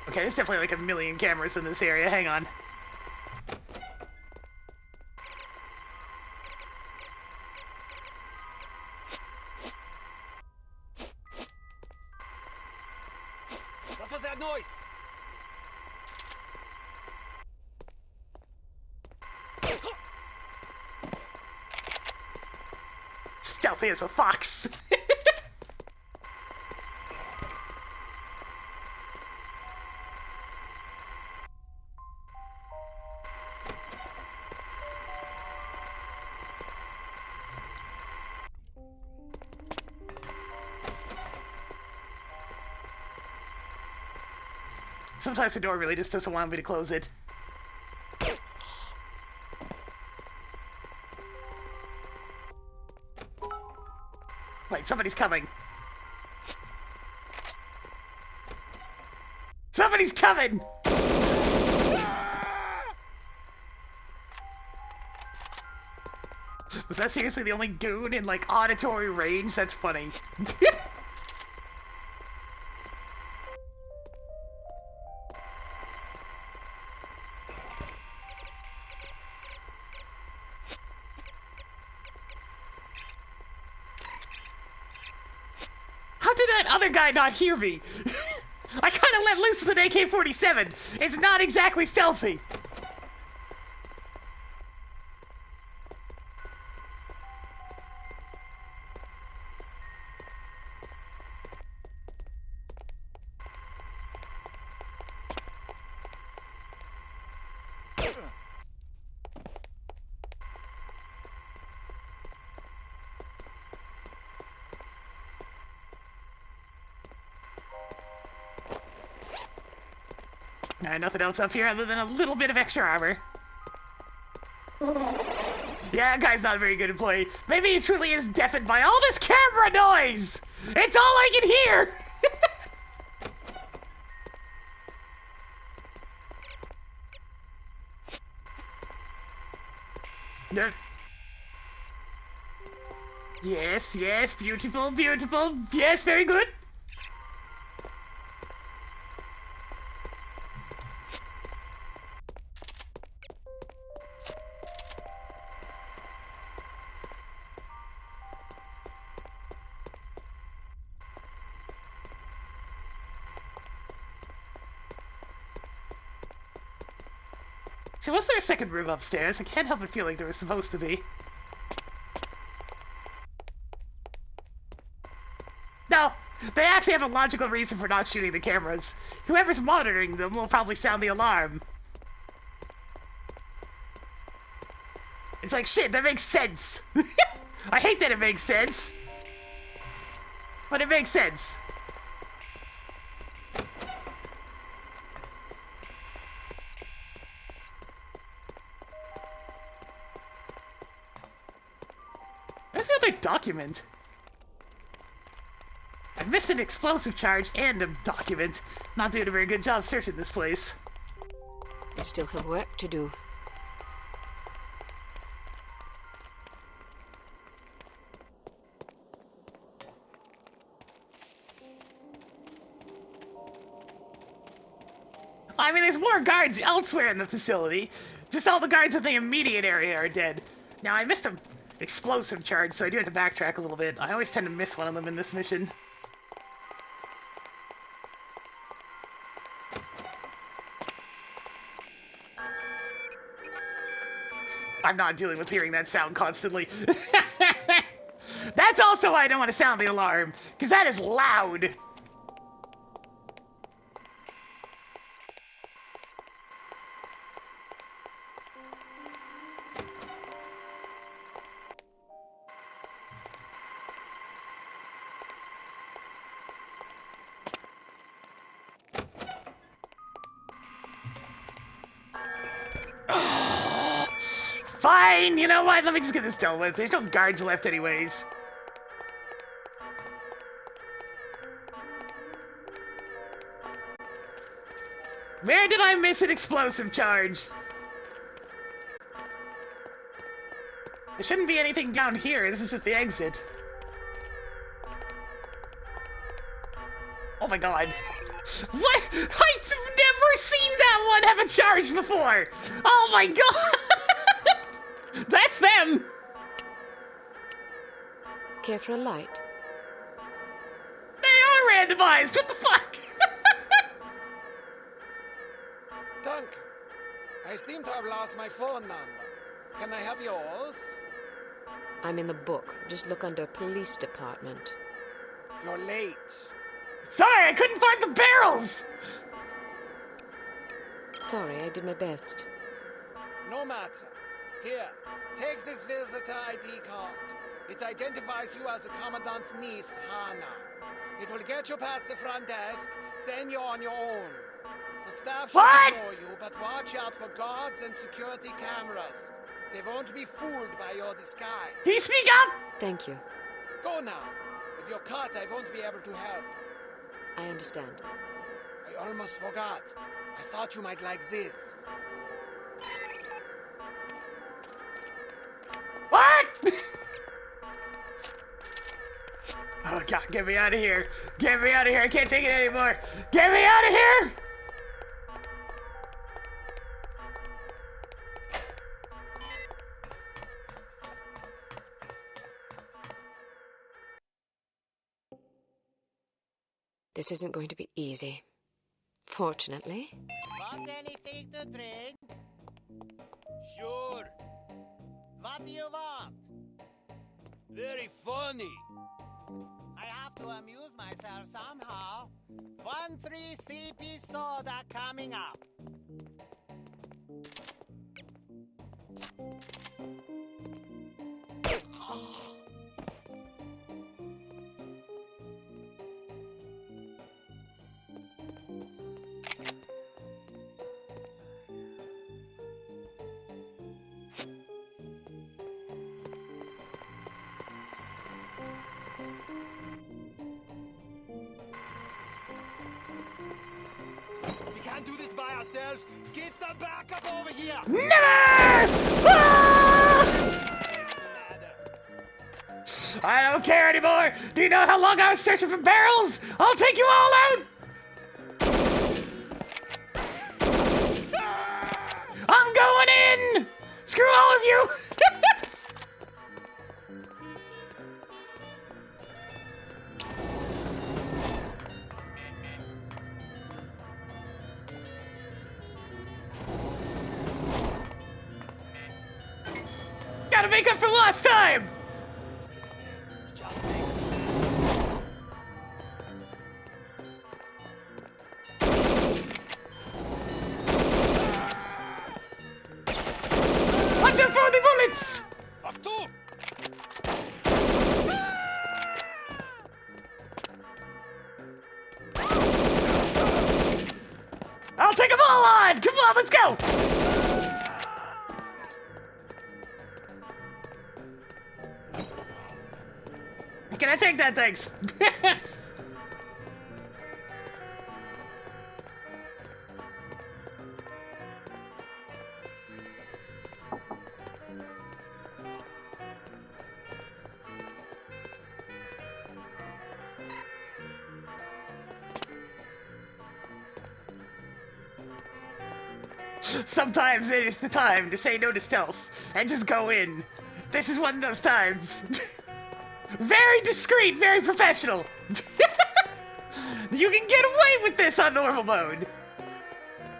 Okay, there's definitely like 1 million cameras in this area. Hang on. What was that noise? Stealthy as a fox. Sometimes the door really just doesn't want me to close it. Wait, somebody's coming. Somebody's coming! Was that seriously the only goon in, like, auditory range? That's funny. How did that other guy not hear me? I kind of let loose with an AK-47. It's not exactly stealthy. Alright, nothing else up here other than a little bit of extra armor. Yeah, that guy's not very good at play. Maybe he truly is deafened by all this camera noise! It's all I can hear! No. Yes, yes, beautiful, beautiful. Yes, very good. So was there a second room upstairs? I can't help but feel like there was supposed to be. No, they actually have a logical reason for not shooting the cameras. Whoever's monitoring them will probably sound the alarm. It's like, shit, that makes sense. I hate that it makes sense. But it makes sense. Where's the other document? I missed an explosive charge and a document. Not doing a very good job searching this place. I still have work to do. I mean, there's more guards elsewhere in the facility. Just all the guards in the immediate area are dead. Now, I missed an explosive charge, so I do have to backtrack a little bit. I always tend to miss one of them in this mission. I'm not dealing with hearing that sound constantly. That's also why I don't want to sound the alarm, because that is loud. Fine, you know what? Let me just get this dealt with. There's no guards left anyways. Where did I miss an explosive charge? There shouldn't be anything down here. This is just the exit. Oh my god. What? I've never seen that one have a charge before! Oh my god! That's them! Care for a light? They are randomized! What the fuck? Duncan, I seem to have lost my phone number. Can I have yours? I'm in the book. Just look under police department. You're late. Sorry, I couldn't find the barrels! Sorry, I did my best. No matter. Here, take this visitor ID card. It identifies you as the Commandant's niece, Hannah. It will get you past the front desk, then you're on your own. The staff should know you, but watch out for guards and security cameras. They won't be fooled by your disguise. Can you speak up? Thank you. Go now. If you're caught, I won't be able to help. I understand. I almost forgot. I thought you might like this. What? Oh god, get me out of here. Get me out of here. I can't take it anymore. Get me out of here! This isn't going to be easy. Fortunately. Want anything to drink? Sure. What do you want? Very funny. I have to amuse myself somehow. 1 free CP soda coming up. We can't do this by ourselves. Get some backup over here. Never! I don't care anymore. Do you know how long I was searching for barrels? I'll take you all out. I'm going in. Screw all of you. Gotta make up for lost time! Watch out for the bullets! I'll take them all on! Come on, let's go! Can I take that, thanks? Sometimes it is the time to say no to stealth and just go in. This is one of those times. Very discreet, very professional. You can get away with this on normal mode.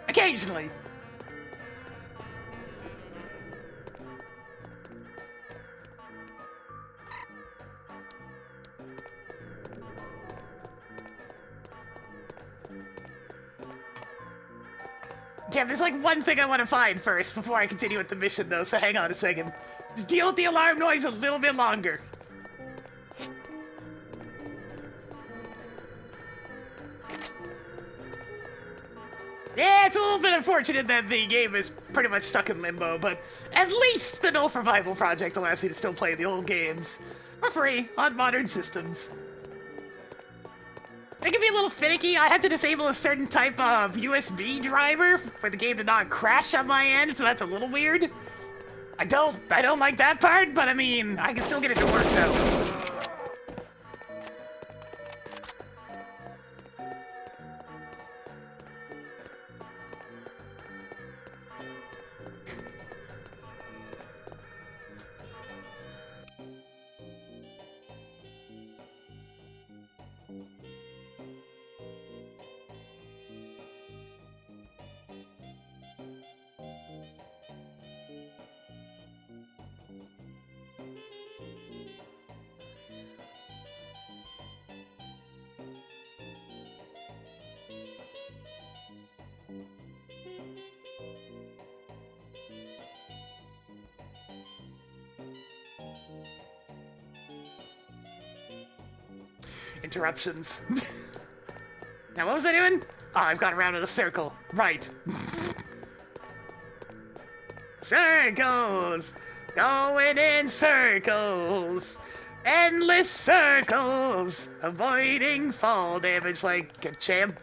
Occasionally. Damn, there's like one thing I want to find first before I continue with the mission though, so hang on a second. Just deal with the alarm noise a little bit longer. Yeah, it's a little bit unfortunate that the game is pretty much stuck in limbo, but at least the NOLF Revival project allows me to still play the old games for free on modern systems. It can be a little finicky. I had to disable a certain type of USB driver for the game to not crash on my end, so that's a little weird. I don't like that part, but I mean, I can still get it to work though. Interruptions. Now what was I doing? Oh, I've got around in a circle. Right. Circles! Going in circles! Endless circles! Avoiding fall damage like a champ.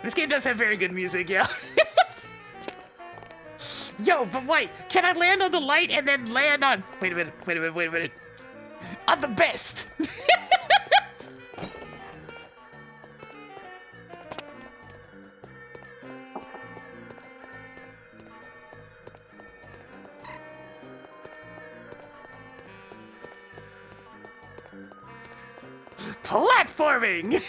This game does have very good music, yeah. Yo, but wait, can I land on the light and then land on... Wait a minute. On the best! Platforming!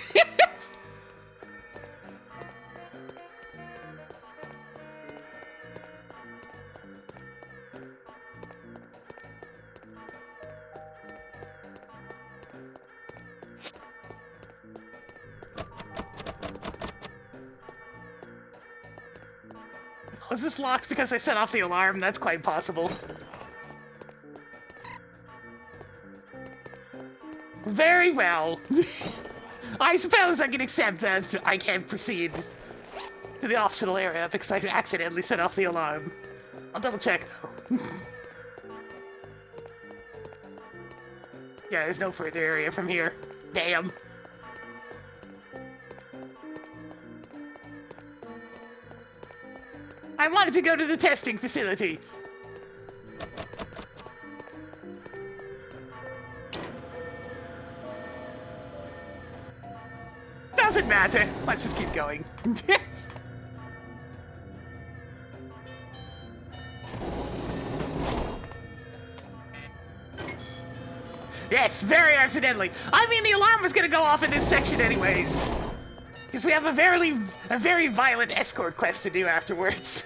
Was this locked because I set off the alarm? That's quite possible. Very well. I suppose I can accept that I can't proceed to the optional area because I accidentally set off the alarm. I'll double check though. Yeah, there's no further area from here. Damn. I wanted to go to the testing facility. Doesn't matter. Let's just keep going. Yes, very accidentally. I mean, the alarm was gonna go off in this section anyways. Because we have a very violent escort quest to do afterwards.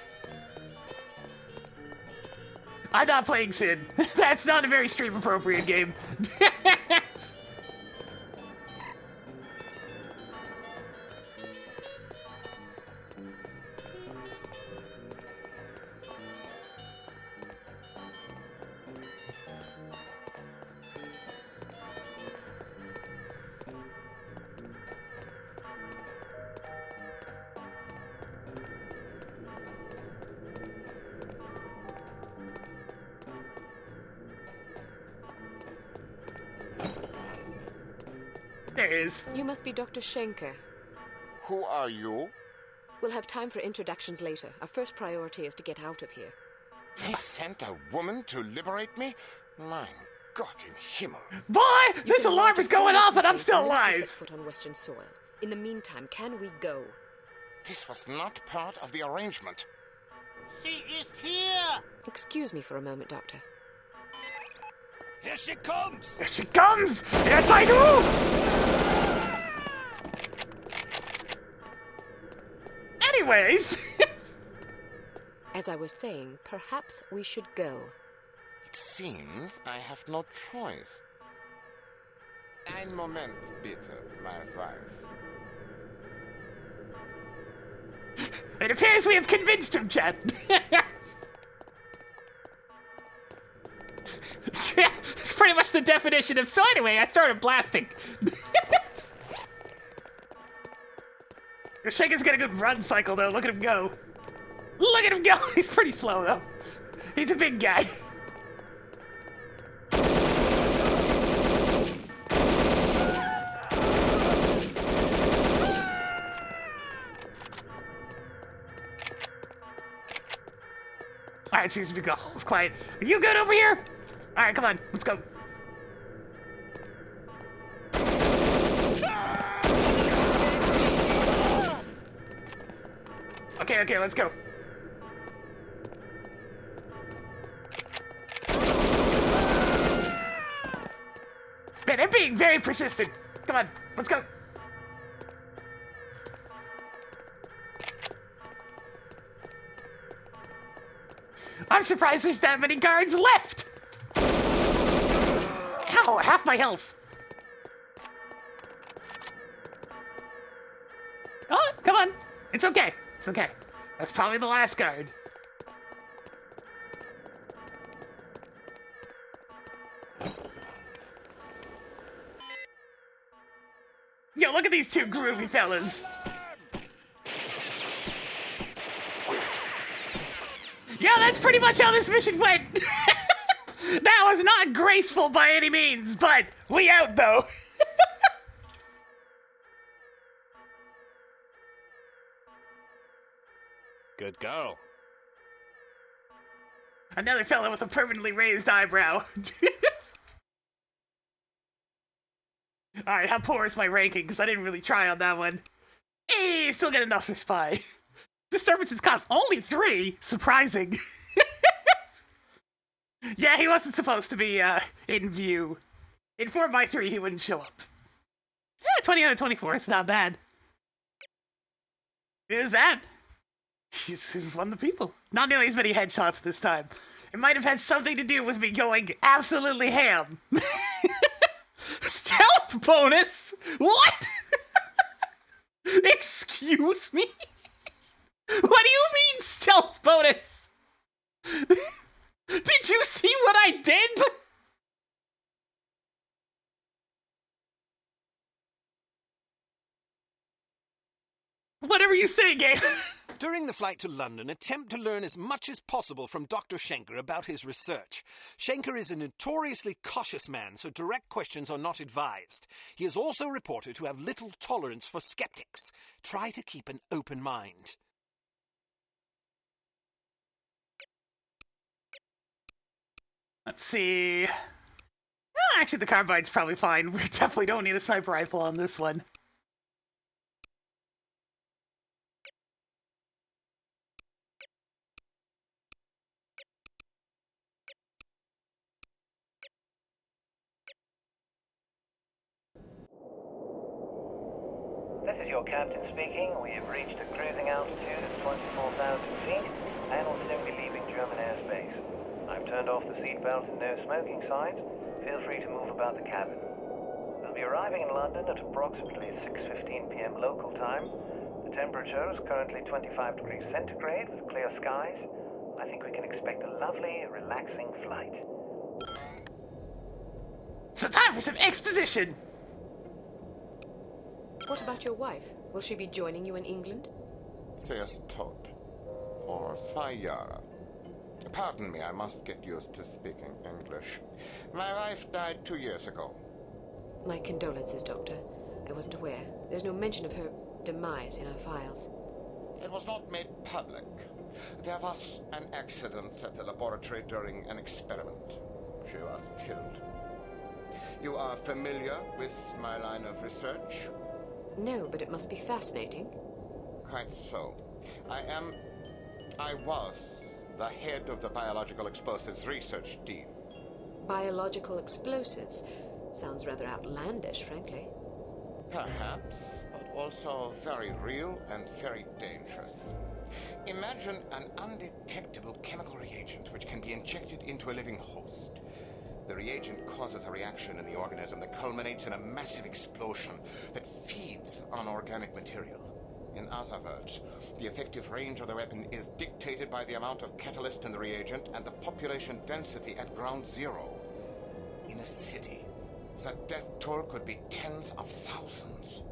I'm not playing Sid. That's not a very stream-appropriate game. There is. You must be Dr. Schenker. Who are you? We'll have time for introductions later. Our first priority is to get out of here. They sent a woman to liberate me? Mein Gott in Himmel. Boy, this alarm is going off and I'm still alive. Set foot on Western soil. In the meantime, can we go? This was not part of the arrangement. She is here! Excuse me for a moment, Doctor. Here she comes! Here she comes! Yes, I do! Anyways... As I was saying, perhaps we should go. It seems I have no choice. Ein Moment, bitte, my wife. It appears we have convinced him, Chad. It's pretty much the definition of... So anyway, I started blasting. Shaker's got a good run cycle, though. Look at him go. Look at him go. He's pretty slow, though. He's a big guy. Alright, seems to be gone. It's quiet. Are you good over here? Alright, come on. Let's go. Okay, let's go. Man, they're being very persistent. Come on, let's go. I'm surprised there's that many guards left. Ow, half my health. Oh, come on. It's okay. It's okay. That's probably the last guard. Yo, look at these two groovy fellas. Yeah, that's pretty much how this mission went. That was not graceful by any means, but we out though. Good girl. Another fellow with a permanently raised eyebrow. Alright, how poor is my ranking? Because I didn't really try on that one. Hey, still get enough for spy. Disturbances cost only 3? Surprising. Yeah, he wasn't supposed to be, in view. In 4x3, he wouldn't show up. Yeah, 20 out of 24, it's not bad. Here's that. He's won the people. Not nearly as many headshots this time. It might have had something to do with me going absolutely ham. Stealth bonus? What? Excuse me? What do you mean stealth bonus? Did you see what I did? Whatever you say, Gabe. During the flight to London, attempt to learn as much as possible from Dr. Schenker about his research. Schenker is a notoriously cautious man, so direct questions are not advised. He is also reported to have little tolerance for skeptics. Try to keep an open mind. Let's see. Oh, actually, the carbine's probably fine. We definitely don't need a sniper rifle on this one. This is your captain speaking. We have reached a cruising altitude of 24,000 feet and will soon be leaving German airspace. I've turned off the seatbelt and no smoking signs. Feel free to move about the cabin. We'll be arriving in London at approximately 6:15 p.m. local time. The temperature is currently 25 degrees centigrade with clear skies. I think we can expect a lovely, relaxing flight. So time for some exposition. What about your wife? Will she be joining you in England? Sie ist tot. For 2 Jahre. Pardon me, I must get used to speaking English. My wife died 2 years ago. My condolences, Doctor. I wasn't aware. There's no mention of her demise in our files. It was not made public. There was an accident at the laboratory during an experiment. She was killed. You are familiar with my line of research? No, but it must be fascinating. Quite so. I was the head of the Biological Explosives Research Team. Biological explosives? Sounds rather outlandish, frankly. Perhaps, but also very real and very dangerous. Imagine an undetectable chemical reagent which can be injected into a living host. The reagent causes a reaction in the organism that culminates in a massive explosion that feeds on organic material. In other words, the effective range of the weapon is dictated by the amount of catalyst in the reagent and the population density at ground zero. In a city, the death toll could be tens of thousands.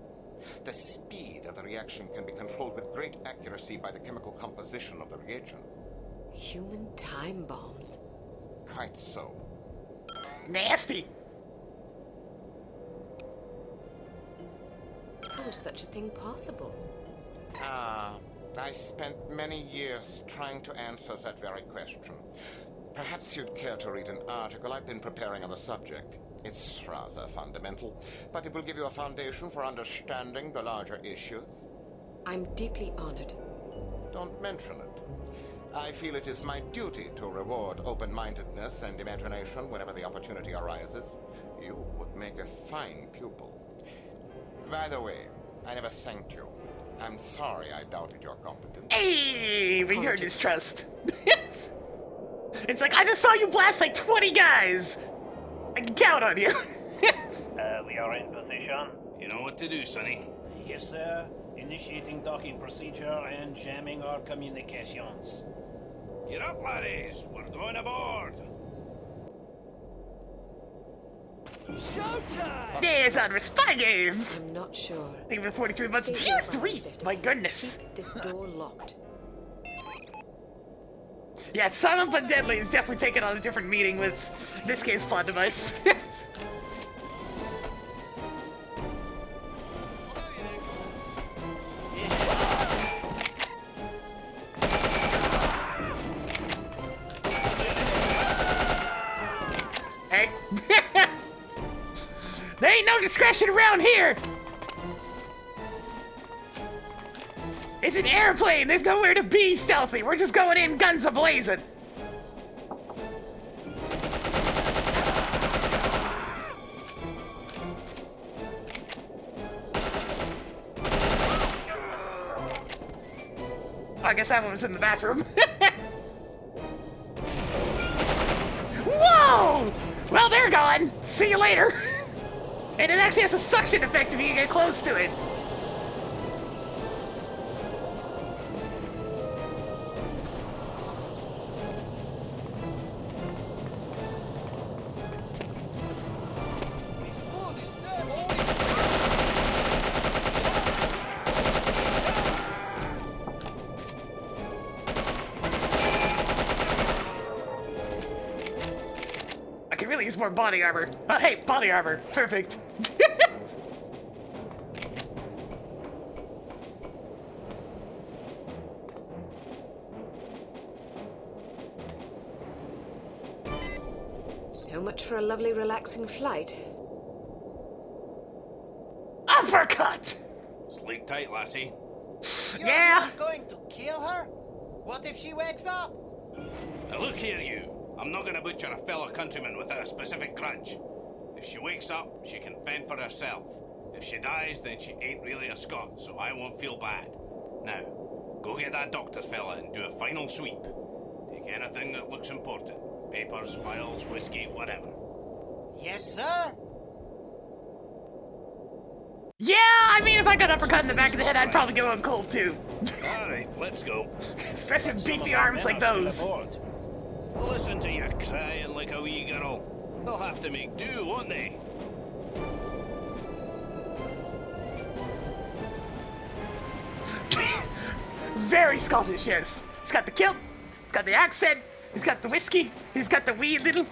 The speed of the reaction can be controlled with great accuracy by the chemical composition of the reagent. Human time bombs. Quite so. Nasty! How is such a thing possible? I spent many years trying to answer that very question. Perhaps you'd care to read an article I've been preparing on the subject. It's rather fundamental, but it will give you a foundation for understanding the larger issues. I'm deeply honored. Don't mention it. I feel it is my duty to reward open-mindedness and imagination whenever the opportunity arises. You would make a fine pupil. By the way, I never thanked you. I'm sorry I doubted your competence. Hey, we heard distrust. It's like, I just saw you blast like 20 guys. I can count on you. We are in position. You know what to do, Sonny. Yes, sir. Initiating docking procedure and jamming our communications. Get up, laddies. We're going aboard. Showtime! There's on Spy Games. I'm not sure. Think of the 43 months. It's tier 3. My goodness. Keep this door locked. Yeah, Silent but Deadly is definitely taking on a different meaning with this game's plot device. discretion around here! It's an airplane! There's nowhere to be stealthy! We're just going in guns a-blazing! I guess that one was in the bathroom. Whoa! Well, they're gone. See you later. And it actually has a suction effect if you get close to it. I could really use more body armor. Oh, hey, body armor. Perfect. So much for a lovely, relaxing flight. Uppercut! Sleep tight, lassie. Yeah. Not going to kill her? What if she wakes up? Now look here, you. I'm not gonna butcher a fellow countryman without a specific grudge. If she wakes up, she can fend for herself. If she dies, then she ain't really a Scot, so I won't feel bad. Now, go get that doctor fella and do a final sweep. Take anything that looks important. Papers, files, whiskey, whatever. Yes, sir. Yeah, I mean, if I got uppercut in the back of the head, I'd probably go on cold too. Alright, let's go. Especially with beefy arms like those. Listen to you crying like a wee girl. They'll have to make do, won't they? Very Scottish, yes. He's got the kilt, he's got the accent, he's got the whiskey, he's got the wee little...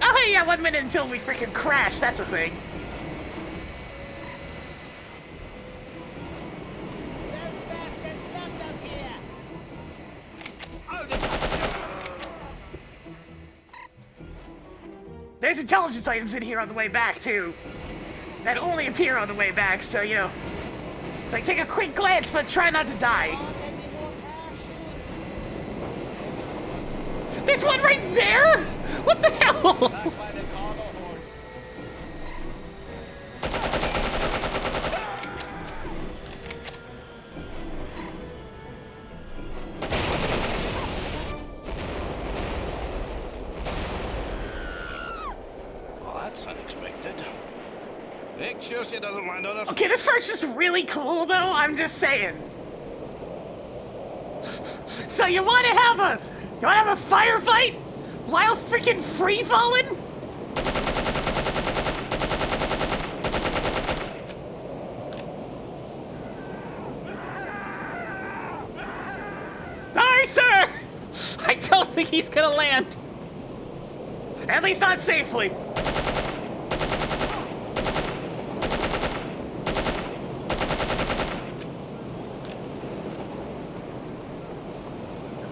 Oh, hey, yeah, 1 minute until we freaking crash, that's a thing. There's intelligence items in here on the way back, too. That only appear on the way back, so, you know. It's like, take a quick glance, but try not to die. There's one right there? What the hell? Unexpected. Make sure she doesn't land on her. Okay, this part's just really cool, though. I'm just saying. So you want to have a firefight while freaking free falling? Sorry, sir. I don't think he's gonna land. At least not safely.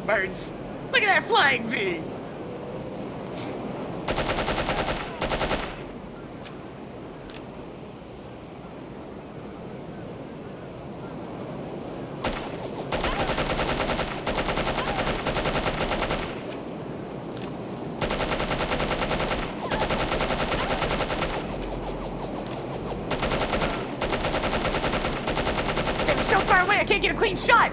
Birds. Look at that flying bee! They're so far away I can't get a clean shot!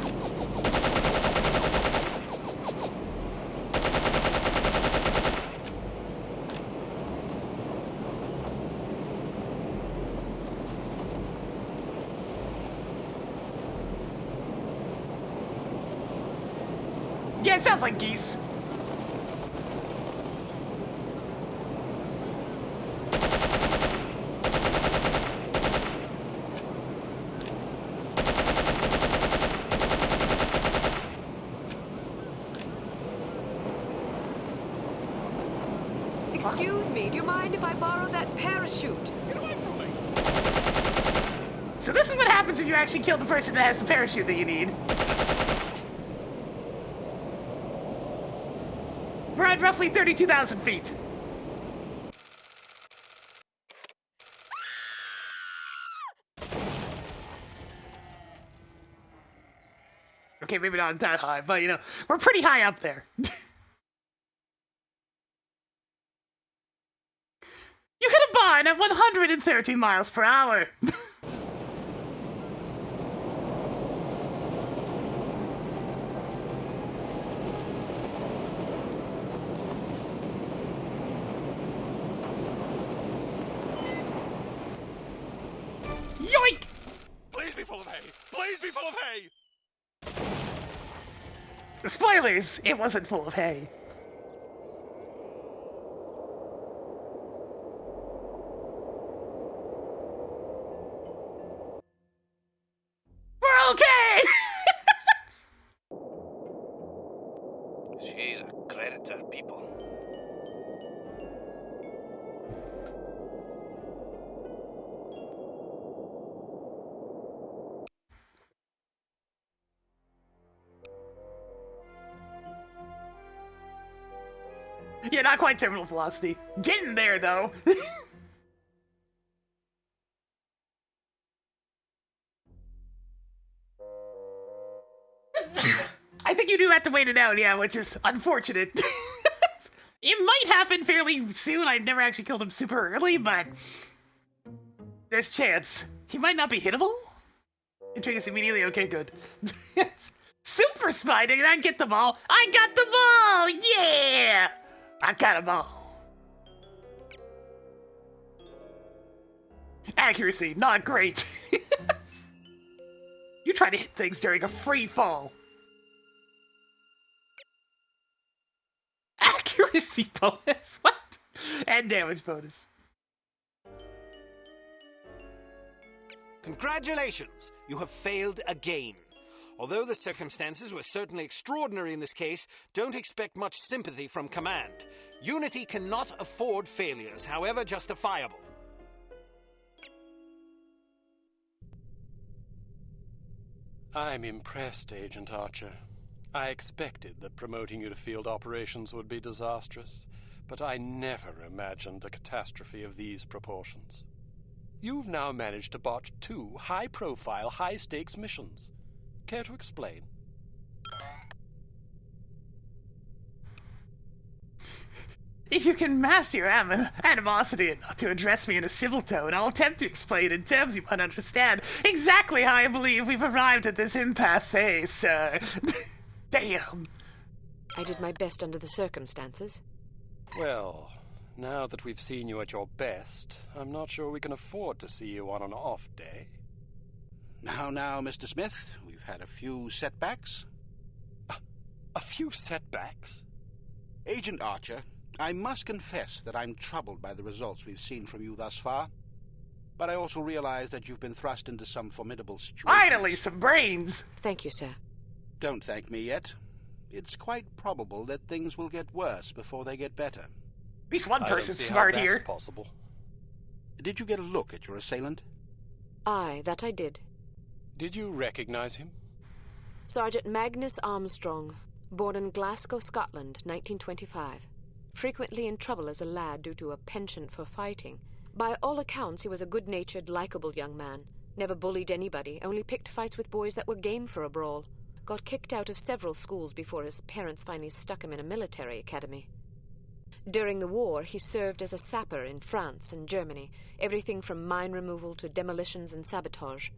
Yeah, it sounds like geese. Excuse me, do you mind if I borrow that parachute? Get away from me! So this is what happens if you actually kill the person that has the parachute that you need. roughly 32,000 feet. Okay, maybe not that high, but, you know, we're pretty high up there. You hit a barn at 130 miles per hour. Yoink! Please be full of hay! Please be full of hay! Spoilers, it wasn't full of hay. We're okay! She's a credit to her people. Yeah, not quite terminal velocity. Getting there, though. I think you do have to wait it out, yeah, which is unfortunate. It might happen fairly soon. I've never actually killed him super early, but there's chance. He might not be hittable? Intrigue us immediately? Okay, good. Super spy, did I get the ball? I got the ball! Yeah! I got a ball. Accuracy, not great. You try to hit things during a free fall. Accuracy bonus? What? And damage bonus. Congratulations! You have failed again. Although the circumstances were certainly extraordinary in this case, don't expect much sympathy from command. Unity cannot afford failures, however justifiable. I'm impressed, Agent Archer. I expected that promoting you to field operations would be disastrous, but I never imagined a catastrophe of these proportions. You've now managed to botch 2 high-profile, high-stakes missions. Care to explain? If you can master your animosity and not to address me in a civil tone, I'll attempt to explain in terms you might understand exactly how I believe we've arrived at this impasse, sir. Damn. I did my best under the circumstances. Well, now that we've seen you at your best, I'm not sure we can afford to see you on an off day. Now, Mr. Smith, we've had a few setbacks. A few setbacks? Agent Archer, I must confess that I'm troubled by the results we've seen from you thus far. But I also realize that you've been thrust into some formidable situations. Finally, some brains! Thank you, sir. Don't thank me yet. It's quite probable that things will get worse before they get better. At least one person's smart here. That's possible. Did you get a look at your assailant? Aye, that I did. Did you recognize him? Sergeant Magnus Armstrong, born in Glasgow, Scotland, 1925. Frequently in trouble as a lad due to a penchant for fighting. By all accounts, he was a good-natured, likable young man. Never bullied anybody, only picked fights with boys that were game for a brawl. Got kicked out of several schools before his parents finally stuck him in a military academy. During the war, he served as a sapper in France and Germany, everything from mine removal to demolitions and sabotage.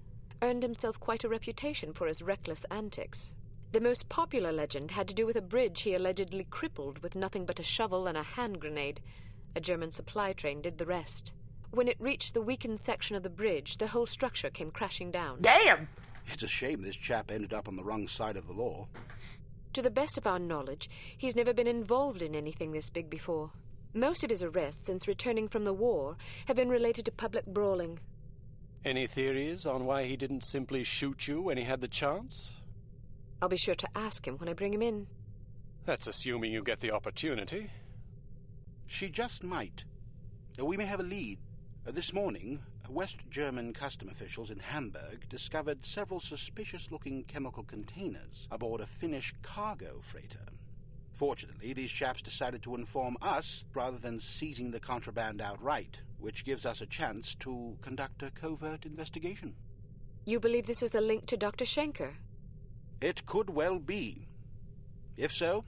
Earned himself quite a reputation for his reckless antics. The most popular legend had to do with a bridge he allegedly crippled with nothing but a shovel and a hand grenade. A German supply train did the rest. When it reached the weakened section of the bridge, the whole structure came crashing down. Damn! It's a shame this chap ended up on the wrong side of the law. To the best of our knowledge, he's never been involved in anything this big before. Most of his arrests since returning from the war have been related to public brawling. Any theories on why he didn't simply shoot you when he had the chance? I'll be sure to ask him when I bring him in. That's assuming you get the opportunity. She just might. We may have a lead. This morning, West German custom officials in Hamburg discovered several suspicious-looking chemical containers aboard a Finnish cargo freighter. Fortunately, these chaps decided to inform us rather than seizing the contraband outright, which gives us a chance to conduct a covert investigation. You believe this is the link to Dr. Schenker? It could well be. If so,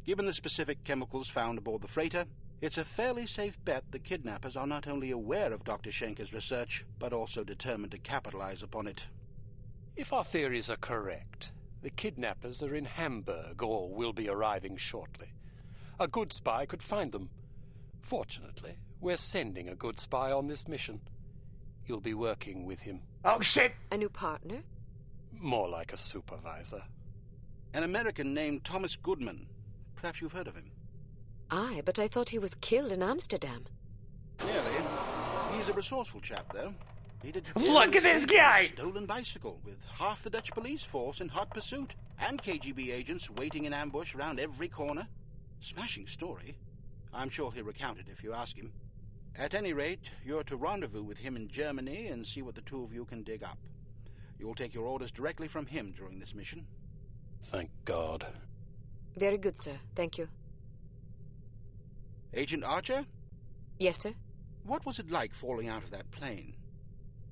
given the specific chemicals found aboard the freighter, it's a fairly safe bet the kidnappers are not only aware of Dr. Schenker's research, but also determined to capitalize upon it. If our theories are correct, the kidnappers are in Hamburg or will be arriving shortly. A good spy could find them. Fortunately, we're sending a good spy on this mission. You'll be working with him. Oh, shit! A new partner? More like a supervisor. An American named Thomas Goodman. Perhaps you've heard of him. Aye, but I thought he was killed in Amsterdam. Nearly. He's a resourceful chap, though. He did Look at this guy! Stolen bicycle with half the Dutch police force in hot pursuit, and KGB agents waiting in ambush around every corner. Smashing story. I'm sure he'll recount it if you ask him. At any rate, you're to rendezvous with him in Germany and see what the two of you can dig up. You'll take your orders directly from him during this mission. Thank God. Very good, sir. Thank you. Agent Archer? Yes, sir? What was it like falling out of that plane?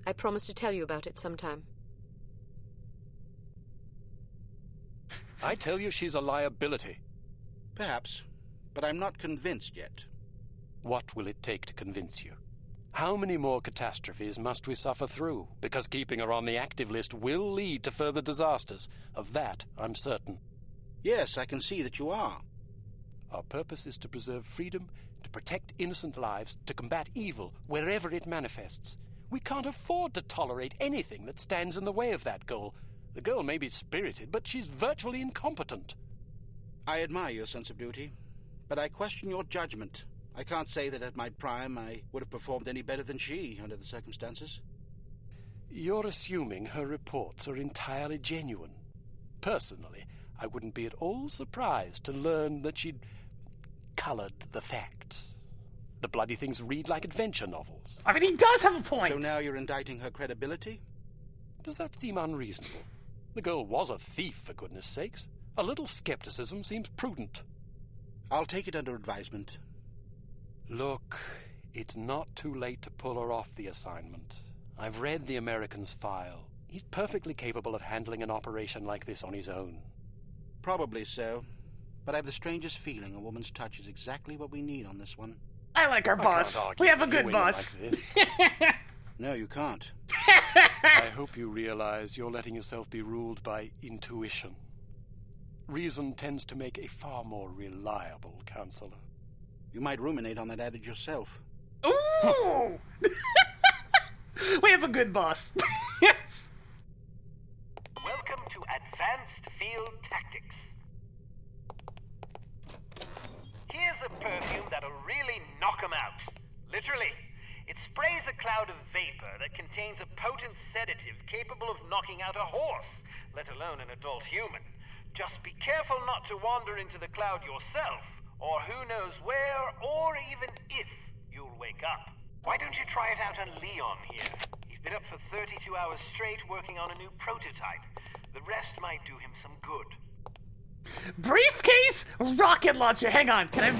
I promise to tell you about it sometime. I tell you she's a liability. Perhaps, but I'm not convinced yet. What will it take to convince you? How many more catastrophes must we suffer through? Because keeping her on the active list will lead to further disasters. Of that, I'm certain. Yes, I can see that you are. Our purpose is to preserve freedom, to protect innocent lives, to combat evil wherever it manifests. We can't afford to tolerate anything that stands in the way of that goal. The girl may be spirited, but she's virtually incompetent. I admire your sense of duty, but I question your judgment. I can't say that at my prime I would have performed any better than she under the circumstances. You're assuming her reports are entirely genuine. Personally, I wouldn't be at all surprised to learn that she'd colored the facts. The bloody things read like adventure novels. I mean, he does have a point! So now you're indicting her credibility? Does that seem unreasonable? The girl was a thief, for goodness sakes. A little skepticism seems prudent. I'll take it under advisement. Look, it's not too late to pull her off the assignment. I've read the American's file. He's perfectly capable of handling an operation like this on his own. Probably so. But I have the strangest feeling a woman's touch is exactly what we need on this one. I like our boss. We have a good boss. Like this. No, you can't. I hope you realize you're letting yourself be ruled by intuition. Reason tends to make a far more reliable counselor. You might ruminate on that adage yourself. Ooh! We have a good boss. Yes! Welcome to Advanced Field Tactics. Here's a perfume that'll really knock 'em out. Literally. It sprays a cloud of vapor that contains a potent sedative capable of knocking out a horse, let alone an adult human. Just be careful not to wander into the cloud yourself, or who knows where, or even if, you'll wake up. Why don't you try it out on Leon here? He's been up for 32 hours straight working on a new prototype. The rest might do him some good. Briefcase? Rocket launcher. Hang on, can I...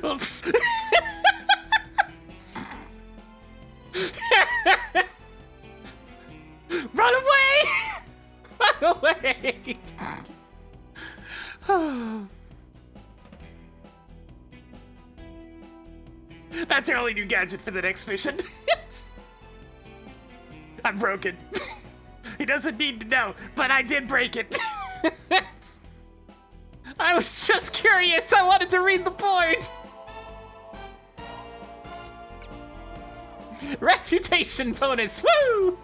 Oops. Run away! Run away! That's our only new gadget for the next mission. I'm broken. He doesn't need to know, but I did break it. I was just curious. I wanted to read the board. Reputation bonus. Woo!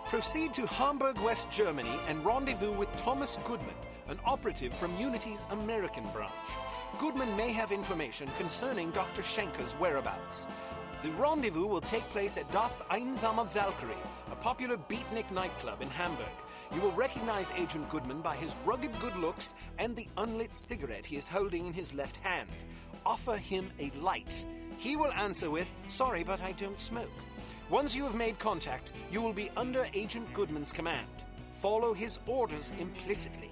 Proceed to Hamburg, West Germany, and rendezvous with Thomas Goodman, an operative from Unity's American branch. Goodman may have information concerning Dr. Schenker's whereabouts. The rendezvous will take place at Das Einsame Valkyrie, a popular beatnik nightclub in Hamburg. You will recognize Agent Goodman by his rugged good looks and the unlit cigarette he is holding in his left hand. Offer him a light. He will answer with, "Sorry, but I don't smoke." Once you have made contact, you will be under Agent Goodman's command. Follow his orders implicitly.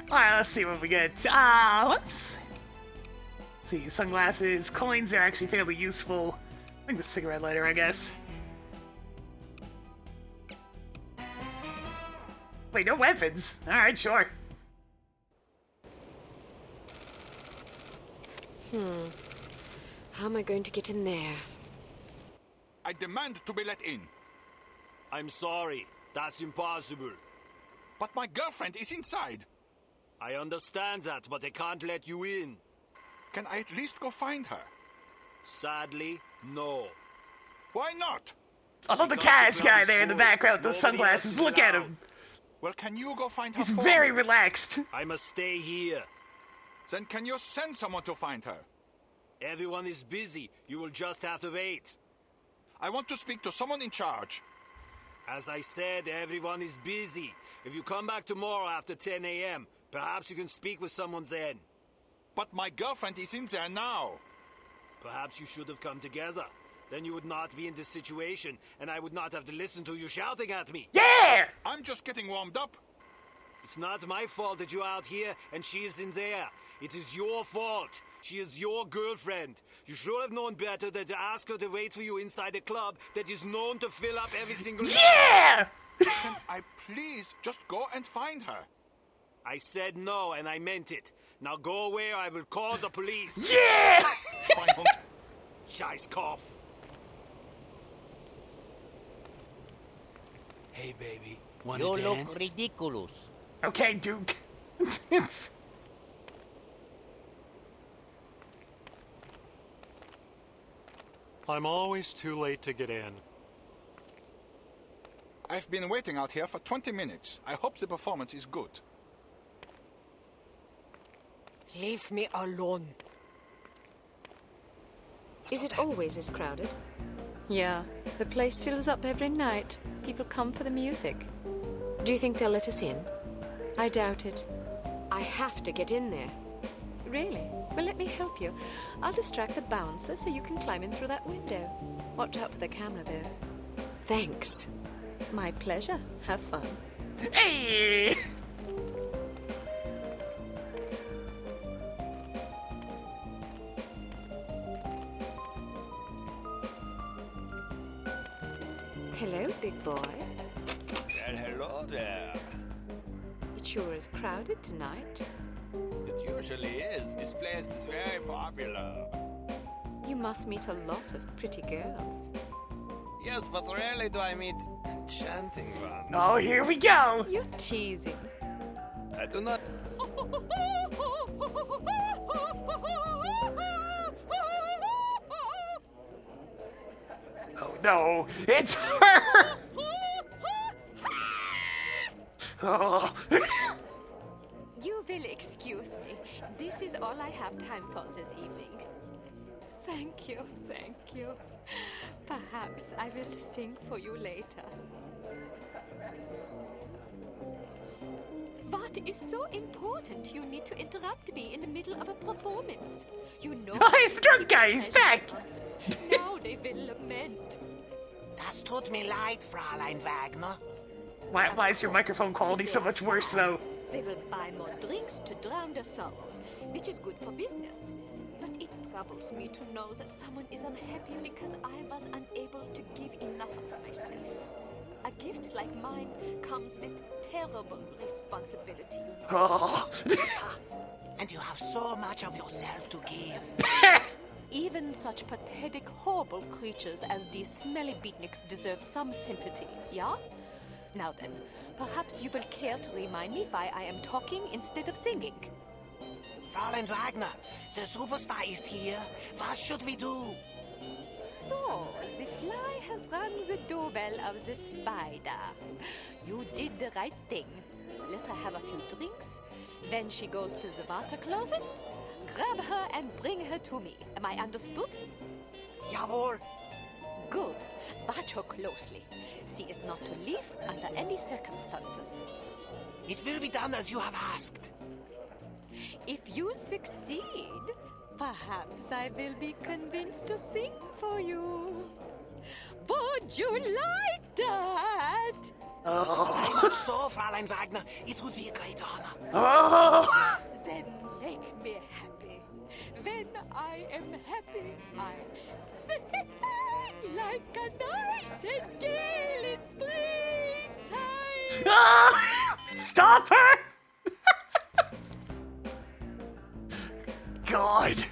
Alright, let's see what we get. Let's see. Sunglasses. Coins are actually fairly useful. I think the cigarette lighter, I guess. Wait, no weapons. Alright, sure. How am I going to get in there? I demand to be let in. I'm sorry. That's impossible. But my girlfriend is inside. I understand that, but I can't let you in. Can I at least go find her? Sadly, no. Why not? I love the cash guy there in the background with those sunglasses. Look at him. Well, can you go find her? He's very relaxed. I must stay here. Then can you send someone to find her? Everyone is busy. You will just have to wait. I want to speak to someone in charge. As I said, everyone is busy. If you come back tomorrow after 10 a.m., perhaps you can speak with someone then. But my girlfriend is in there now. Perhaps you should have come together. Then you would not be in this situation, and I would not have to listen to you shouting at me. Yeah! I'm just getting warmed up. It's not my fault that you're out here and she is in there. It is your fault. She is your girlfriend. You should have known better than to ask her to wait for you inside a club that is known to fill up every single Yeah! Can I please just go and find her? I said no, and I meant it. Now go away or I will call the police. Yeah! Scheiß Kopf. Hey, baby. You look ridiculous. Okay, Duke. It's... I'm always too late to get in. I've been waiting out here for 20 minutes. I hope the performance is good. Leave me alone. Is it always this crowded? Yeah, the place fills up every night. People come for the music. Do you think they'll let us in? I doubt it. I have to get in there. Really? Well, let me help you. I'll distract the bouncer so you can climb in through that window. Watch out for the camera, though. Thanks. My pleasure. Have fun. Hey! Hello, big boy. Well, hello there. It sure is crowded tonight. It usually is. This place is very popular. You must meet a lot of pretty girls. Yes, but rarely do I meet enchanting ones. Oh, here we go! You're teasing. I do not... Oh no, it's her! Oh. You will excuse me. This is all I have time for this evening. Thank you, thank you. Perhaps I will sing for you later. What is so important you need to interrupt me in the middle of a performance? You know... Oh, he's the drunk guy, he's back! Now they will lament. Das tut mir leid, Fräulein Wagner. Why is your microphone quality so much worse, though? They will buy more drinks to drown their sorrows, which is good for business. But it troubles me to know that someone is unhappy because I was unable to give enough of myself. A gift like mine comes with terrible responsibility. Oh. And you have so much of yourself to give. Even such pathetic, horrible creatures as these smelly beatniks deserve some sympathy, yeah? Now then, perhaps you will care to remind me why I am talking instead of singing. Fräulein Wagner, the superstar is here. What should we do? So, the fly has rung the doorbell of the spider. You did the right thing. Let her have a few drinks. Then she goes to the water closet. Grab her and bring her to me. Am I understood? Jawohl. Good. Watch her closely. She is not to leave under any circumstances. It will be done as you have asked. If you succeed, perhaps I will be convinced to sing for you. Would you like that? Very much so, Fräulein Wagner. It would be a great honor. Oh! Then make me happy. When I am happy, I sing like a nightingale in springtime. Ah! Stop her! God.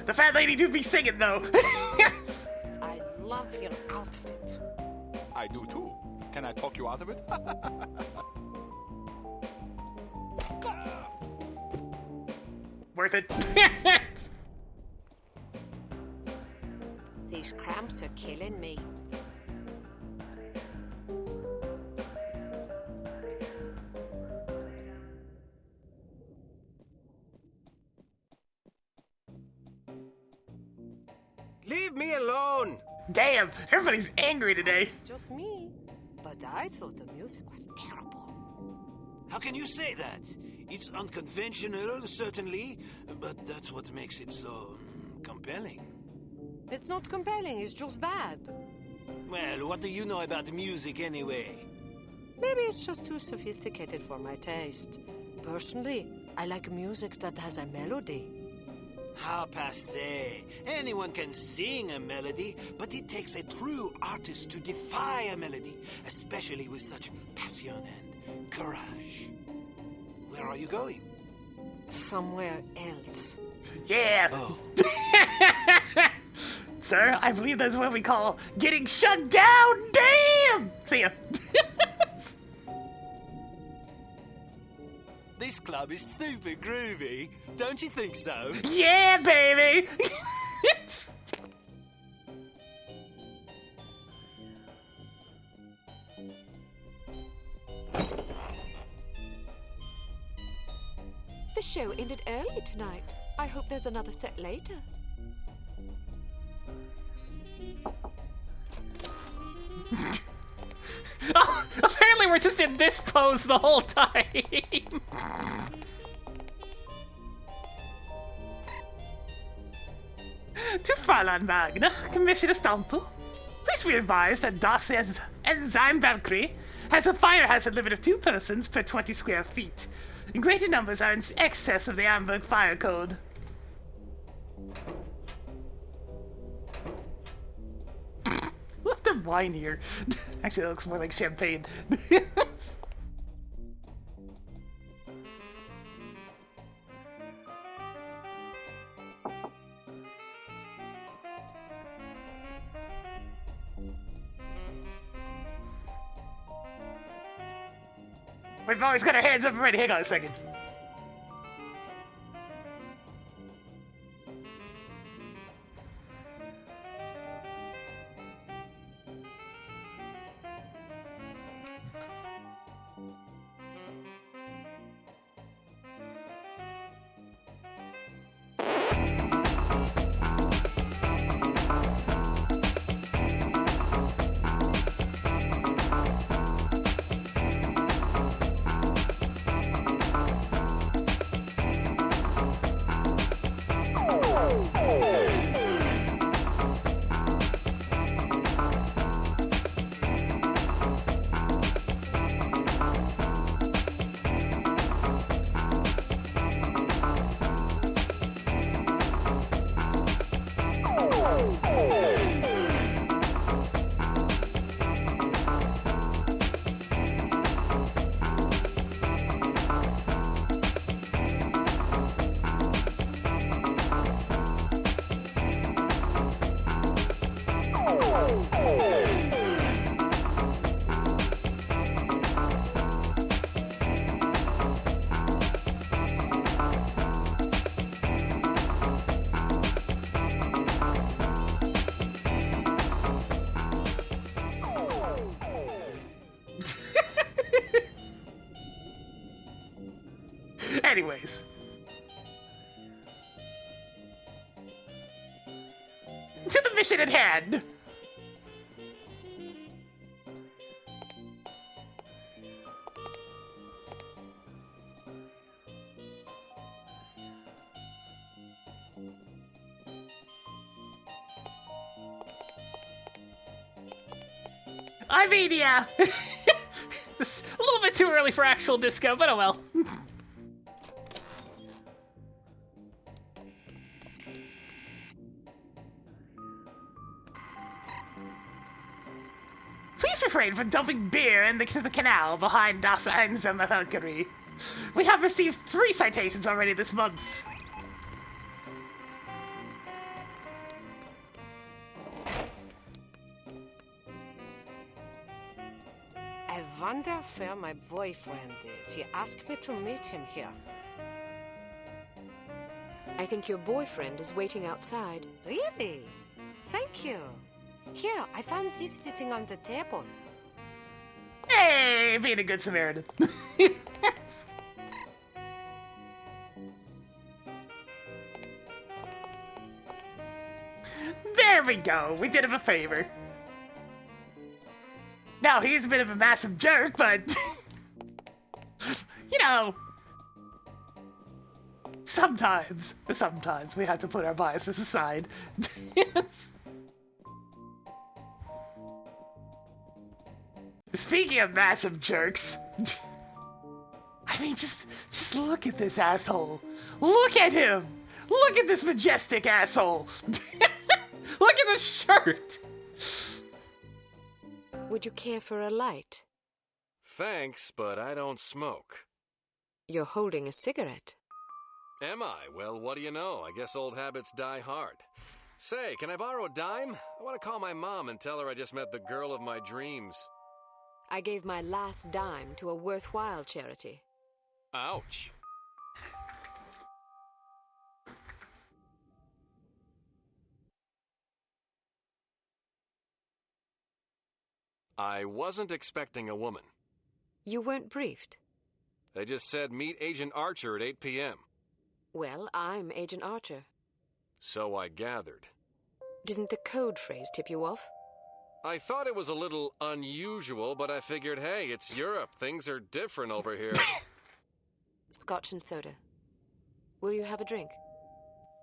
The fat lady do be singing, though. I love your outfit. I do too. Can I talk you out of it? Worth it. These cramps are killing me. Leave me alone! Damn, everybody's angry today. It's just me. But I thought the music was terrible. How can you say that? It's unconventional, certainly, but that's what makes it so compelling. It's not compelling, it's just bad. Well, what do you know about music anyway? Maybe it's just too sophisticated for my taste. Personally, I like music that has a melody. How passé. Anyone can sing a melody, but it takes a true artist to defy a melody, especially with such passion and courage. Where are you going? Somewhere else. Yeah. Oh. Sir, I believe that's what we call getting shut down. Damn! See ya. This club is super groovy. Don't you think so? Yeah, baby! The show ended early tonight. I hope there's another set later. Oh, apparently we're just in this pose the whole time. To Fräulein Wagner, Commissioner Stample. Please be advised that Das Enzyme Valkyrie has a fire hazard limit of 2 persons per 20 square feet. And greater numbers are in excess of the Hamburg Fire Code. What's the wine here? Actually, it looks more like champagne. We've always got our hands up and ready. Hang on a second. anyways. To the mission at hand. I mean, yeah. It's a little bit too early for actual disco, but oh well. Please refrain from dumping beer into the canal behind Das Einsame Valkyrie. We have received 3 citations already this month. I wonder where my boyfriend is. He asked me to meet him here. I think your boyfriend is waiting outside. Really? Thank you. Here, I found this sitting on the table. Hey, being a good Samaritan. There we go. We did him a favor. Now, he's a bit of a massive jerk, but... you know... Sometimes we have to put our biases aside. Speaking of massive jerks... I mean, just look at this asshole. Look at him! Look at this majestic asshole! Look at this shirt! Would you care for a light? Thanks, but I don't smoke. You're holding a cigarette. Am I? Well, what do you know? I guess old habits die hard. Say, can I borrow a dime? I want to call my mom and tell her I just met the girl of my dreams. I gave my last dime to a worthwhile charity. Ouch. I wasn't expecting a woman. You weren't briefed. They just said meet Agent Archer at 8 p.m. Well, I'm Agent Archer. So I gathered. Didn't the code phrase tip you off? I thought it was a little unusual, but I figured, hey, it's Europe. Things are different over here. Scotch and soda. Will you have a drink?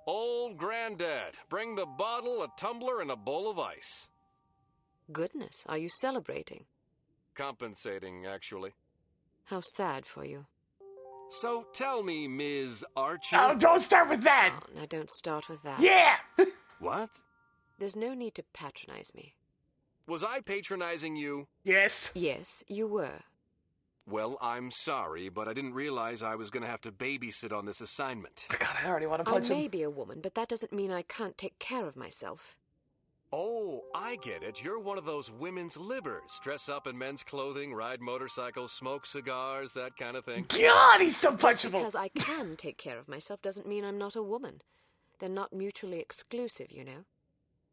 Old Granddad. Bring the bottle, a tumbler, and a bowl of ice. Goodness, are you celebrating? Compensating, actually. How sad for you. So tell me, Ms. Archer... Oh, don't start with that! Oh, now don't start with that. Yeah! What? There's no need to patronize me. Was I patronizing you? Yes. Yes, you were. Well, I'm sorry, but I didn't realize I was going to have to babysit on this assignment. Oh, God, I already want to punch him. I may be a woman, but that doesn't mean I can't take care of myself. Oh, I get it. You're one of those women's libbers. Dress up in men's clothing, ride motorcycles, smoke cigars, that kind of thing. God, he's so punchable! Just because I can take care of myself doesn't mean I'm not a woman. They're not mutually exclusive, you know.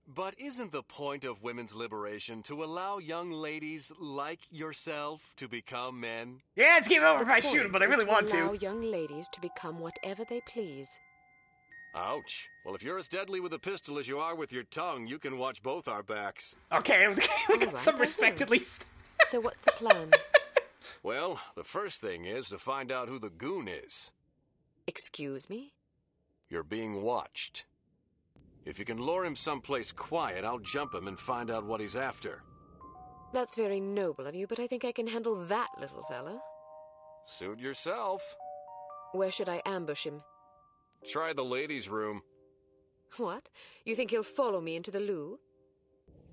But isn't the point of women's liberation to allow young ladies like yourself to become men? Yeah, it's game over if I shoot him, but I really want to. Allow young ladies to become whatever they please. Ouch. Well, if you're as deadly with a pistol as you are with your tongue, you can watch both our backs. Okay, we got some respect at least. So what's the plan? Well, the first thing is to find out who the goon is. Excuse me? You're being watched. If you can lure him someplace quiet, I'll jump him and find out what he's after. That's very noble of you, but I think I can handle that little fella. Suit yourself. Where should I ambush him? Try the ladies' room. What? You think he'll follow me into the loo?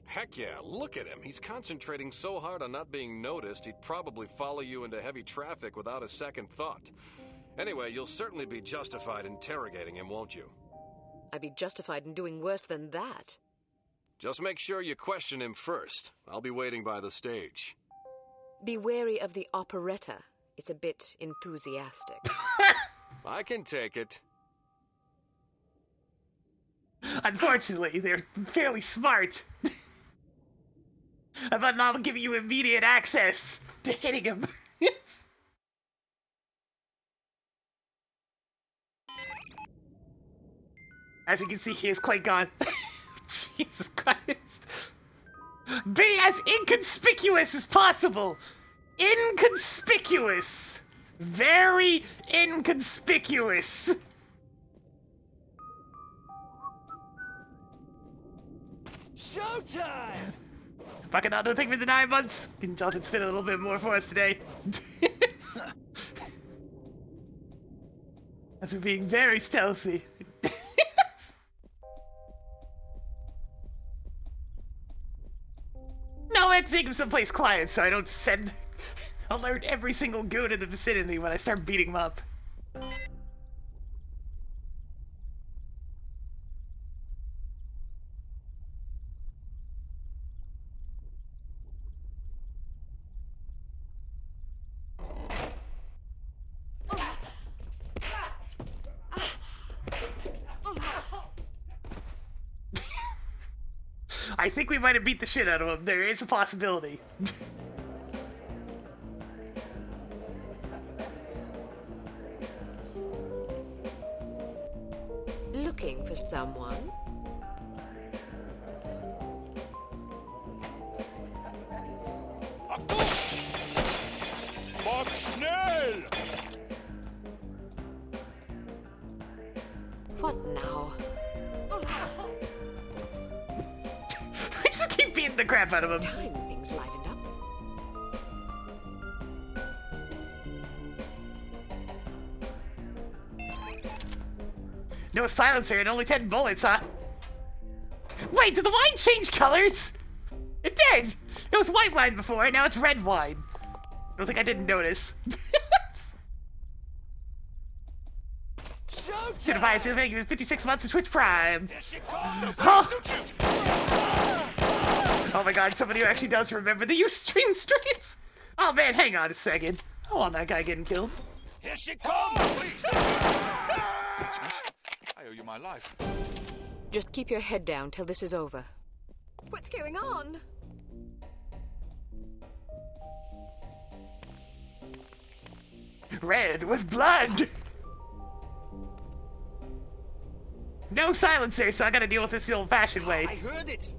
Heck yeah, look at him. He's concentrating so hard on not being noticed, he'd probably follow you into heavy traffic without a second thought. Anyway, you'll certainly be justified interrogating him, won't you? I'd be justified in doing worse than that. Just make sure you question him first. I'll be waiting by the stage. Be wary of the operetta. It's a bit enthusiastic. I can take it. Unfortunately, they're fairly smart. About not giving you immediate access to hitting him. As you can see, he is quite gone. Jesus Christ. Be as inconspicuous as possible. Inconspicuous. Very inconspicuous. Showtime! Fucking not nothing for the 9 months. Can Jonathan spin a little bit more for us today? As we're being very stealthy. No, I have to take him someplace quiet so I don't send... alert every single goon in the vicinity when I start beating him up. I think we might have beat the shit out of him. There is a possibility. Looking for someone? Mach schnell! What now? I just keep beating the crap out of him. Time things livened up. No silencer and only 10 bullets, huh? Wait, did the wine change colors? It did! It was white wine before, now it's red wine. I don't think I didn't notice. To advise you, thank you 56 months of Twitch Prime. Oh my god, somebody who actually does remember the Ustream streams. Oh man, hang on a second. I want that guy getting killed. Here she comes! I owe you my life. Just keep your head down till this is over. What's going on? Red with blood! No silencer, so I gotta deal with this the old-fashioned way. I heard it!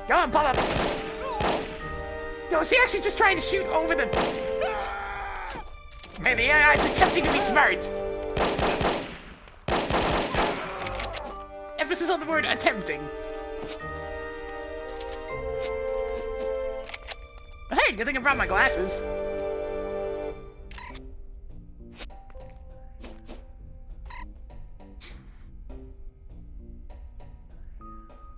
Go on, pop up! No, is he actually just trying to shoot over the... Man, the AI is attempting to be smart. Emphasis on the word attempting. Hey, good thing I brought my glasses.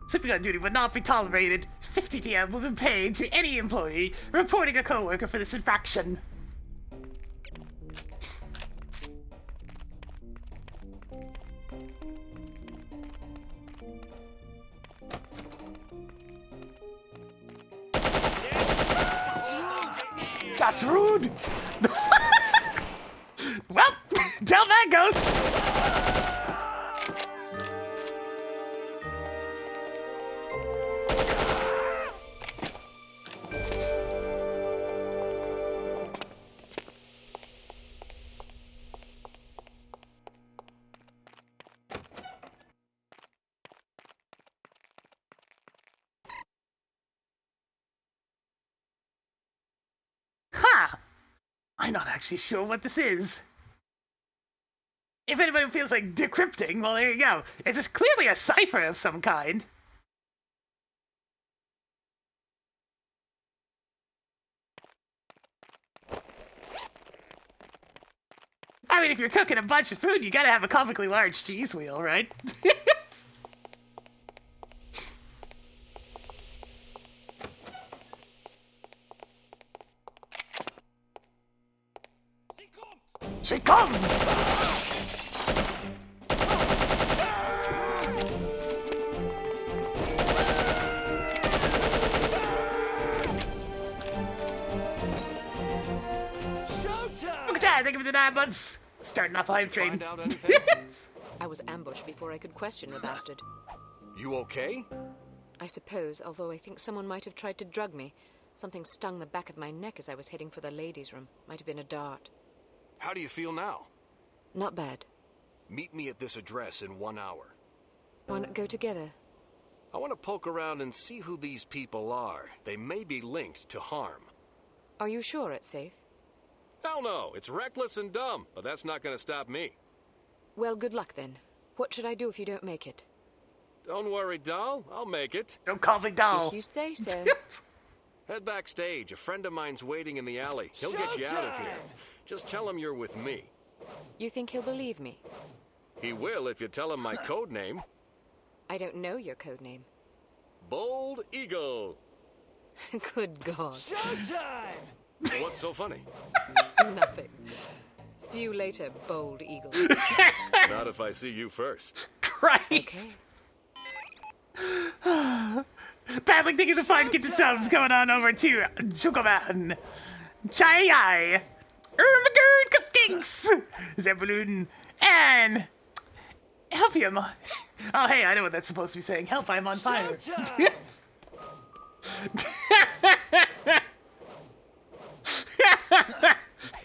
Sleeping on duty would not be tolerated. 50 TM will be paid to any employee reporting a coworker for this infraction. That's rude! Well, down that goes! I'm not actually sure what this is. If anybody feels like decrypting, well, there you go. It's just clearly a cipher of some kind. I mean, if you're cooking a bunch of food, you gotta have a comically large cheese wheel, right? She comes! Showtime! Thank you for the 9 months. Starting off hype train. I was ambushed before I could question the bastard. You okay? I suppose, although I think someone might have tried to drug me. Something stung the back of my neck as I was heading for the ladies' room. Might have been a dart. How do you feel now? Not bad. Meet me at this address in 1 hour. Why not go together? I want to poke around and see who these people are. They may be linked to harm. Are you sure it's safe? Hell no, it's reckless and dumb, but that's not going to stop me. Well, good luck then. What should I do if you don't make it? Don't worry, doll. I'll make it. Don't call me doll. If you say so. Head backstage. A friend of mine's waiting in the alley. He'll get you out of here. Just tell him you're with me. You think he'll believe me? He will if you tell him my code name. I don't know your code name. Bold Eagle. Good God. Showtime! What's so funny? Nothing. See you later, Bold Eagle. Not if I see you first. Christ! Okay. Badly thinking the 5 gifted subs going on over to Chocoban, Chai, Ermagerd Cupcakes, Zebulun, and Helpium. Oh, hey, I know what that's supposed to be saying. Help, I'm on fire.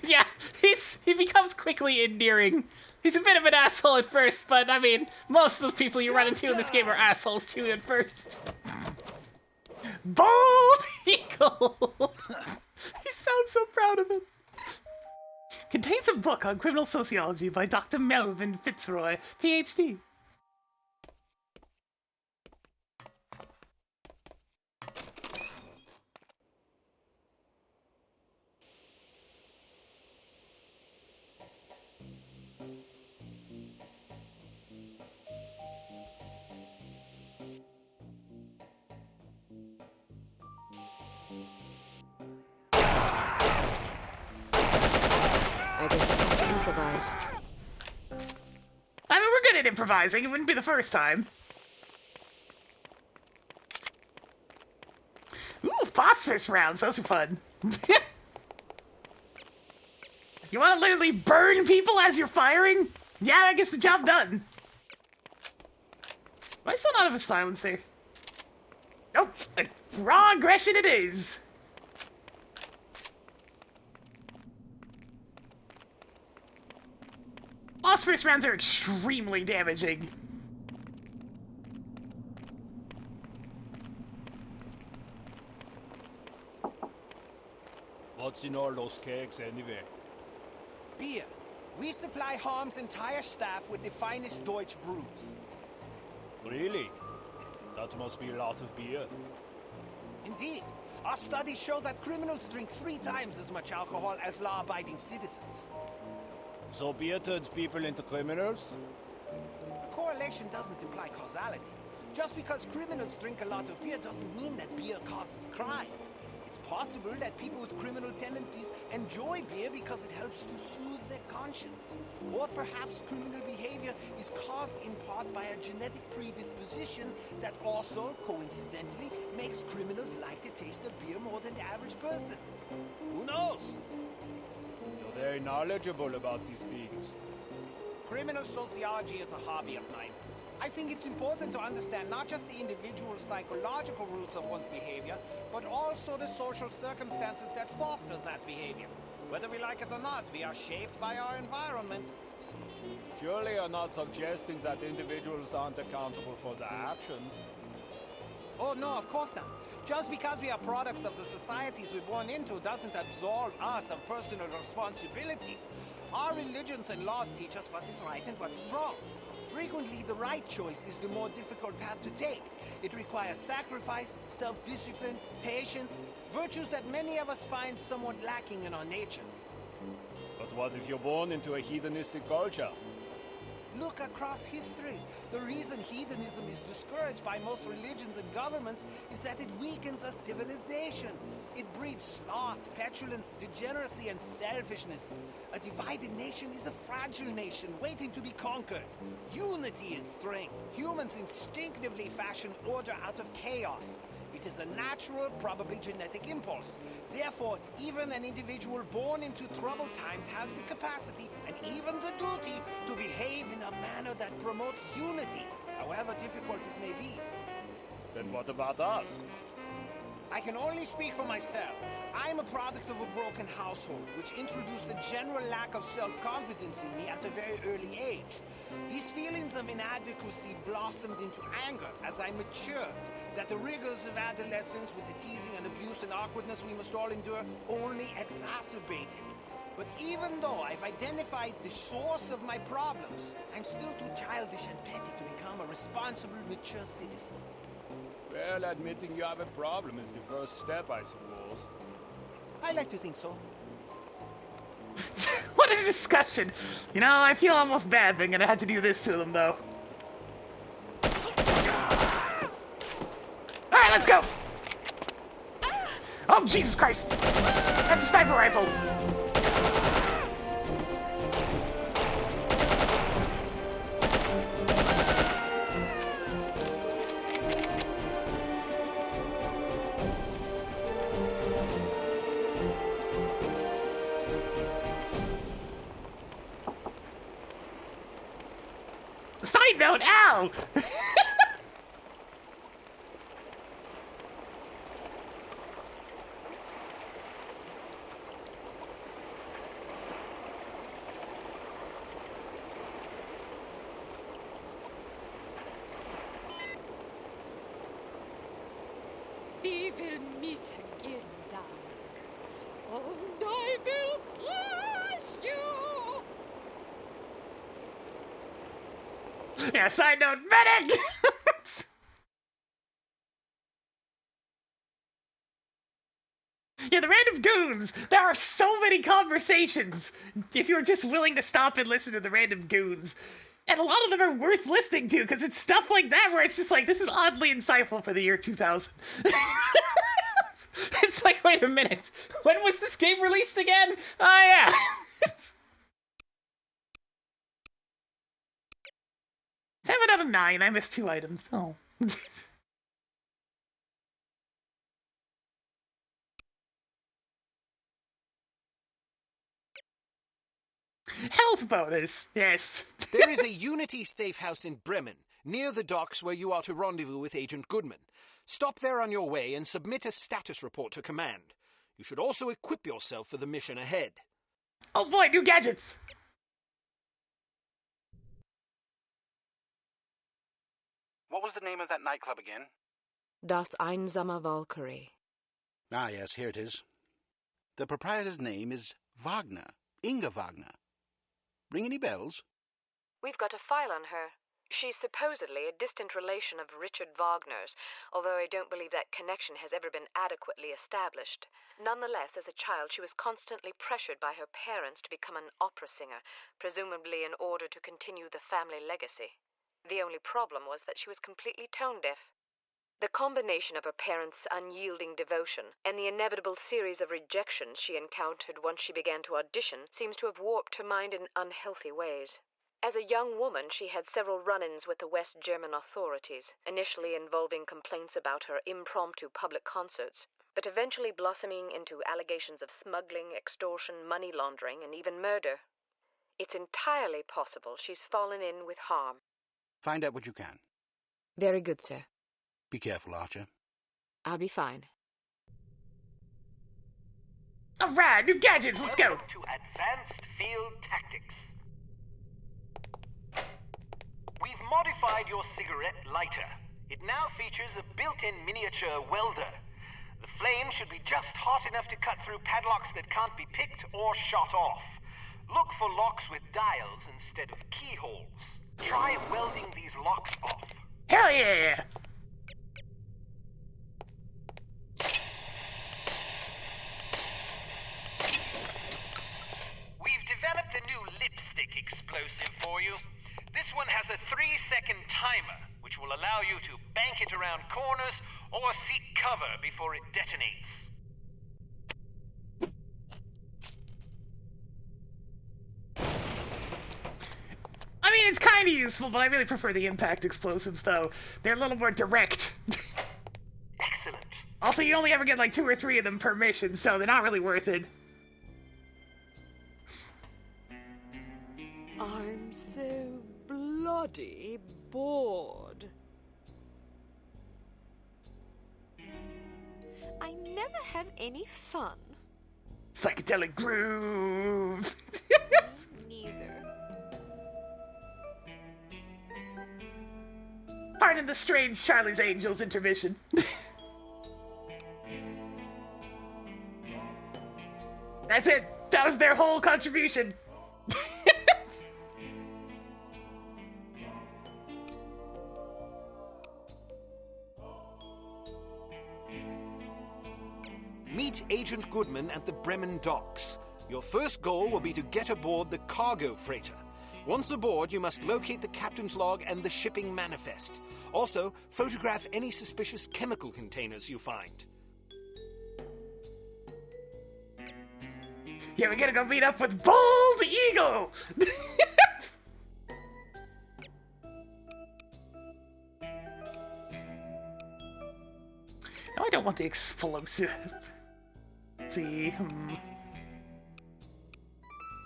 Yeah, he becomes quickly endearing. He's a bit of an asshole at first, but I mean, most of the people you run into in this game are assholes too at first. Bold Eagle! He sounds so proud of it. Contains a book on criminal sociology by Dr. Melvin Fitzroy, PhD. I guess I have to improvise. I mean, we're good at improvising. It wouldn't be the first time. Ooh, phosphorus rounds. Those are fun. You want to literally burn people as you're firing? Yeah, that gets the job done. Am I still not have a silencer? Nope. Raw aggression it is. Phosphorus rounds are extremely damaging. What's in all those kegs anyway? Beer. We supply Harm's entire staff with the finest Deutsch brews. Really? That must be a lot of beer. Indeed. Our studies show that criminals drink 3 times as much alcohol as law-abiding citizens. So beer turns people into criminals? A correlation doesn't imply causality. Just because criminals drink a lot of beer doesn't mean that beer causes crime. It's possible that people with criminal tendencies enjoy beer because it helps to soothe their conscience. Or perhaps criminal behavior is caused in part by a genetic predisposition that also, coincidentally, makes criminals like the taste of beer more than the average person. Who knows? You're very knowledgeable about these things. Criminal sociology is a hobby of mine. I think it's important to understand not just the individual psychological roots of one's behavior, but also the social circumstances that foster that behavior. Whether we like it or not, we are shaped by our environment. Surely you're not suggesting that individuals aren't accountable for their actions. Oh no, of course not. Just because we are products of the societies we're born into doesn't absolve us of personal responsibility. Our religions and laws teach us what is right and what is wrong. Frequently, the right choice is the more difficult path to take. It requires sacrifice, self-discipline, patience, virtues that many of us find somewhat lacking in our natures. But what if you're born into a hedonistic culture? Look across history. The reason hedonism is discouraged by most religions and governments is that it weakens a civilization. It breeds sloth, petulance, degeneracy, and selfishness. A divided nation is a fragile nation waiting to be conquered. Unity is strength. Humans instinctively fashion order out of chaos. It is a natural, probably genetic impulse. Therefore, even an individual born into troubled times has the capacity and even the duty to behave in a manner that promotes unity, however difficult it may be. Then what about us? I can only speak for myself. I'm a product of a broken household, which introduced a general lack of self-confidence in me at a very early age. These feelings of inadequacy blossomed into anger as I matured, that the rigors of adolescence with the teasing and abuse and awkwardness we must all endure only exacerbated. But even though I've identified the source of my problems, I'm still too childish and petty to become a responsible, mature citizen. Well, admitting you have a problem is the first step, I suppose. I like to think so. What a discussion! You know, I feel almost bad thinking I had to do this to them, though. Alright, let's go! Oh, Jesus Christ! That's a sniper rifle! Side note, ow! We will meet again, darling. And I will crush you! Yeah, side note, medic! Yeah, the random goons! There are so many conversations! If you're just willing to stop and listen to the random goons. And a lot of them are worth listening to, because it's stuff like that where it's just like, this is oddly insightful for the year 2000. It's like, wait a minute, when was this game released again? Oh yeah! 7 out of 9, I missed 2 items. Oh. Health bonus, yes. There is a Unity safe house in Bremen, near the docks where you are to rendezvous with Agent Goodman. Stop there on your way and submit a status report to command. You should also equip yourself for the mission ahead. Oh boy, new gadgets! What was the name of that nightclub again? Das Einsame Valkyrie. Ah, yes, here it is. The proprietor's name is Wagner. Inga Wagner. Ring any bells? We've got a file on her. She's supposedly a distant relation of Richard Wagner's, although I don't believe that connection has ever been adequately established. Nonetheless, as a child, she was constantly pressured by her parents to become an opera singer, presumably in order to continue the family legacy. The only problem was that she was completely tone-deaf. The combination of her parents' unyielding devotion and the inevitable series of rejections she encountered once she began to audition seems to have warped her mind in unhealthy ways. As a young woman, she had several run-ins with the West German authorities, initially involving complaints about her impromptu public concerts, but eventually blossoming into allegations of smuggling, extortion, money laundering, and even murder. It's entirely possible she's fallen in with harm. Find out what you can. Very good, sir. Be careful, Archer. I'll be fine. Alright, new gadgets, let's go! Welcome to Advanced Field Tactics. We've modified your cigarette lighter. It now features a built-in miniature welder. The flame should be just hot enough to cut through padlocks that can't be picked or shot off. Look for locks with dials instead of keyholes. Try welding these locks off. Hell yeah! We've developed a new lipstick explosive for you. This one has a 3-second timer, which will allow you to bank it around corners or seek cover before it detonates. I mean, it's kind of useful, but I really prefer the impact explosives, though. They're a little more direct. Excellent. Also, you only ever get like 2 or 3 of them per mission, so they're not really worth it. I'm so bloody bored. I never have any fun. Psychedelic groove. Neither. Pardon the strange Charlie's Angels intermission. That's it. That was their whole contribution. Meet Agent Goodman at the Bremen docks. Your first goal will be to get aboard the cargo freighter. Once aboard, you must locate the captain's log and the shipping manifest. Also, photograph any suspicious chemical containers you find. Yeah, we're gonna go meet up with Bold Eagle! No, I don't want the explosive. Let's see.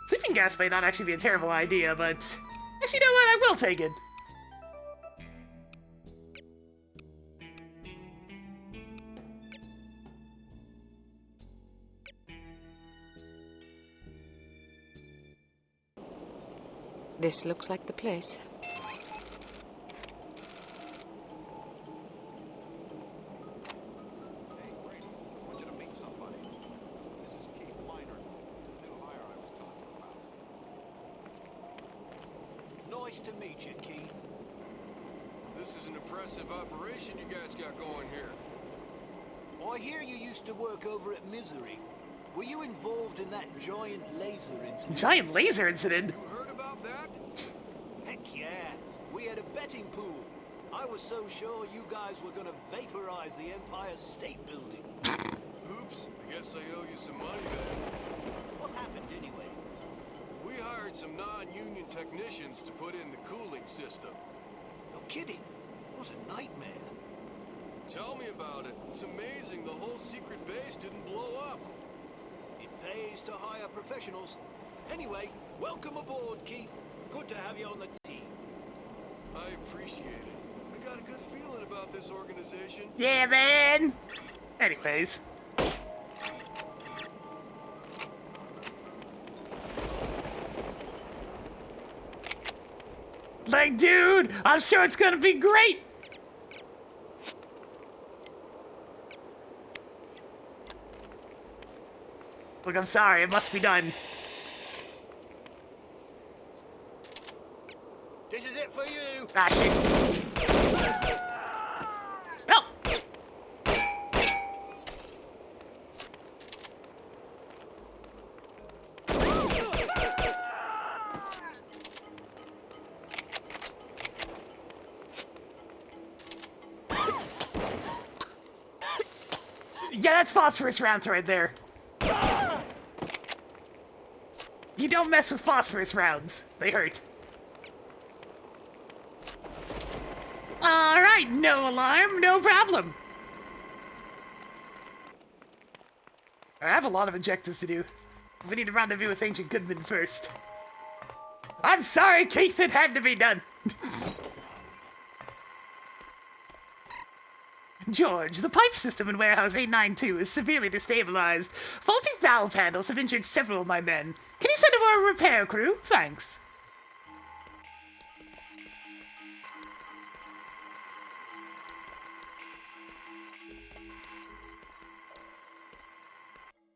Sleeping gas might not actually be a terrible idea, but... Actually, you know what? I will take it. This looks like the place. Nice to meet you, Keith. This is an impressive operation you guys got going here. I hear you used to work over at Misery. Were you involved in that giant laser incident? Giant laser incident? You heard about that? Heck yeah. We had a betting pool. I was so sure you guys were gonna vaporize the Empire State Building. Oops, I guess I owe you some money then. What happened anyway? We hired some non-union technicians to put in the cooling system. No kidding. What a nightmare. Tell me about it. It's amazing the whole secret base didn't blow up. It pays to hire professionals. Anyway, welcome aboard, Keith. Good to have you on the team. I appreciate it. I got a good feeling about this organization. Yeah, man! Anyways. Like, dude, I'm sure it's gonna be great! Look, I'm sorry, it must be done. This is it for you. Ah, shit. No! Yeah, that's phosphorus rounds right there. You don't mess with phosphorus rounds. They hurt. Alright, no alarm, no problem. I have a lot of objectives to do. We need to rendezvous with Ancient Goodman first. I'm sorry, Keith, it had to be done. George, the pipe system in Warehouse 892 is severely destabilized. Faulty valve handles have injured several of my men. Can you send over a repair crew? Thanks.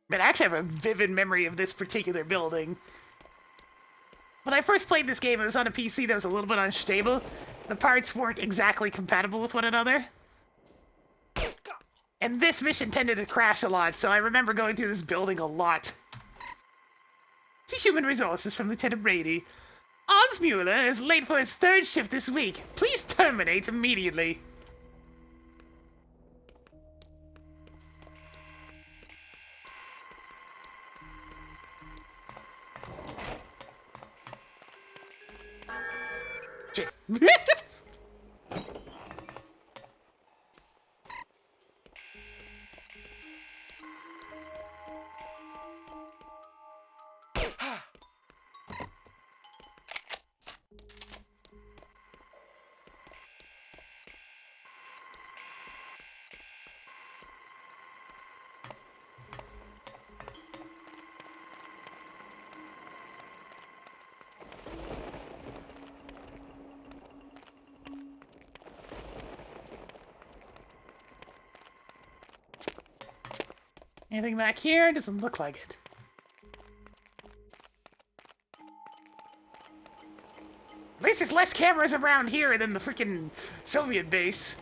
But I actually have a vivid memory of this particular building. When I first played this game, it was on a PC that was a little bit unstable. The parts weren't exactly compatible with one another. And this mission tended to crash a lot, so I remember going through this building a lot. To Human Resources from Lieutenant Brady. Hans Mueller is late for his third shift this week. Please terminate immediately. Shit. Anything back here? Doesn't look like it. At least there's less cameras around here than the freaking Soviet base.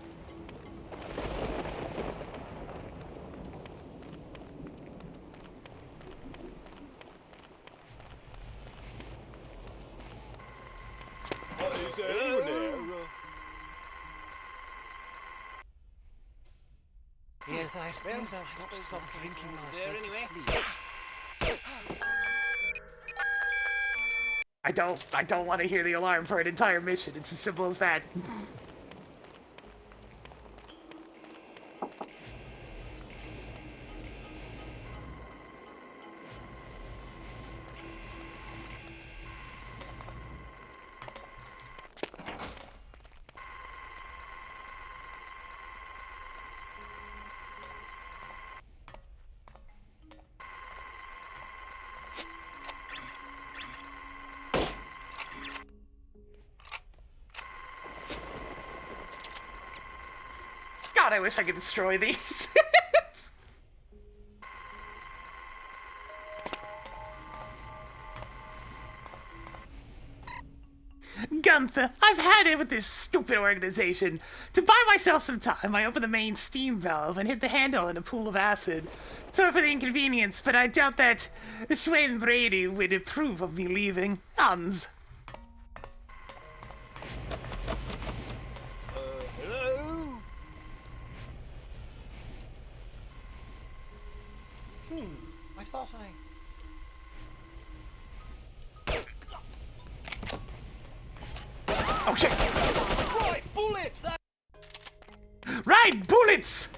Yes, I suppose I've got to stop drinking myself to sleep. I don't want to hear the alarm for an entire mission. It's as simple as that. God, I wish I could destroy these. Gunther, I've had it with this stupid organization. To buy myself some time, I opened the main steam valve and hit the handle in a pool of acid. Sorry for the inconvenience, but I doubt that Schwayne Brady would approve of me leaving. Hans. Hello? I thought Oh shit! Right, bullets! Right, bullets!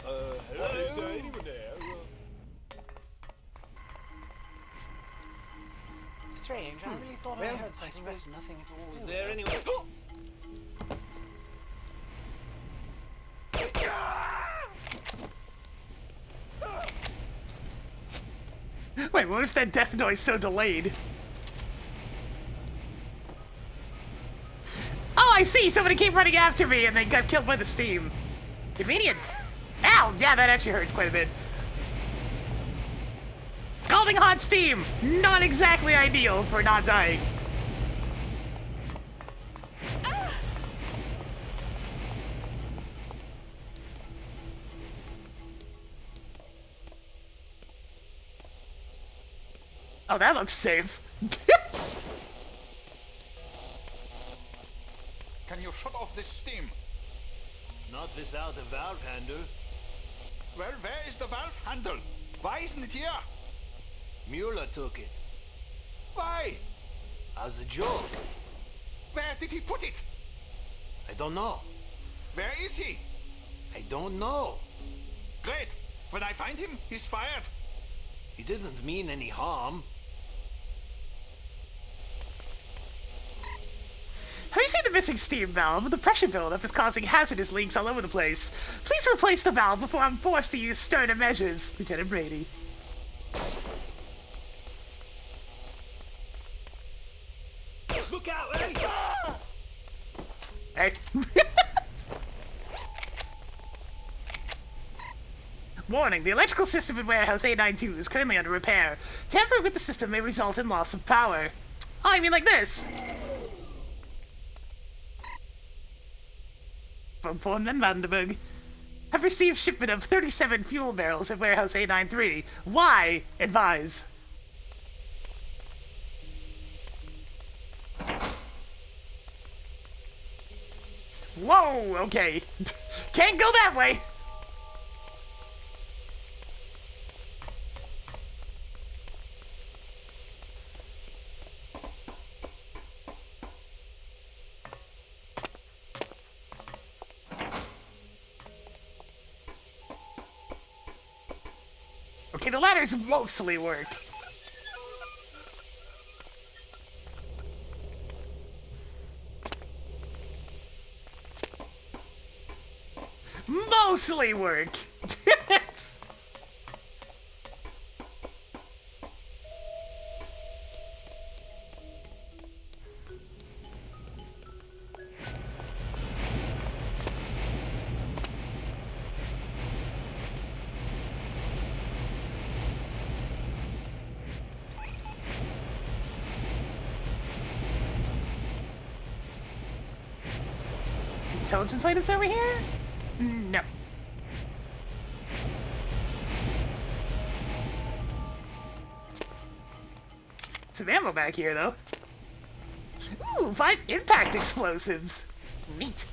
Hello? Is there anyone there? strange. I really thought I heard something, but nothing at all. Is there anyone? Wait, what is that death noise so delayed? Oh, I see! Somebody came running after me and they got killed by the steam. Convenient. Ow! Yeah, that actually hurts quite a bit. Scalding hot steam! Not exactly ideal for not dying. Oh, that looks safe. Can you shut off this steam? Not without a valve handle. Well, where is the valve handle? Why isn't it here? Mueller took it. Why? As a joke. Where did he put it? I don't know. Where is he? I don't know. Great. When I find him, he's fired. He didn't mean any harm. Have you seen the missing steam valve? The pressure buildup is causing hazardous leaks all over the place. Please replace the valve before I'm forced to use sterner measures, Lieutenant Brady. Look out, Eddie! Hey. Warning, the electrical system in warehouse 892 is currently under repair. Tampering with the system may result in loss of power. Oh, I mean like this. From Foreman Vandenberg. Have received shipment of 37 fuel barrels at warehouse 893. Why? Advise. Whoa, okay. Can't go that way. Okay, the ladders mostly work. Mostly work. intelligence items over here? No. Some ammo back here, though. Ooh, 5 impact explosives. Neat.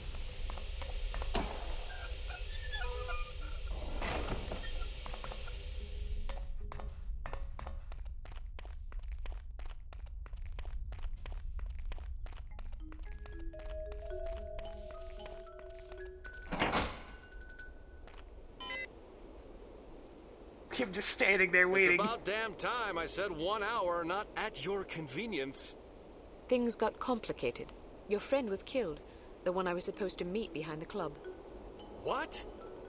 I'm just standing there waiting. It's about damn time I said 1 hour, not at your convenience. Things got complicated. Your friend was killed, the one I was supposed to meet behind the club. What?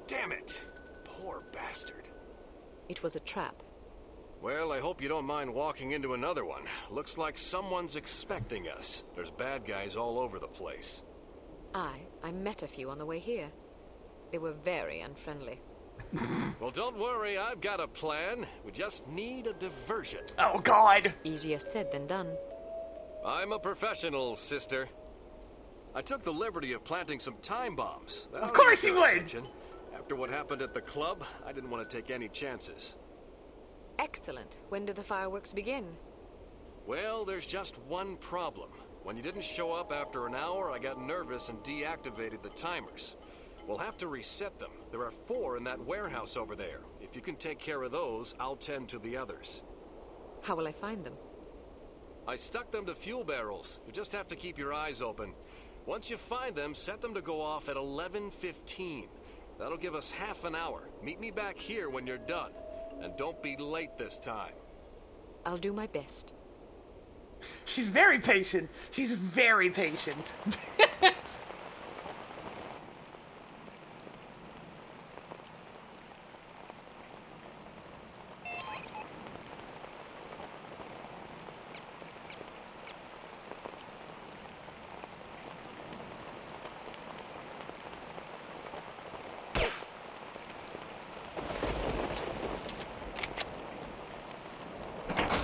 Damn it. Poor bastard. It was a trap. Well, I hope you don't mind walking into another one. Looks like someone's expecting us. There's bad guys all over the place. I met a few on the way here. They were very unfriendly. Well, don't worry, I've got a plan. We just need a diversion. Oh, God! Easier said than done. I'm a professional, sister. I took the liberty of planting some time bombs. Of course you would! Attention. After what happened at the club, I didn't want to take any chances. Excellent. When do the fireworks begin? Well, there's just one problem. When you didn't show up after an hour, I got nervous and deactivated the timers. We'll have to reset them. There are 4 in that warehouse over there. If you can take care of those, I'll tend to the others. How will I find them? I stuck them to fuel barrels. You just have to keep your eyes open. Once you find them, set them to go off at 11:15. That'll give us half an hour. Meet me back here when you're done. And don't be late this time. I'll do my best. She's very patient. She's very patient.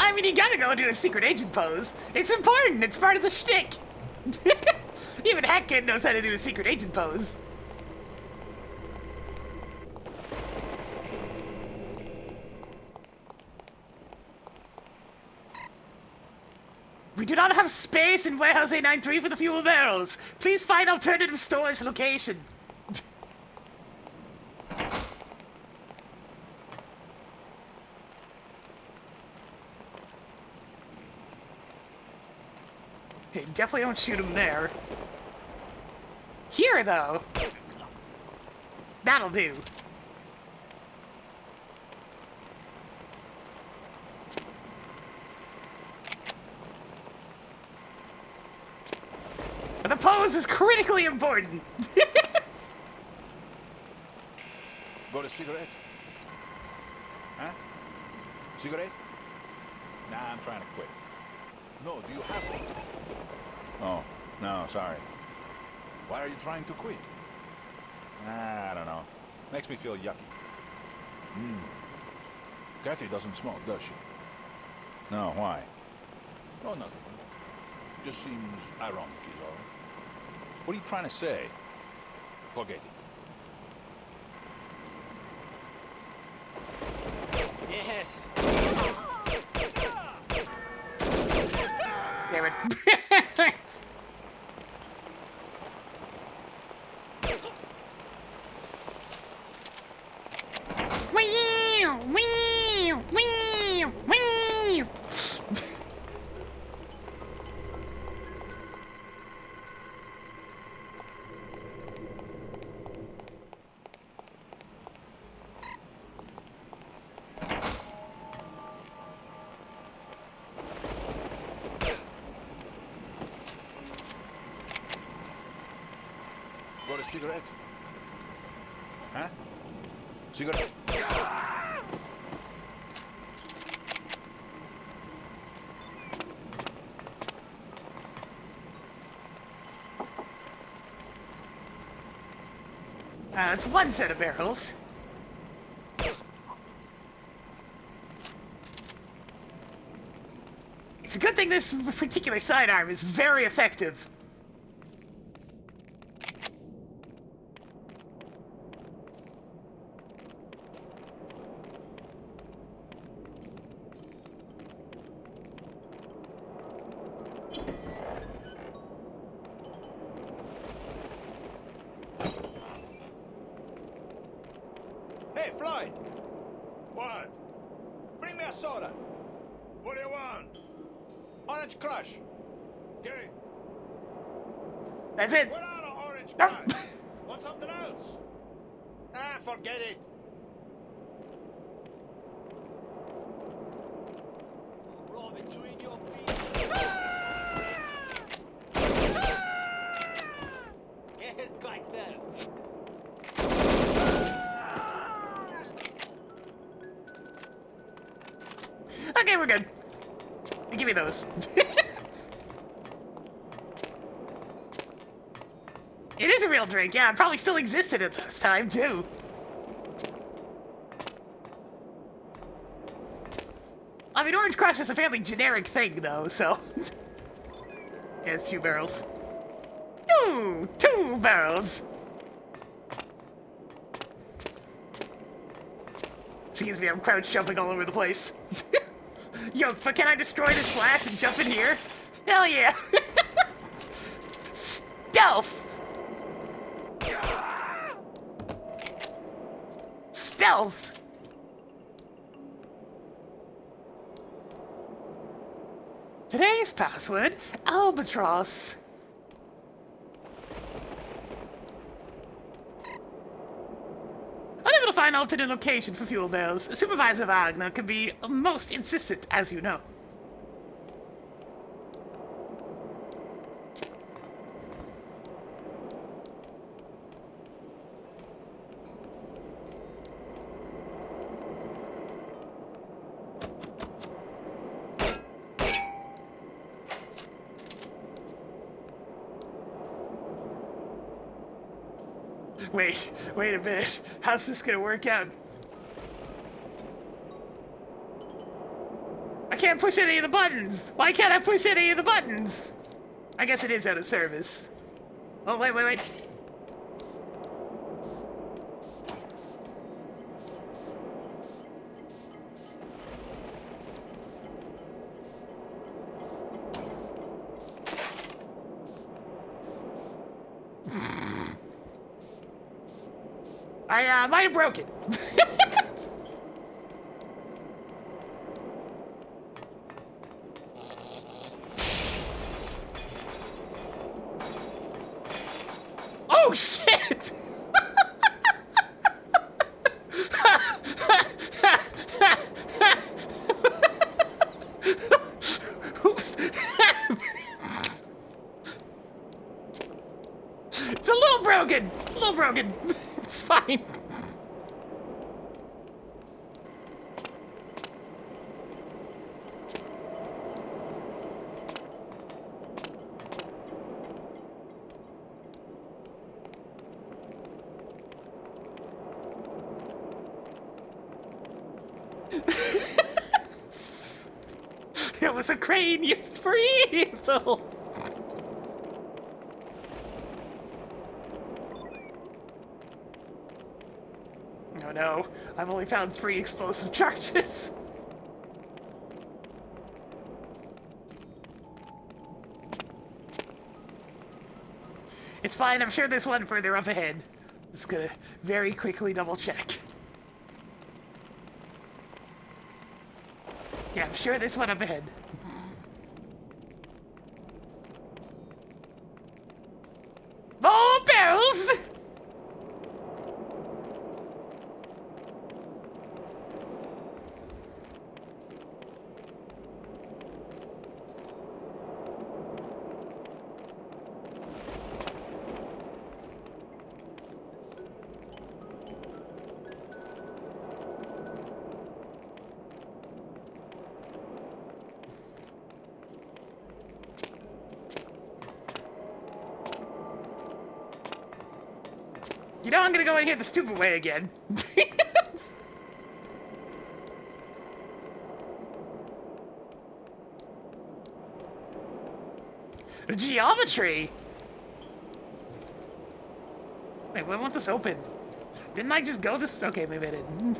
I mean, you gotta go do a secret agent pose. It's important. It's part of the shtick. Even Hackett knows how to do a secret agent pose. We do not have space in Warehouse 893 for the fuel barrels. Please find alternative storage location. Okay, definitely don't shoot him there. Here, though. That'll do. The pose is critically important. Got a cigarette? Huh? Cigarette? Nah, I'm trying to quit. No, do you have one? Oh, no, sorry. Why are you trying to quit? I don't know. Makes me feel yucky. Kathy doesn't smoke, does she? No, why? No, nothing. Just seems ironic, is all. What are you trying to say? Forget it. Yes. Damn it. Got a cigarette? Huh? Cigarette? It's one set of barrels. It's a good thing this particular sidearm is very effective. Floyd! What? Bring me a soda. What do you want? Orange Crush. Okay. That's it. What out of Orange Crush? Want something else? Ah, forget it. Right between your Yes, quite so. Okay, we're good. Give me those. It is a real drink, yeah. It probably still existed at this time, too. I mean, Orange Crush is a fairly generic thing, though, so... Yeah, it's 2 barrels. Two barrels! Excuse me, I'm crouch jumping all over the place. Yo, but can I destroy this glass and jump in here? Hell yeah! Stealth! Stealth! Today's password, Albatross. Unable to find alternate location for fuel barrels. Supervisor Wagner can be most insistent, as you know. Wait a minute. How's this gonna work out? I can't push any of the buttons! Why can't I push any of the buttons? I guess it is out of service. Oh, wait. I might have broke it. Oh shit! Oops. It's a little broken. It's fine. It was a crane used for evil. Oh no, I've only found 3 explosive charges. It's fine, I'm sure there's one further up ahead. Just gonna very quickly double check. Yeah, I'm sure there's one up ahead. More barrels! You know I'm gonna go in here the stupid way again. Geometry! Wait, why won't this open? Didn't I just go this? Okay, maybe I didn't.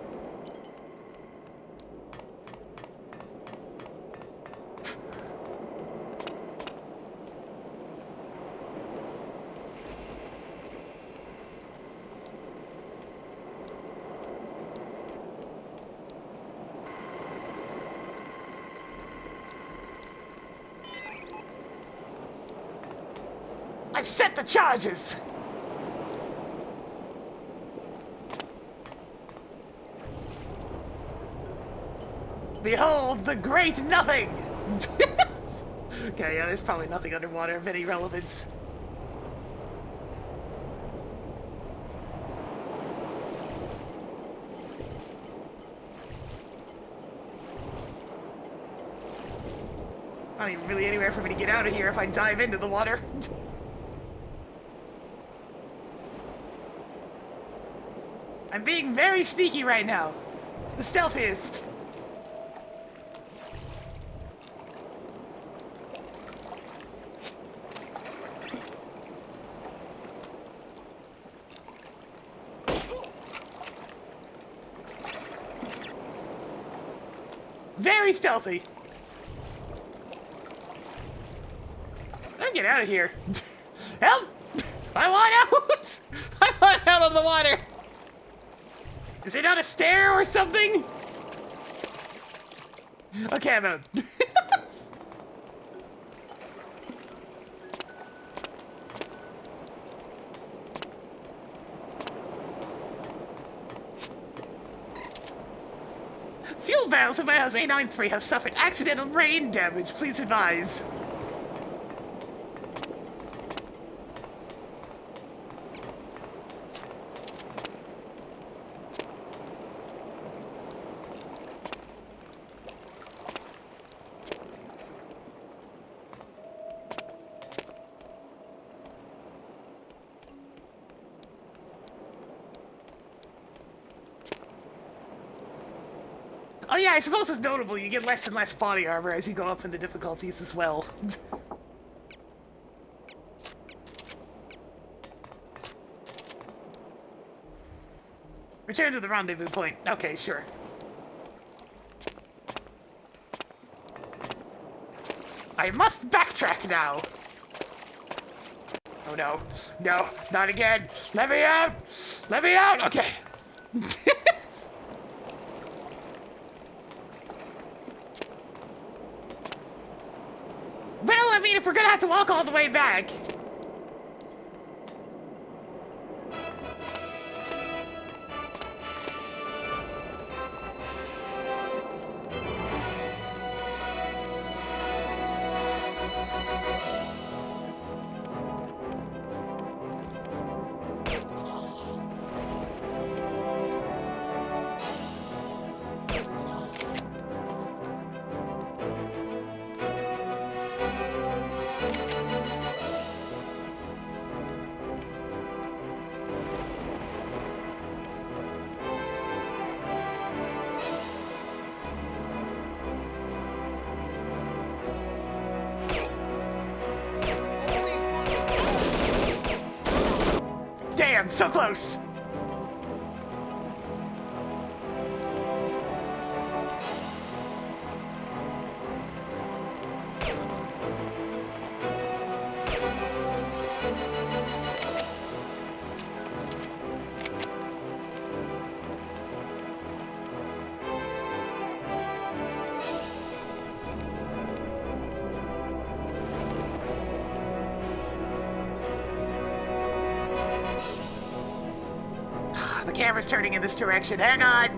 I've set the charges! Behold the great nothing! Okay, yeah, there's probably nothing underwater of any relevance. Not even really anywhere for me to get out of here if I dive into the water. I'm being very sneaky right now. The stealthiest. Very stealthy. I'll get out of here. Help! I want out! I want out of the water! Is it on a stair or something? Okay, I'm out. Fuel barrels in my house A93 have suffered accidental rain damage. Please advise. Oh yeah, I suppose it's notable you get less and less body armor as you go up in the difficulties as well. Return to the rendezvous point. Okay, sure. I must backtrack now! Oh no. No, not again! Let me out! Let me out! Okay. Well, I mean, if we're gonna have to walk all the way back... Damn, so close! The camera's turning in this direction. Hang on!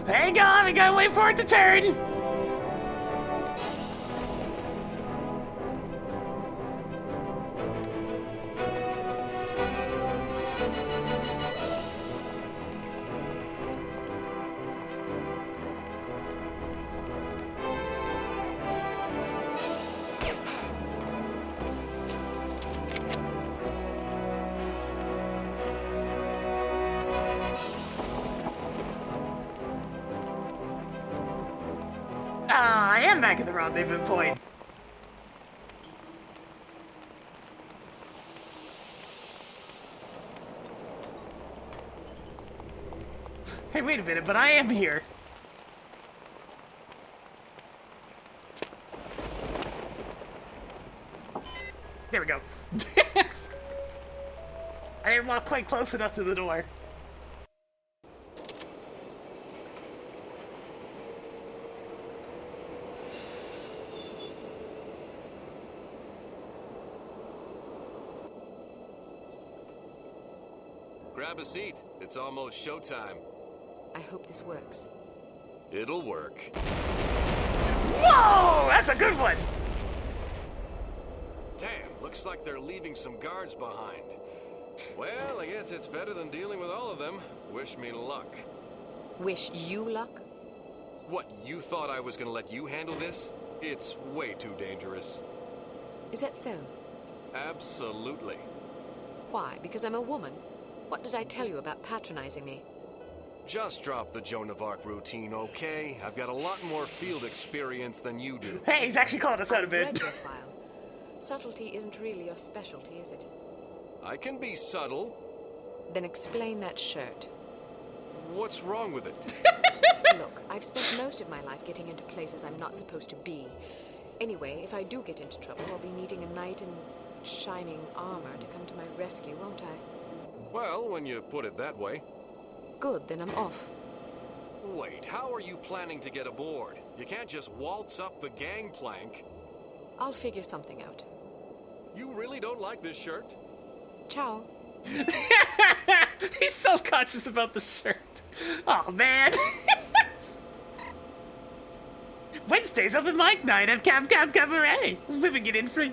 Hang on! I gotta wait for it to turn! I am back at the rendezvous point. Hey, wait a minute, but I am here. There we go. I didn't walk quite close enough to the door. Grab a seat. It's almost showtime. I hope this works. It'll work. Whoa! That's a good one! Damn, looks like they're leaving some guards behind. Well, I guess it's better than dealing with all of them. Wish me luck. Wish you luck? What, you thought I was gonna let you handle this? It's way too dangerous. Is that so? Absolutely. Why? Because I'm a woman? What did I tell you about patronizing me? Just drop the Joan of Arc routine, okay? I've got a lot more field experience than you do. Hey, he's actually called us out a I've bit. read your file. Subtlety isn't really your specialty, is it? I can be subtle. Then explain that shirt. What's wrong with it? Look, I've spent most of my life getting into places I'm not supposed to be. Anyway, if I do get into trouble, I'll be needing a knight in shining armor to come to my rescue, won't I? Well, when you put it that way. Good, then I'm off. Wait, how are you planning to get aboard? You can't just waltz up the gangplank. I'll figure something out. You really don't like this shirt? Ciao. He's self-conscious about the shirt. Oh, man. Wednesday's open mic night at Cab Cabaret. Living it in free.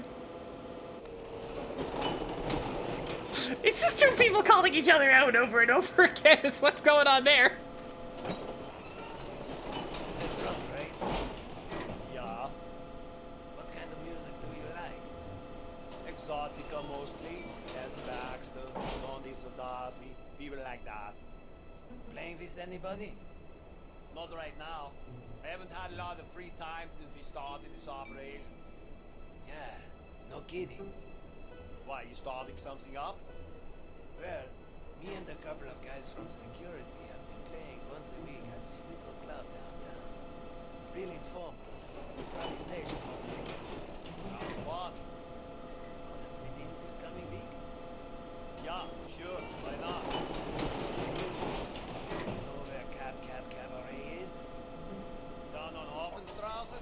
It's just two people calling each other out over and over again. Is what's going on there. Drums, right? Yeah. What kind of music do you like? Exotica mostly. S. Baxter, Sonny Sadasi, people like that. Playing with anybody? Not right now. I haven't had a lot of free time since we started this operation. Yeah, no kidding. Why, you starting something up? Well, me and a couple of guys from security have been playing once a week at this little club downtown. Real informal. Improvisation mostly. Sounds fun. Wanna sit in this coming week? Yeah, sure. Why not? You know where Cab Cabaret is? Down on Hoffenstrasse?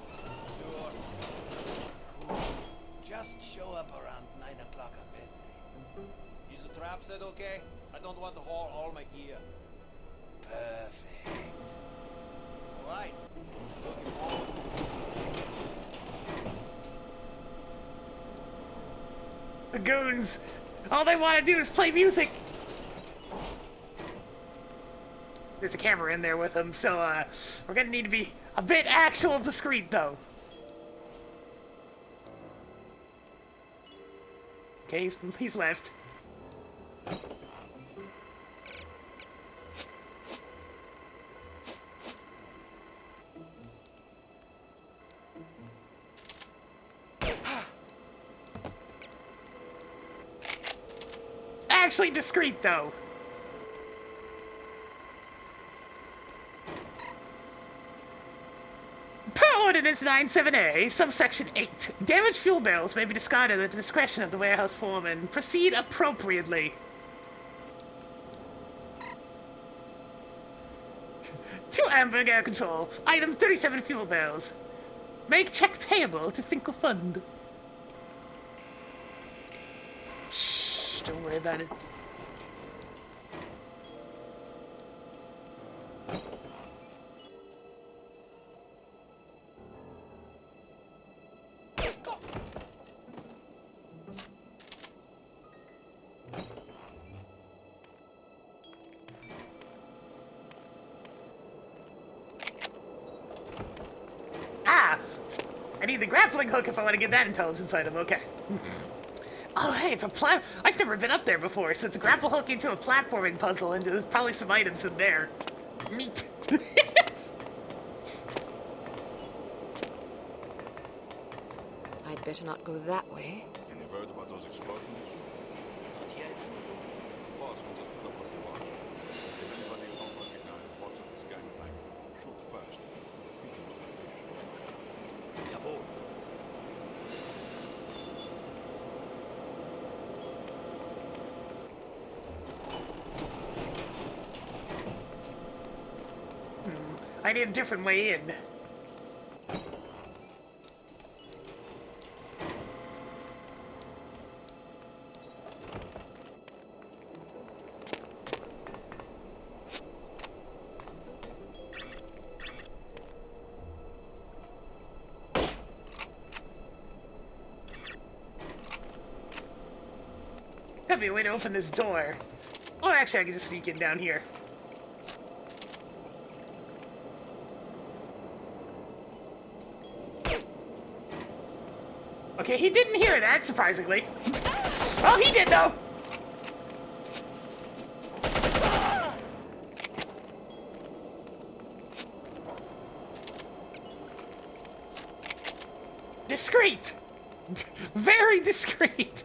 Sure. Cool. Just show up around 9 o'clock on Wednesday. Is the trap set okay? I don't want to haul all my gear. Perfect. Alright. Looking forward to it. The goons. All they want to do is play music. There's a camera in there with them, so we're gonna need to be a bit actual discreet, though. Okay, he's left. Actually discreet, though. Per Ordinance 97A, subsection 8, damaged fuel barrels may be discarded at the discretion of the warehouse foreman. Proceed appropriately. 2 Amberg Air Control, item 37 fuel barrels. Make check payable to Finkel Fund. Shh, don't worry about it. I need the grappling hook if I want to get that intelligence item. Okay. Oh, hey, it's a I've never been up there before, so it's a grapple hook into a platforming puzzle, and there's probably some items in there. Meat. I'd better not go that way. Any word about those explosions? Not yet. The boss wants us put up to watch. If anybody you don't recognize walks up this gangplank, shoot first. Feed him to the fish. Jawohl. I need a different way in. be a way to open this door. Oh, actually, I can just sneak in down here. Okay, he didn't hear that, surprisingly. Oh, he did, though! Discreet! Very discreet!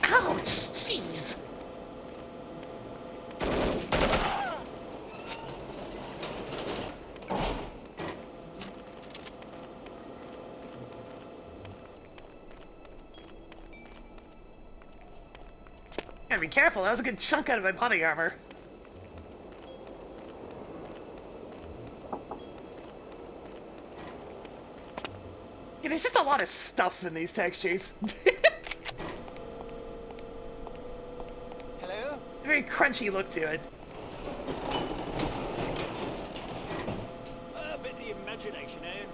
Ouch! Jeez! Gotta be careful, that was a good chunk out of my body armor. Yeah, there's just a lot of stuff in these textures. Hello? Very crunchy look to it. A bit of imagination, eh?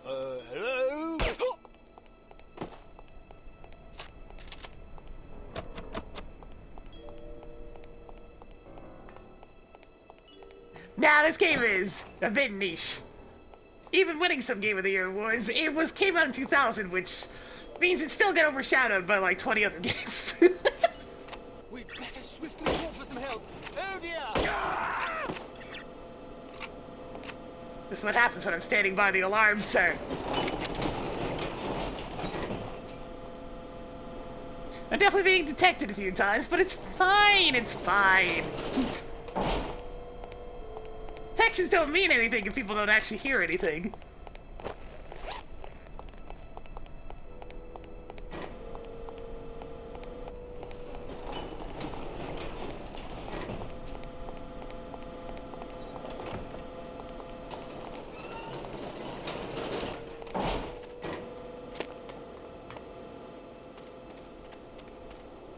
Hello? Now this game is a bit niche. Even winning some Game of the Year awards, came out in 2000, which means it still got overshadowed by like 20 other games. We'd better swiftly call for some help. Oh dear! This is what happens when I'm standing by the alarm, sir. I'm definitely being detected a few times, but it's fine, it's fine. Detections don't mean anything if people don't actually hear anything.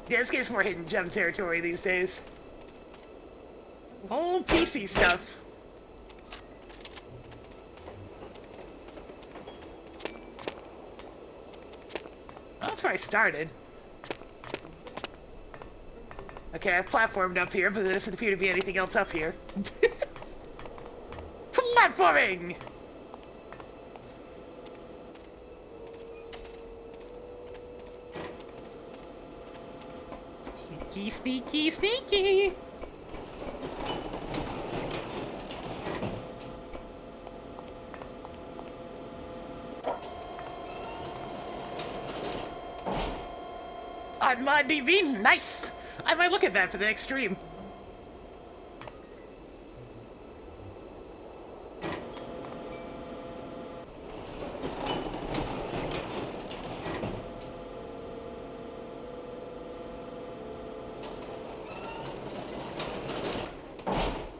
Yeah, this game's more hidden gem territory these days. Whole PC stuff. That's where I started. Okay, I've platformed up here, but there doesn't appear to be anything else up here. Platforming! Sneaky, sneaky, sneaky! On my DB, nice! I might look at that for the next stream.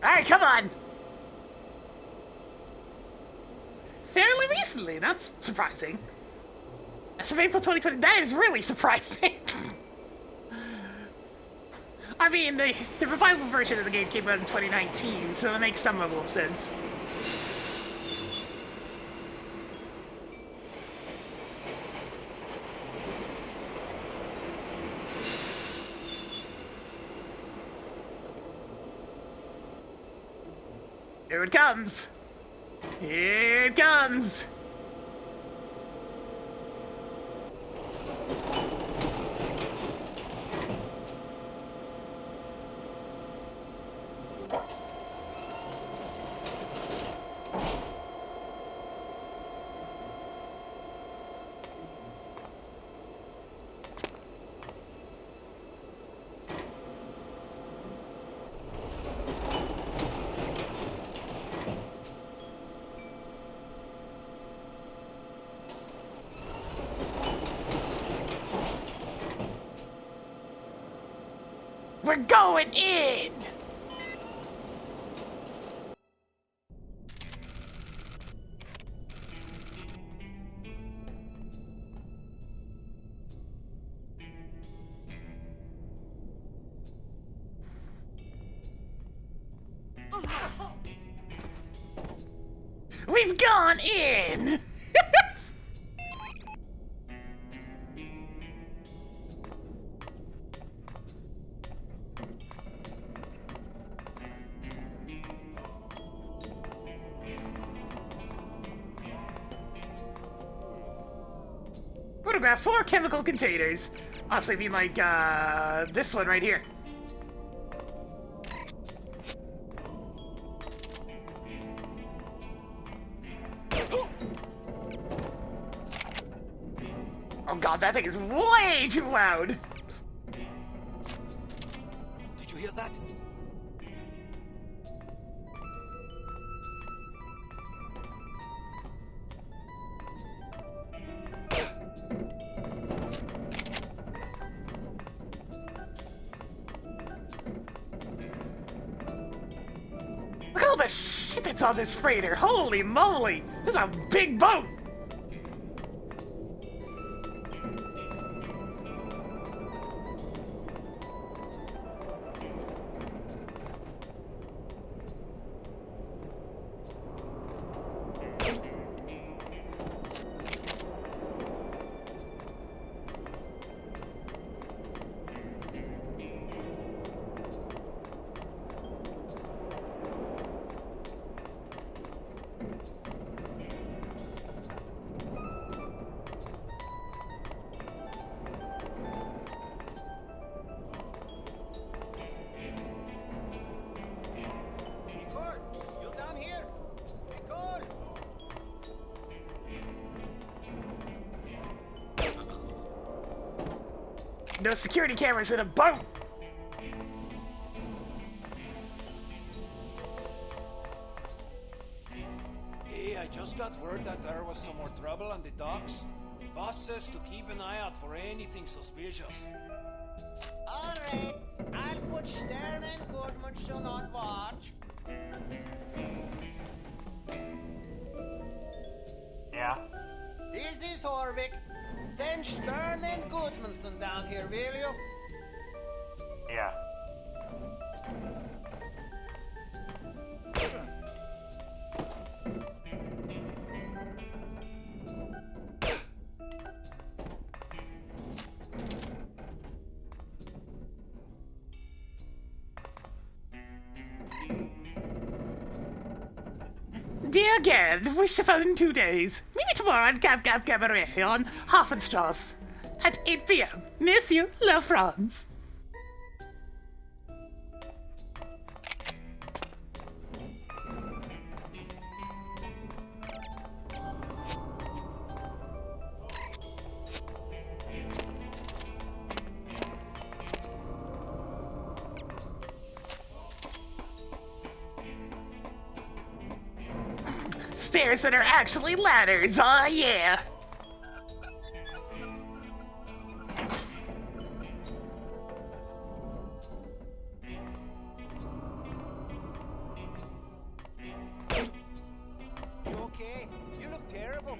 Alright, come on! Fairly recently, that's surprising. As of April 2020, that is really surprising. I mean, the revival version of the game came out in 2019, so that makes some level of sense. Here it comes! Here it comes! We're going in! We've gone in! Photograph 4 chemical containers. Honestly, I mean like, this one right here. Oh god, that thing is way too loud! Did you hear that? Look at all the shit that's on this freighter! Holy moly! This is a big boat! No security cameras in a boat! Hey, I just got word that there was some more trouble on the docks. Boss says to keep an eye out for anything suspicious. Alright, I'll put Stern and Goodmanson on watch. Yeah? This is Horvik. Send Stern and Goodmanson down here, will you? Yeah. Dear Gerd, wish to phone in 2 days. Meet me tomorrow at Gab Gab Cabaret on Hafenstrasse at 8 p.m. Miss you, love, Franz. Stairs that are actually ladders, aw yeah! You okay? You look terrible.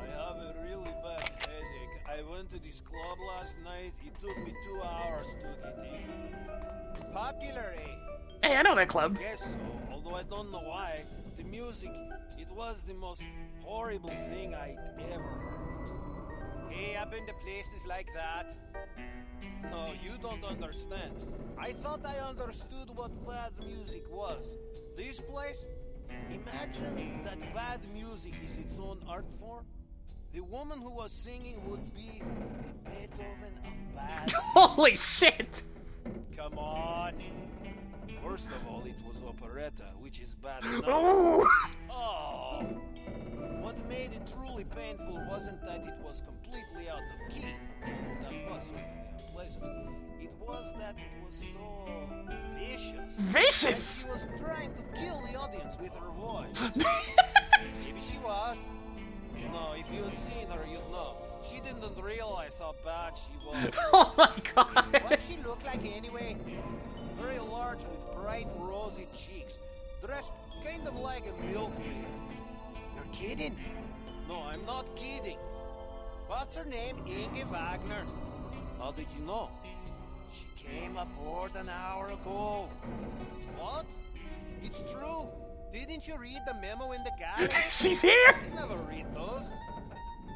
I have a really bad headache. I went to this club last night. It took me 2 hours to get in. Popular, eh? Hey, I know that club. Yes, so, although I don't know why. The music, it was the most horrible thing I'd ever heard. Hey, I've been to places like that. No, you don't understand. I thought I understood what bad music was. This place? Imagine that bad music is its own art form. The woman who was singing would be the Beethoven of bad. Holy shit! Come on. First of all, it was operetta, which is bad enough. Oh! What made it truly painful wasn't that it was completely out of key, although that was certainly unpleasant. It was that it was so vicious. Vicious? Like she was trying to kill the audience with her voice. Maybe she was. No, if you had seen her, you'd know. She didn't realize how bad she was. Oh my god! What she looked like anyway? Very large with bright rosy cheeks, dressed kind of like a milkmaid. You're kidding? No, I'm not kidding. What's her name? Inge Wagner. How did you know? She came aboard an hour ago. What? true? Didn't you read the memo in the gallery? She's here! I never read those.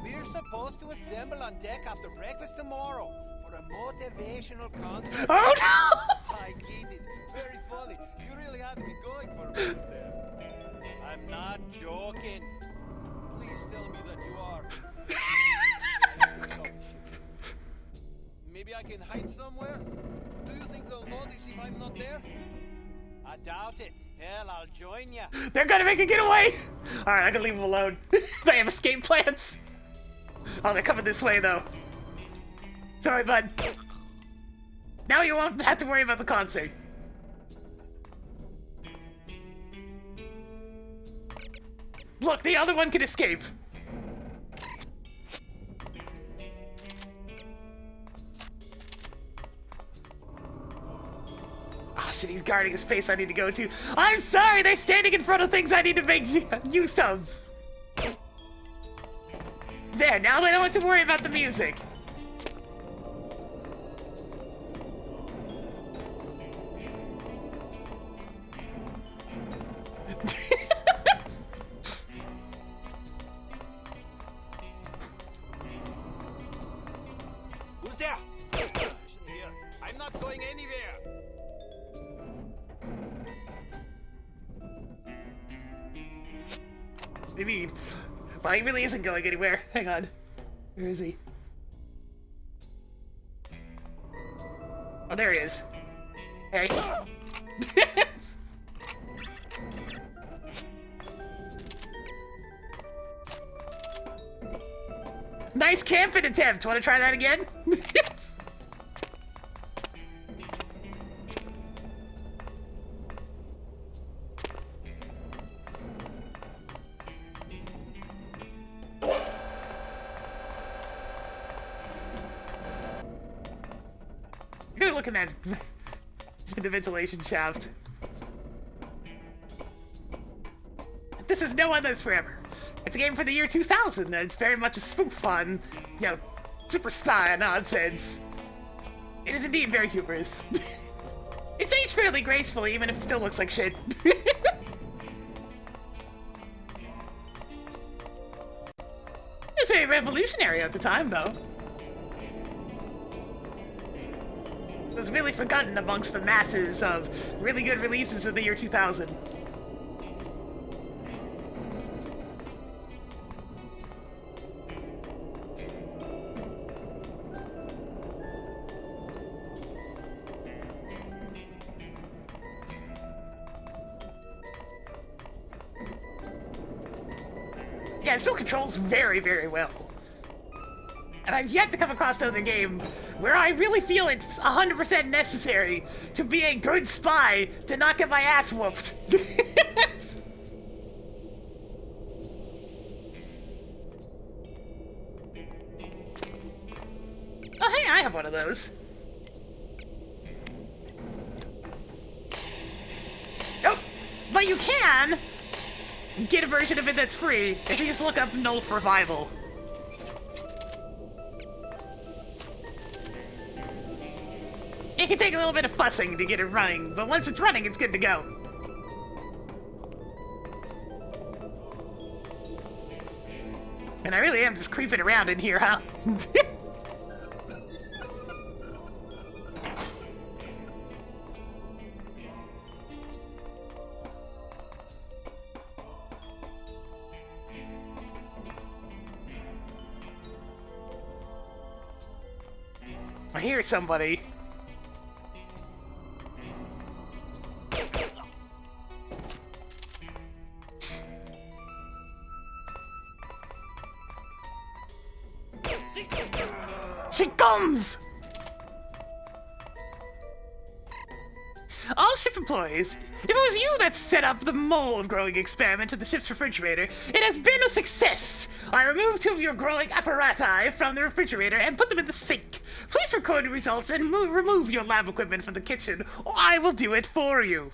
We're supposed to assemble on deck after breakfast tomorrow for a motivational concert. Oh no! I get it. Very funny. You really had to be going for a minute there. I'm not joking. Please tell me that you are. Maybe I can hide somewhere? Do you think they'll notice if I'm not there? I doubt it. Hell, I'll join you. They're gonna make a getaway! Alright, I'm gonna leave them alone. They have escape plans. Oh, they're coming this way, though. Sorry, bud. Now you won't have to worry about the concert. Look, the other one can escape. Oh shit, he's guarding a space I need to go to. I'm sorry, they're standing in front of things I need to make use of. There, now they don't have to worry about the music. Who's there? Here. I'm not going anywhere. Maybe. Well, he really isn't going anywhere. Hang on. Where is he? Oh, there he is. Hey. Nice camping attempt. Want to try that again? You're gonna look in that in the ventilation shaft. This is No One Lives Forever. It's a game for the year 2000, and it's very much a spoof on, you know, super spy nonsense. It is indeed very humorous. It's aged fairly gracefully, even if it still looks like shit. It's very revolutionary at the time, though. It was really forgotten amongst the masses of really good releases of the year 2000. Yeah, it still controls very, very well. And I've yet to come across another game where I really feel it's 100% necessary to be a good spy to not get my ass whooped. Oh, hey, I have one of those. Nope, but you can get a version of it that's free if you just look up NOLF Revival. It can take a little bit of fussing to get it running, but once it's running, it's good to go. And I really am just creeping around in here, huh? I hear somebody. She comes! All ship employees, if it was you that set up the mold growing experiment in the ship's refrigerator, it has been a success! I removed 2 of your growing apparati from the refrigerator and put them in the sink. Please record the results and remove your lab equipment from the kitchen, or I will do it for you.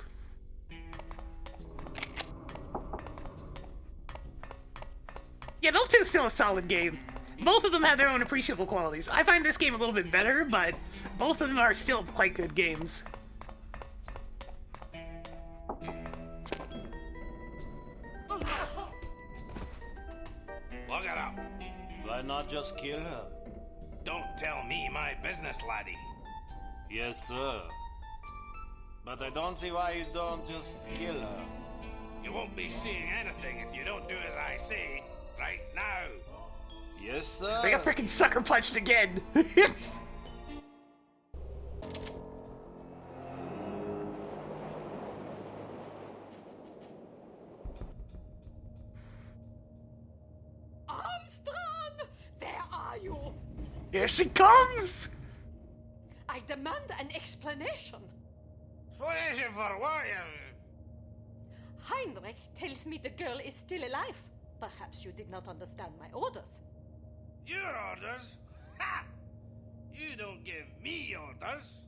Yeah, NOLF 2 is still a solid game. Both of them have their own appreciable qualities. I find this game a little bit better, but both of them are still quite good games. not just kill her? Don't tell me my business, laddie. Yes, sir. But I don't see why you don't just kill her. You won't be seeing anything if you don't do as I say right now. Yes, sir. I got freaking sucker punched again. Armstrong! Where are you? Here she comes! I demand an explanation. Explanation for what? Heinrich tells me the girl is still alive. Perhaps you did not understand my orders. Your orders? Ha! You don't give me orders.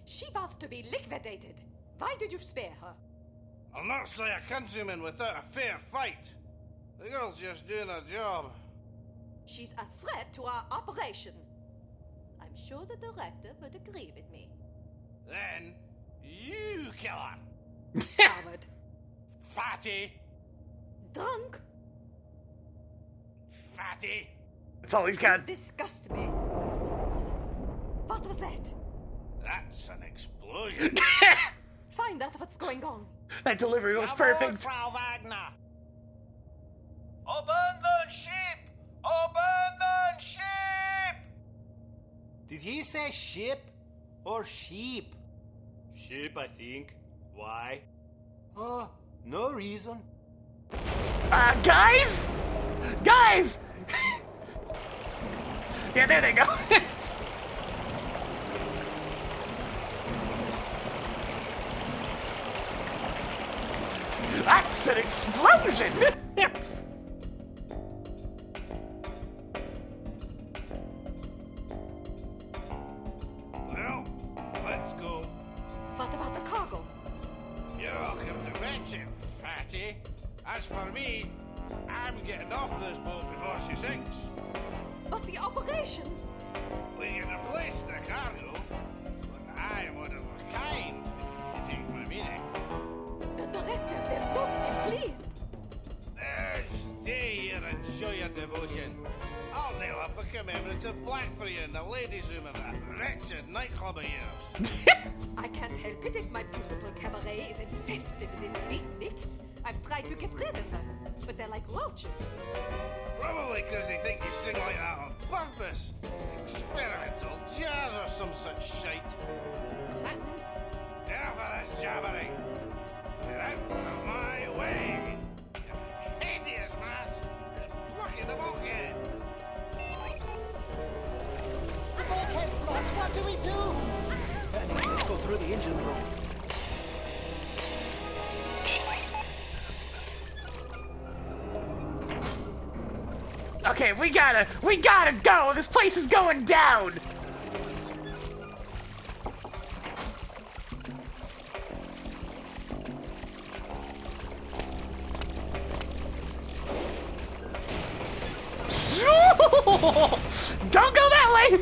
She was to be liquidated. Why did you spare her? I'll not slay a countryman without a fair fight. The girl's just doing her job. She's a threat to our operation. I'm sure the director would agree with me. Then you kill her. Coward. Fatty. Drunk. Fatty. That's all he's got. You disgust me. What was that? That's an explosion. Find out what's going on. That delivery was perfect. Frau Wagner. Abandon ship! Abandon ship! Did he say ship or sheep? Sheep, I think. Why? Oh, no reason. Guys? Guys! Yeah, there they go. That's an explosion! Well, let's go. What about the cargo? You're welcome to fetch it, Fatty. As for me, I'm getting off this boat before she sinks. But the operation? We can replace the cargo, but I am one of a kind, if you take my meaning. The director will not be pleased. Stay here and show your devotion. I'll nail up a commemorative plaque for you in the ladies' room of that wretched nightclub of yours. I can't help it if my beautiful cabaret is infested with beatniks. I've tried to get rid of them, but they're like roaches. Probably because they think you sing like that on purpose. Experimental jazz or some such shite. Enough of this jabbering. Get out of my way. You hideous mass. Just blocking the bulkhead. The bulkhead's blocked. What do we do? Penny, let's go through the engine room. Okay, we gotta go! This place is going down! Don't go that way!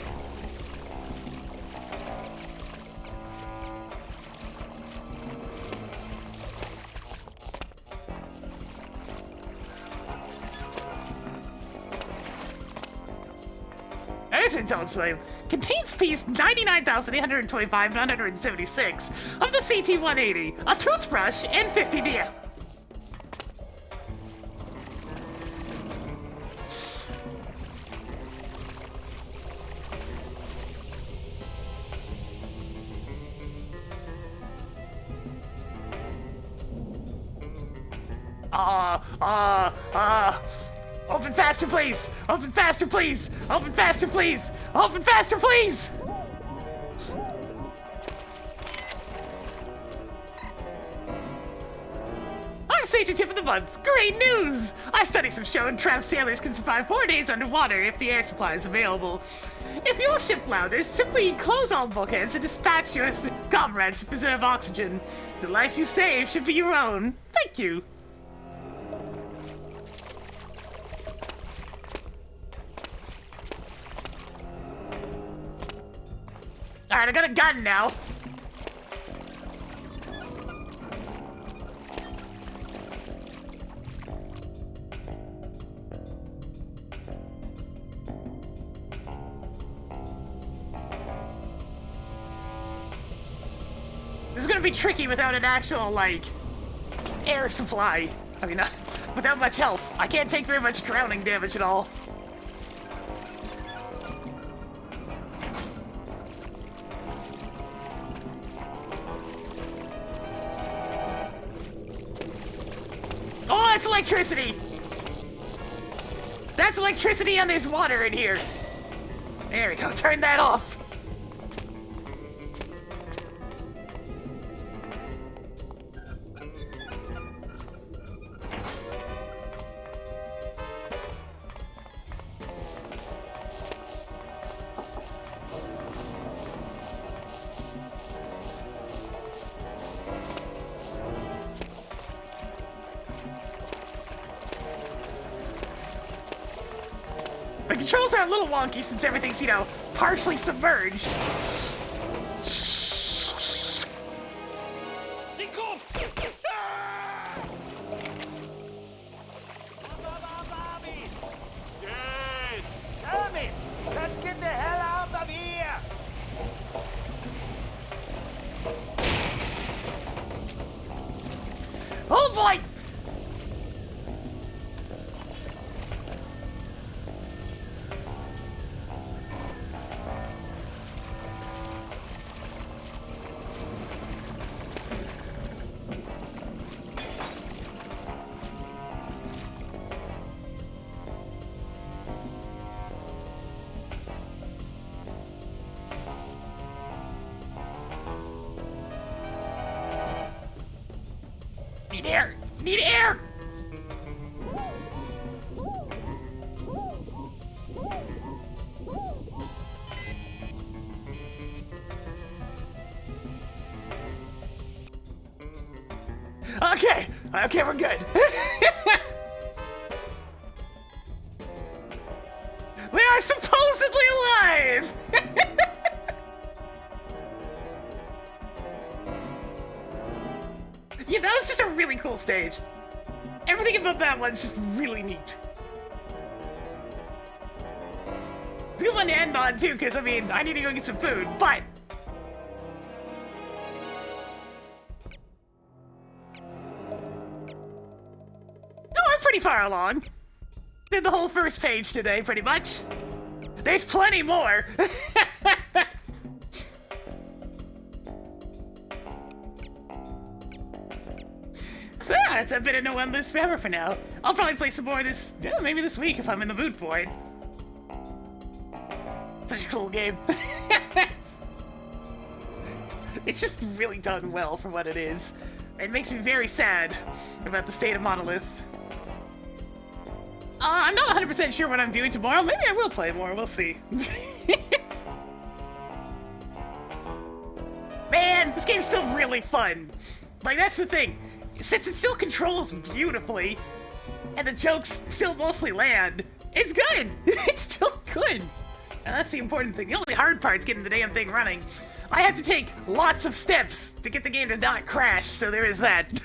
This intelligence item contains piece 99,825,976 of the CT-180, a toothbrush, and 50 DM. Open faster, please! Open faster, please! Open faster, please! Open faster, please! I'm Sage Tip of the Month. Great news! Our studies have shown trapped sailors can survive 4 days underwater if the air supply is available. If your ship flounders, simply close all bulkheads and dispatch your comrades to preserve oxygen. The life you save should be your own. Thank you. Alright, I got a gun now. This is gonna be tricky without an actual, like, air supply. I mean, without much health. I can't take very much drowning damage at all. Oh, that's electricity! That's electricity and there's water in here. There we go, turn that off. The controls are a little wonky since everything's, you know, partially submerged. Damn it! Let's get the hell out of here! Oh boy! Need air! Need air! Okay! Okay, we're good. We are supposedly alive! Yeah, that was just a really cool stage. Everything about that one's just really neat. It's a good one to end on, too, because, I mean, I need to go get some food, but... No, I'm pretty far along. Did the whole first page today, pretty much. There's plenty more! So yeah, it's a bit of no one list forever for now. I'll probably play some more this, yeah, maybe this week if I'm in the mood for it. Such a cool game. It's just really done well for what it is. It makes me very sad about the state of Monolith. I'm not 100% sure what I'm doing tomorrow. Maybe I will play more, we'll see. Man, this game's still really fun. Like, that's the thing. Since it still controls beautifully, and the jokes still mostly land, it's good! It's still good! And that's the important thing. The only hard part's getting the damn thing running. I had to take lots of steps to get the game to not crash, so there is that.